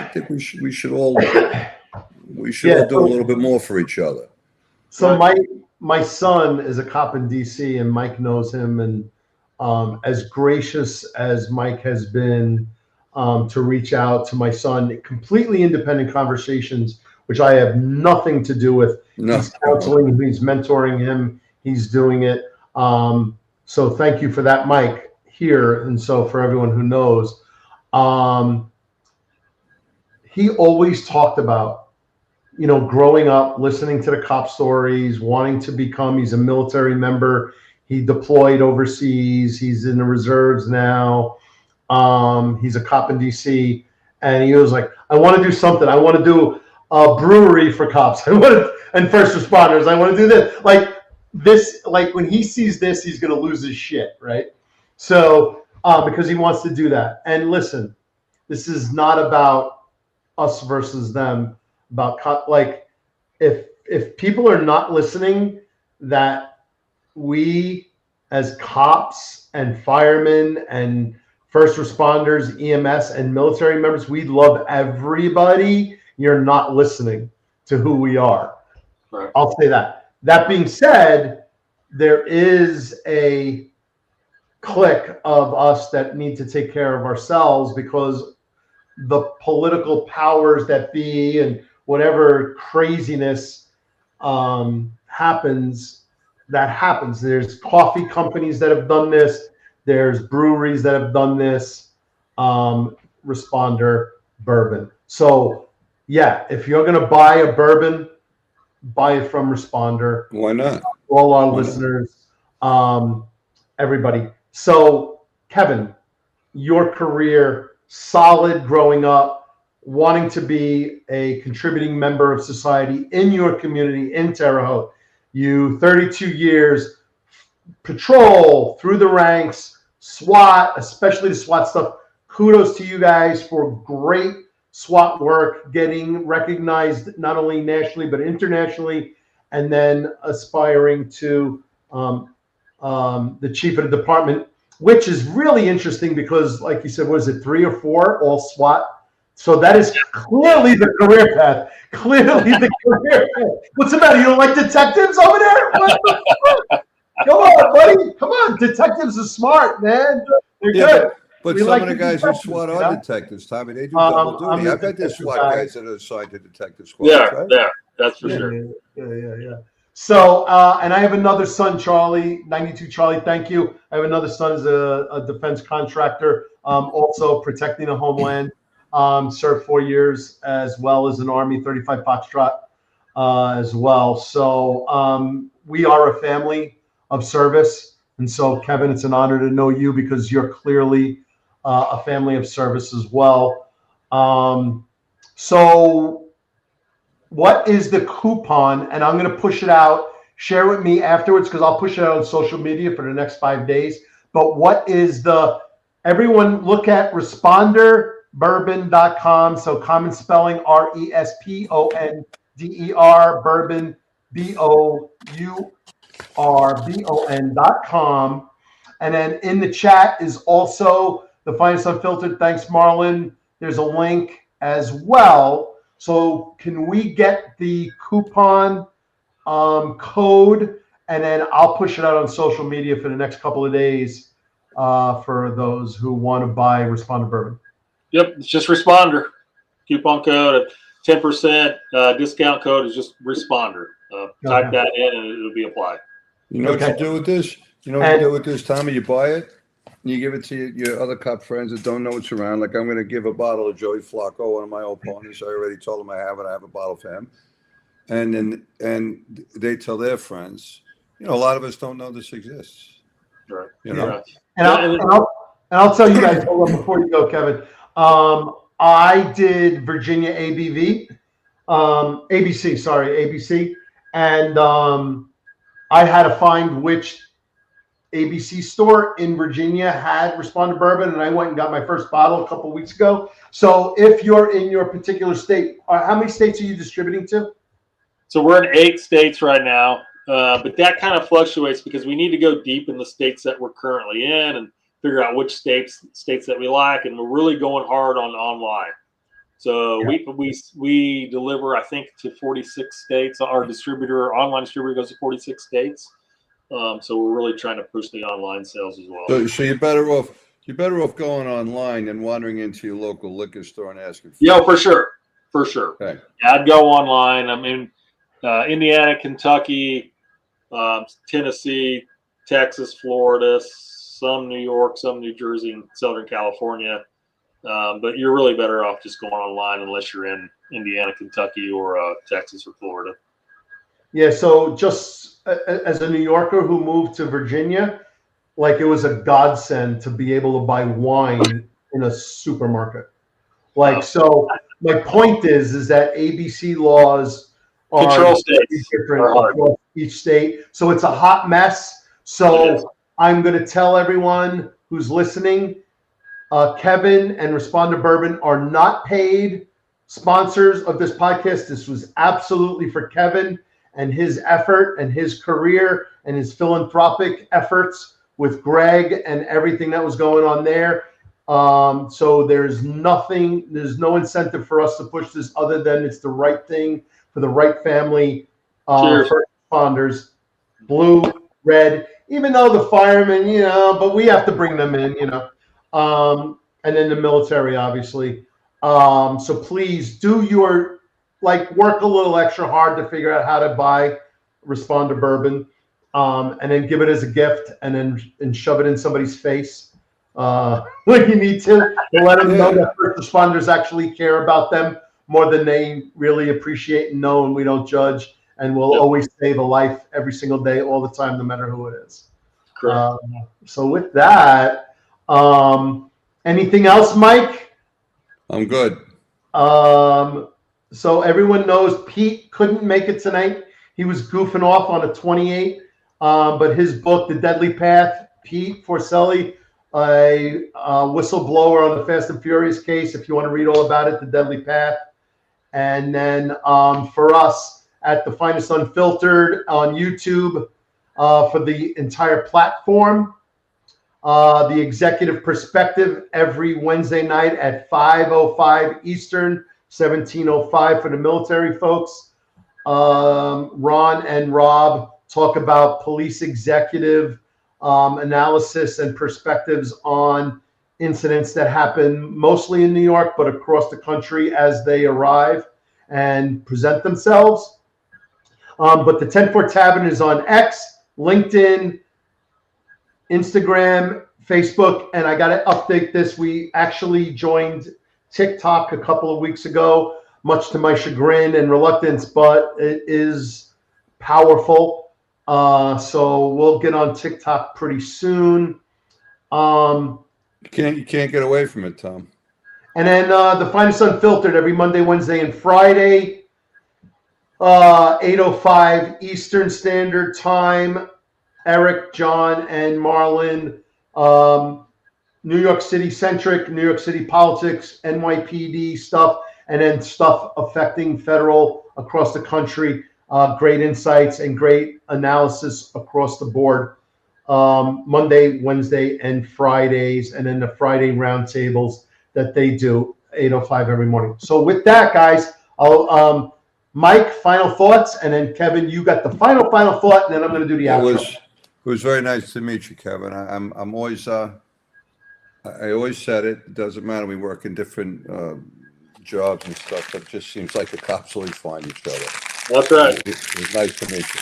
think we should all do a little bit more for each other. So my son is a cop in DC, and Mike knows him. And as gracious as Mike has been to reach out to my son, completely independent conversations, which I have nothing to do with. No. He's counseling, he's mentoring him, he's doing it. So thank you for that, Mike, here. And so for everyone who knows, he always talked about, growing up, listening to the cop stories, wanting to become, he's a military member. He deployed overseas. He's in the reserves now. He's a cop in DC. And he was like, I want to do something. I want to do a brewery for cops. And first responders. I want to do this. Like when he sees this, he's going to lose his shit, right? So, because he wants to do that. And listen, this is not about us versus them. About if people are not listening, that we as cops and firemen and first responders, EMS and military members, we love everybody. You're not listening to who we are. Right. I'll say that. That being said, there is a clique of us that need to take care of ourselves, because the political powers that be and whatever craziness happens. There's coffee companies that have done this. There's breweries that have done this. Responder Bourbon. So yeah, if you're going to buy a bourbon, buy it from Responder. Why not? All our listeners, everybody. So Kevin, your career, solid growing up, wanting to be a contributing member of society in your community in Terre Haute. You 32 years, patrol through the ranks, SWAT, especially the SWAT stuff. Kudos to you guys for great SWAT work, getting recognized not only nationally but internationally, and then aspiring to the chief of the department, which is really interesting because, like you said, was it 3 or 4 all SWAT? So that is clearly the career path. Clearly the career path. What's the matter? You don't like detectives over there? What the fuck? Come on, buddy. Come on. Detectives are smart, man. They're good. But some of the guys in SWAT are detectives, Tommy. They do double duty. I bet there's SWAT guys that are assigned to detective squad. Yeah, yeah, that's for sure. Yeah. So, and I have another son, Charlie, 92 Charlie. Thank you. I have another son as a defense contractor, also protecting the homeland. Served 4 years as well as an Army 35 Foxtrot as well. So we are a family of service. And so, Kevin, it's an honor to know you because you're clearly a family of service as well. So what is the coupon? And I'm going to push it out. Share with me afterwards because I'll push it out on social media for the next 5 days. But what is everyone look at responderbourbon.com. So common spelling, RESPONDER, bourbon, BOURBON.com. And then in the chat is also the Finest Unfiltered. Thanks, Marlon. There's a link as well. So can we get the coupon code, and then I'll push it out on social media for the next couple of days for those who want to buy Responder Bourbon. Yep, it's just Responder. Coupon code, 10% discount code is just Responder. Type that in and it'll be applied. You know what you do with this? You know what you do with this, Tommy? You buy it, and you give it to your other cop friends that don't know what's around. Like I'm going to give a bottle of Joey Flacco, one of my old ponies. I already told him I have it. I have a bottle for him. And they tell their friends. You know, a lot of us don't know this exists. Right. You know? And I'll tell you guys, hold on, before you go, Kevin. I did Virginia ABC, and I had to find which ABC store in Virginia had Responder Bourbon, and I went and got my first bottle a couple of weeks ago. So if you're in your particular state, how many states are you distributing to? So we're in 8 states right now, but that kind of fluctuates because we need to go deep in the states that we're currently in and figure out which states that we like, and we're really going hard on online. So we deliver, I think, to 46 states. Our online distributor goes to 46 states. So we're really trying to push the online sales as well. So you're better off going online than wandering into your local liquor store and asking. Yeah, for sure. Okay. Yeah, I'd go online. I mean, Indiana, Kentucky, Tennessee, Texas, Florida, some New York, some New Jersey, and Southern California. But you're really better off just going online unless you're in Indiana, Kentucky, or Texas or Florida. Yeah, so just as a New Yorker who moved to Virginia, like it was a godsend to be able to buy wine in a supermarket. Like, so my point is that ABC laws are control states different across each state. So it's a hot mess. So I'm going to tell everyone who's listening, Kevin and Responder Bourbon are not paid sponsors of this podcast. This was absolutely for Kevin and his effort and his career and his philanthropic efforts with Greg and everything that was going on there. So there's no incentive for us to push this other than it's the right thing for the right family. First responders, blue, red, even though the firemen, but we have to bring them in, and then the military, obviously. So please do work a little extra hard to figure out how to buy Responder Bourbon, and then give it as a gift and shove it in somebody's face when you need to let them know that first responders actually care about them more than they really appreciate and know, and we don't judge, and we'll always save a life every single day, all the time, no matter who it is. Correct. So with that, anything else, Mike? I'm good. So everyone knows Pete couldn't make it tonight. He was goofing off on a 28, but his book, The Deadly Path, Pete Forcelli, a whistleblower on the Fast and Furious case. If you want to read all about it, The Deadly Path. And then for us at the Finest Unfiltered on YouTube, for the entire platform, the Executive Perspective every Wednesday night at 5:05 Eastern, 17:05 for the military folks. Ron and Rob talk about police executive analysis and perspectives on incidents that happen mostly in New York, but across the country as they arrive and present themselves. But the 10-4 Tavern is on X, LinkedIn, Instagram, Facebook, and I got to update this. We actually joined TikTok a couple of weeks ago, much to my chagrin and reluctance, but it is powerful. So we'll get on TikTok pretty soon. You can't get away from it, Tom. And then the Finest Unfiltered every Monday, Wednesday, and Friday, 8:05 Eastern Standard Time. Eric, John, and Marlon, New York City centric, New York City politics, NYPD stuff, and then stuff affecting federal across the country. Great insights and great analysis across the board. Monday, Wednesday, and Fridays, and then the Friday roundtables that they do 8:05 every morning. So with that, guys, I'll Mike, final thoughts, and then Kevin, you got the final thought, and then I'm going to do the outro. It was very nice to meet you, Kevin. I'm always I always said it. It doesn't matter. We work in different jobs and stuff, but it just seems like the cops always find each other. That's right. It was nice to meet you.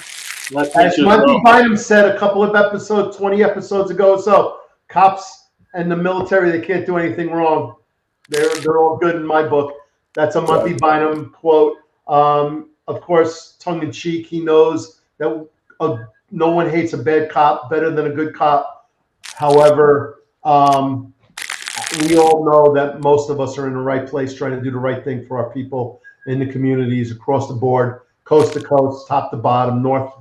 Nice to meet As you as Monty well. Bynum said a couple of episodes, 20 episodes ago, so cops and the military, they can't do anything wrong. They're all good in my book. That's a Monty Bynum quote. Of course, tongue in cheek, he knows that no one hates a bad cop better than a good cop. However, we all know that most of us are in the right place trying to do the right thing for our people in the communities across the board, coast to coast, top to bottom, north,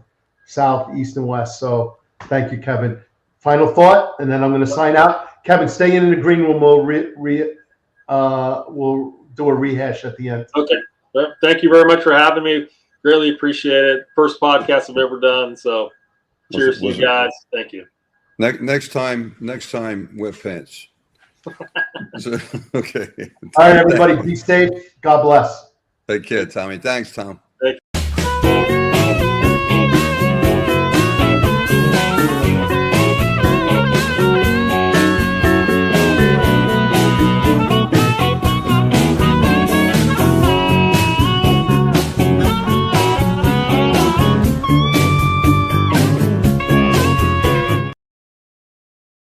south, east, and west. So thank you, Kevin. Final thought, and then I'm going to sign out. Kevin, stay in the green room. We'll do a rehash at the end. Okay. Well, thank you very much for having me. Greatly appreciate it. First podcast I've ever done. So cheers to you guys. Thank you. Next time, wear pants. So, okay. All right, everybody, be safe. God bless. Take care, Tommy. Thanks, Tom.